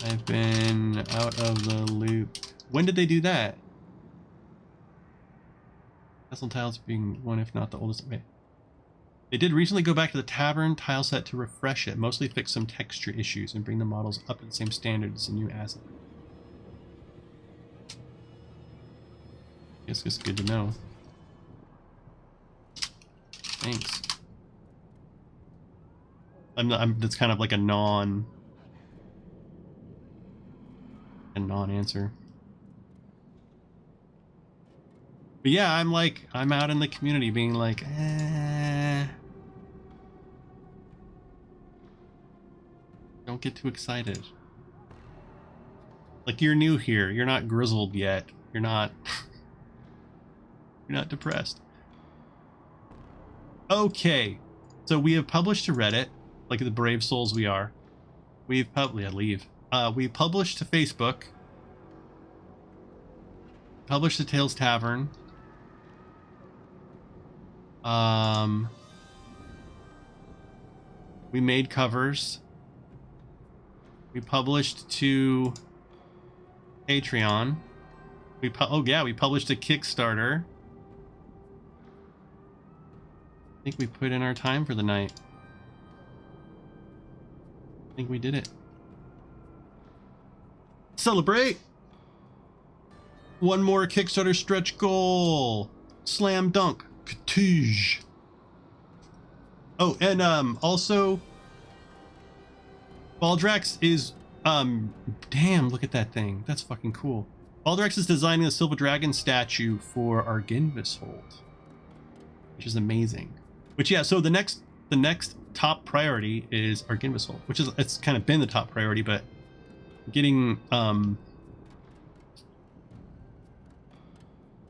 I've been out of the loop. When did they do that? Castle tiles being one, if not the oldest. Wait. They did recently go back to the Tavern tile set to refresh it, mostly fix some texture issues and bring the models up to the same standard as the new asset. Guess it's good to know. Thanks. That's kind of like a non-answer. But yeah, I'm out in the community being like, don't get too excited. Like, you're new here. You're not grizzled yet. You're not you're not depressed. Okay. So we have published to Reddit, like the brave souls we are. We've we published to Facebook. Published to Talestavern. We made covers. We published to Patreon. We published a Kickstarter. I think we put in our time for the night. I think we did it. Celebrate! One more Kickstarter stretch goal. Slam dunk. Katoosh. Oh, and also Baldrax is damn, look at that thing. That's fucking cool. Baldrax is designing a Silver Dragon statue for Arginvishold, which is amazing. Which, yeah, so the next top priority is Arginvishold, which is, it's kind of been the top priority, but getting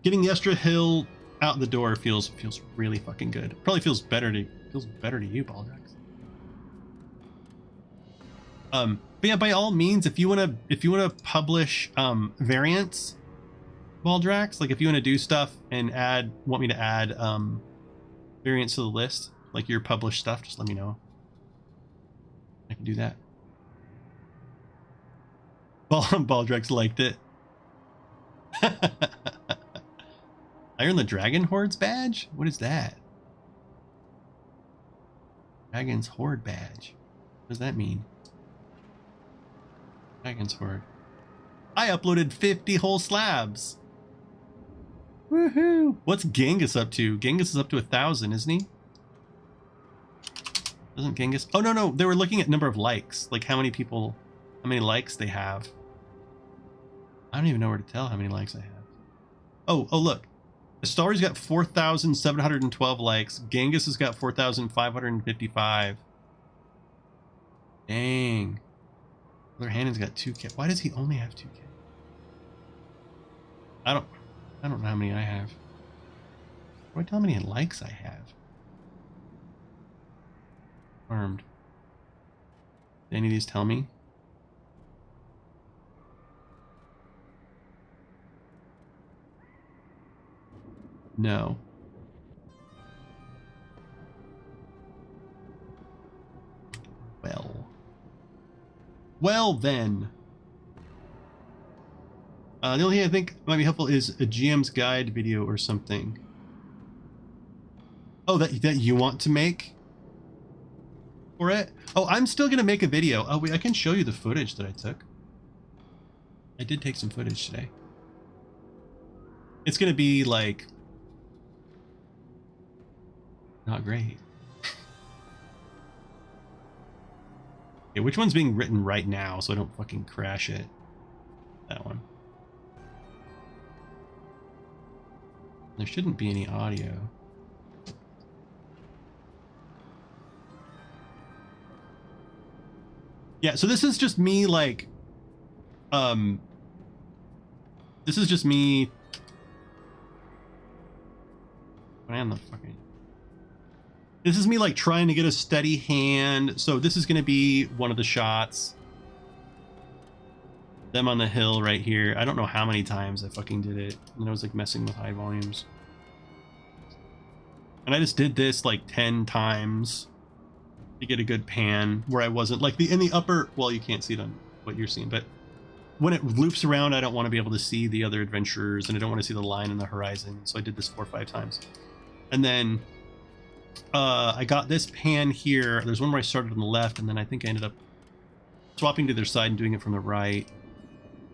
Yester Hill out the door feels really fucking good. Probably feels better to you, Baldrax. But yeah, by all means, if you wanna publish variants, Baldrax, like if you wanna do stuff and want me to add variants to the list, like your published stuff, just let me know. I can do that. Baldrax liked it. I earned the Dragon Hordes badge? What is that? Dragon's Horde badge. What does that mean? Dragon's Horde. I uploaded 50 whole slabs. Woohoo! What's Genghis up to? Genghis is up to 1,000, isn't he? Doesn't Genghis? Oh, no. They were looking at number of likes. Like how many people, how many likes they have. I don't even know where to tell how many likes I have. Oh, look. Story's got 4,712 likes. Genghis has got 4,555. Dang. Brother Hannon's got 2K. Why does he only have 2K? I don't know how many I have. Why tell how many likes I have? Armed. Did any of these tell me? No. Well then. The only thing I think might be helpful is a GM's guide video or something. Oh, that you want to make for it? Oh, I'm still gonna make a video. Oh wait, I can show you the footage that I took. I did take some footage today. It's gonna be like not great. Okay, which one's being written right now so I don't fucking crash it? That one. There shouldn't be any audio. Yeah, so this is just me like this is just me. I am the fucking. This is me like trying to get a steady hand. So this is going to be one of the shots. Them on the hill right here. I don't know how many times I fucking did it. And I was like messing with high volumes. And I just did this like 10 times to get a good pan where I wasn't like in the upper, well, you can't see it on what you're seeing, but when it loops around, I don't want to be able to see the other adventurers and I don't want to see the line in the horizon. So I did this 4 or 5 times. And then I got this pan here. There's one where I started on the left, and then I think I ended up swapping to their side and doing it from the right,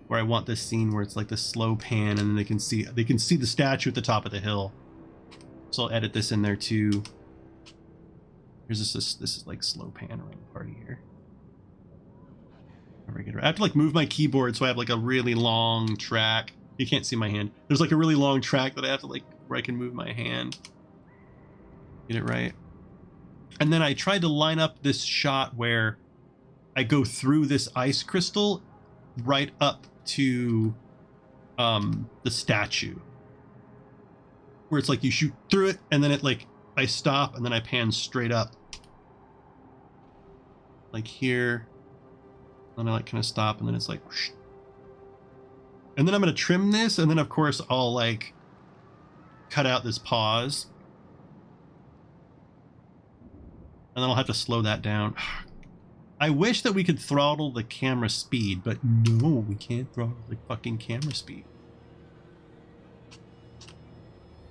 where I want this scene where it's like the slow pan, and then they can see the statue at the top of the hill. So I'll edit this in there too. Here's this is like slow pan around the party here. I have to like move my keyboard so I have like a really long track. You can't see my hand. There's like a really long track that I have to like where I can move my hand. Get it right. And then I tried to line up this shot where I go through this ice crystal right up to the statue, where it's like you shoot through it and then it like I stop and then I pan straight up like here, and I like kind of stop and then it's like whoosh. And then I'm gonna trim this, and then of course I'll like cut out this pause. And then I'll have to slow that down. I wish that we could throttle the camera speed, but no, we can't throttle the fucking camera speed.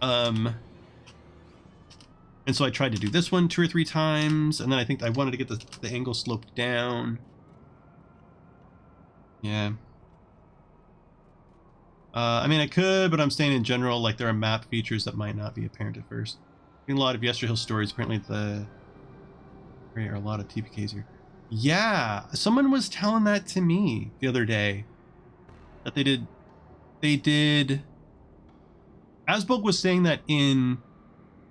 And so I tried to do this one 2 or 3 times, and then I think I wanted to get the angle sloped down. Yeah. I mean, I could, but I'm saying in general, like there are map features that might not be apparent at first. In a lot of Yester Hill stories, apparently there are a lot of TPKs here. Yeah, someone was telling that to me the other day. That they did. Asbog was saying that in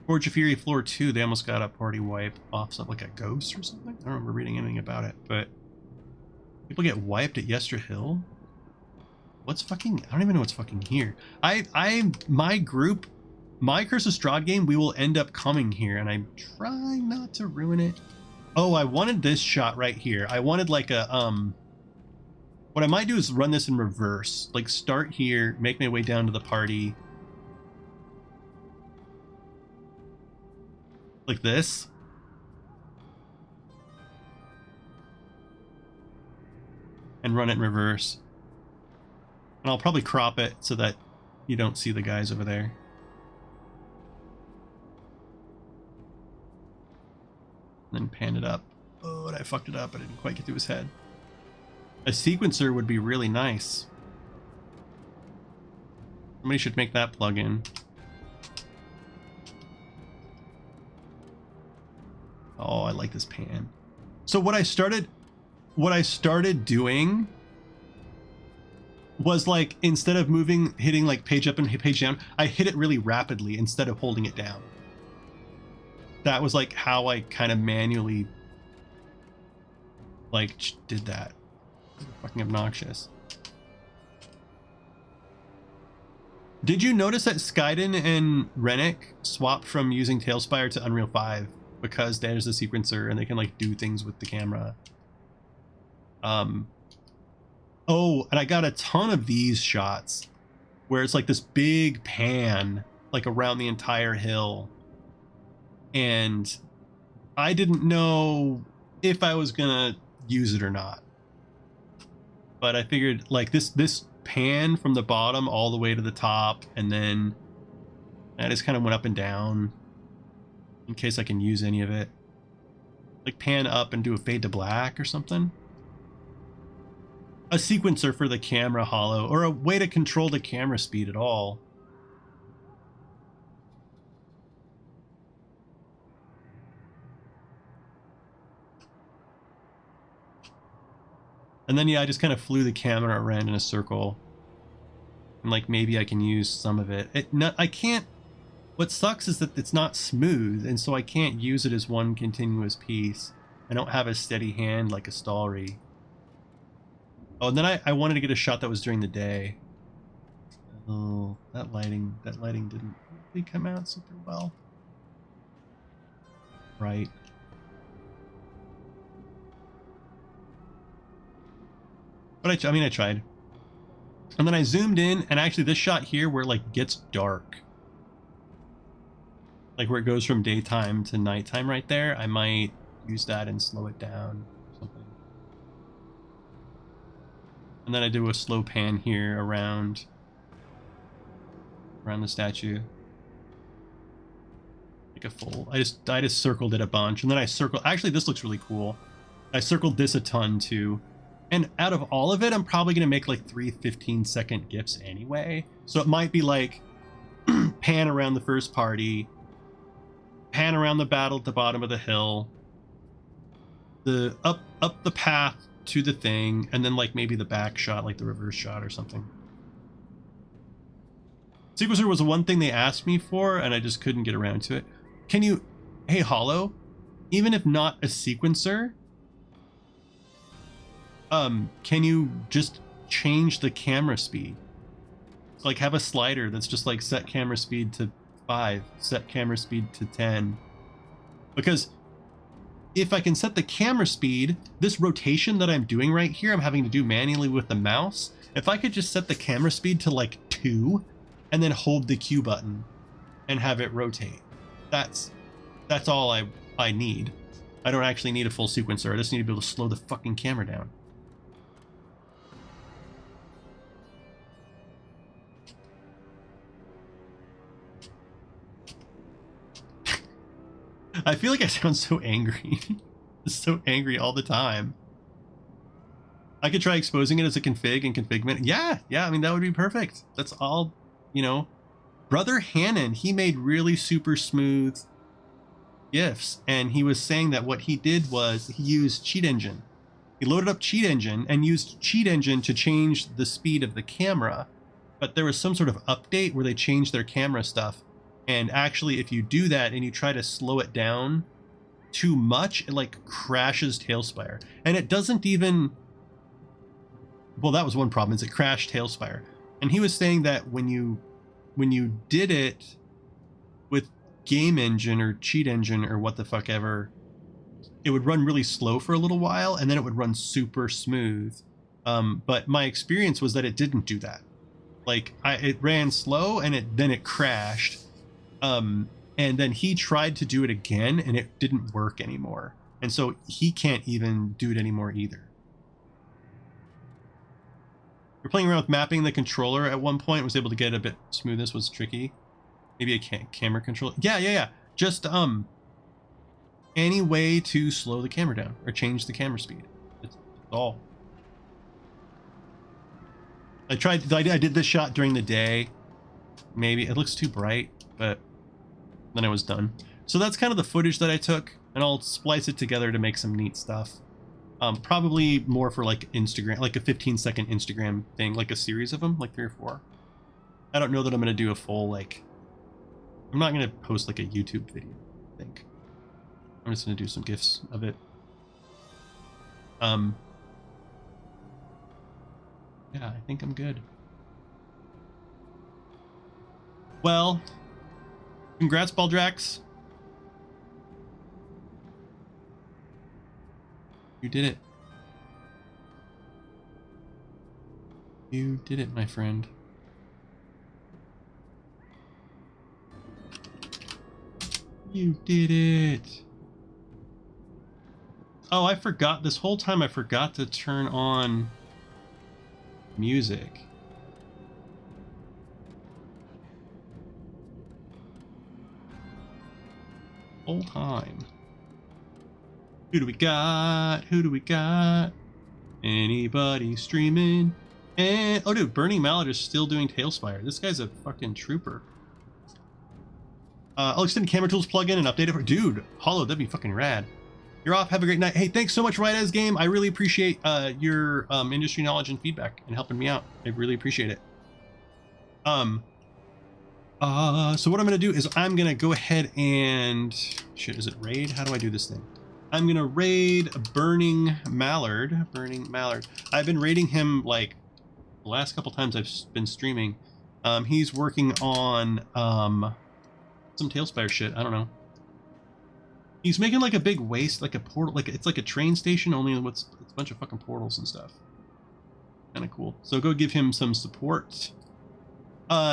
Forge of Fury Floor 2, they almost got a party wipe off something like a ghost or something. I don't remember reading anything about it, but people get wiped at Yester Hill. What's fucking? I don't even know what's fucking here. My group, my Curse of Strahd game, we will end up coming here, and I'm trying not to ruin it. Oh, I wanted this shot right here. I wanted like a what I might do is run this in reverse. Like start here, make my way down to the party. Like this. And run it in reverse. And I'll probably crop it so that you don't see the guys over there. And then pan it up. Oh, and I fucked it up. I didn't quite get to his head. A sequencer would be really nice. Somebody should make that plug-in. Oh, I like this pan. So what I started doing was like, instead of hitting like page up and page down, I hit it really rapidly instead of holding it down. That was like how I kind of manually like did that. Fucking obnoxious. Did you notice that Skyden and Rennick swapped from using Talespire to Unreal 5 because there's a sequencer and they can like do things with the camera? Oh, and I got a ton of these shots where it's like this big pan like around the entire hill, and I didn't know if I was gonna use it or not, but I figured like this pan from the bottom all the way to the top, and then I just kind of went up and down in case I can use any of it, like pan up and do a fade to black or something. A sequencer for the camera hollow, or a way to control the camera speed at all. And then yeah, I just kind of flew the camera around in a circle, and like maybe I can use some of it. I can't. What sucks is that it's not smooth, and so I can't use it as one continuous piece. I don't have a steady hand like a Stalry. Oh, and then I wanted to get a shot that was during the day. Oh, that lighting didn't really come out super well. Right. But I mean, I tried. And then I zoomed in, and actually this shot here where it like gets dark, like where it goes from daytime to nighttime right there, I might use that and slow it down or something. And then I do a slow pan here around the statue. Like a full, I just circled it a bunch, and then I circled, actually this looks really cool. I circled this a ton too. And out of all of it, I'm probably going to make like 3 15-second GIFs anyway. So it might be like pan around the first party, pan around the battle at the bottom of the hill, the up the path to the thing, and then like maybe the back shot, like the reverse shot or something. Sequencer was the one thing they asked me for, and I just couldn't get around to it. Can you, hey Hollow, even if not a sequencer, can you just change the camera speed? Like have a slider that's just like set camera speed to 5, set camera speed to 10. Because if I can set the camera speed, this rotation that I'm doing right here, I'm having to do manually with the mouse. If I could just set the camera speed to like 2 and then hold the Q button and have it rotate, that's all I need. I don't actually need a full sequencer. I just need to be able to slow the fucking camera down. I feel like I sound so angry. So angry all the time. I could try exposing it as a config and configment. Yeah, I mean, that would be perfect. That's all, you know. Brother Hannon, he made really super smooth GIFs, and he was saying that what he did was he used Cheat Engine. He loaded up Cheat Engine and used Cheat Engine to change the speed of the camera, but there was some sort of update where they changed their camera stuff. And actually, if you do that and you try to slow it down too much, it like crashes Talespire. And it doesn't even, well, that was one problem, is it crashed Talespire. And he was saying that when you did it with Game Engine or Cheat Engine or what the fuck ever, it would run really slow for a little while, and then it would run super smooth. But my experience was that it didn't do that. Like it ran slow and then it crashed. And then he tried to do it again and it didn't work anymore. And so he can't even do it anymore either. We're playing around with mapping the controller at one point. Was able to get a bit smooth. This was tricky. Maybe a camera control. Yeah. Just any way to slow the camera down or change the camera speed. That's all. I did this shot during the day. Maybe it looks too bright, but then I was done. So that's kind of the footage that I took, and I'll splice it together to make some neat stuff. Probably more for like Instagram, like a 15-second Instagram thing, like a series of them, like 3 or 4. I don't know that I'm going to do a full, like, I'm not going to post like a YouTube video, I think. I'm just going to do some GIFs of it. Yeah, I think I'm good. Well, congrats, Baldrax. You did it. You did it, my friend. You did it. Oh, I forgot. This whole time I forgot to turn on music. Whole time. Who do we got? Who do we got? Anybody streaming? And oh, dude, Burning Mallet is still doing Talespire. This guy's a fucking trooper. I'll extend camera tools plugin and update it for dude. Hollow, that'd be fucking rad. You're off. Have a great night. Hey, thanks so much, Right As Game. I really appreciate your industry knowledge and feedback and helping me out. I really appreciate it. So what I'm gonna do is I'm gonna go ahead and shit. Is it raid? How do I do this thing? I'm gonna raid Burning Mallard. Burning Mallard. I've been raiding him like the last couple times I've been streaming. He's working on some Talespire shit. I don't know. He's making like a big waste, like a portal, like it's like a train station only with it's a bunch of fucking portals and stuff. Kind of cool. So go give him some support.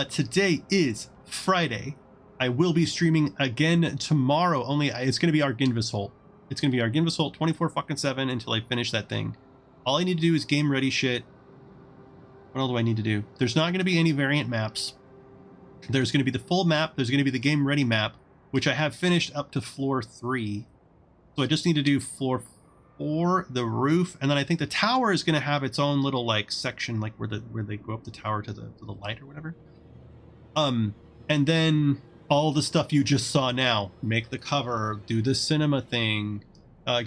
Today is Friday. I will be streaming again tomorrow. Only it's going to be our Ginvis It's going to be our Ginvis 24/7 until I finish that thing. All I need to do is game ready shit. What else do I need to do? There's not going to be any variant maps. There's going to be the full map. There's going to be the game ready map, which I have finished up to floor 3. So I just need to do floor 4, the roof, and then I think the tower is going to have its own little like section, like where they go up the tower to the light or whatever. And then all the stuff you just saw now, make the cover, do the cinema thing,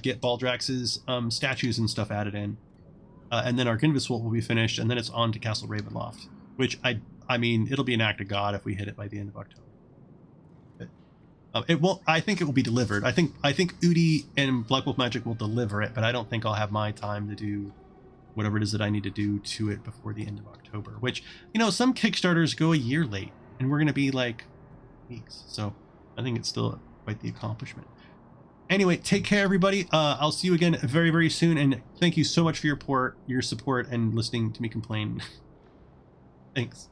get Baldrax's statues and stuff added in, and then our Ginvis will be finished, and then it's on to Castle Ravenloft, which I mean it'll be an act of God if we hit it by the end of October. It won't. I think it will be delivered. I think Udi and Black Wolf Magic will deliver it, but I don't think I'll have my time to do whatever it is that I need to do to it before the end of October. Which, you know, some Kickstarters go a year late, and we're gonna be like weeks. So I think it's still quite the accomplishment. Anyway, take care, everybody. I'll see you again very, very soon, and thank you so much for your support, and listening to me complain. Thanks.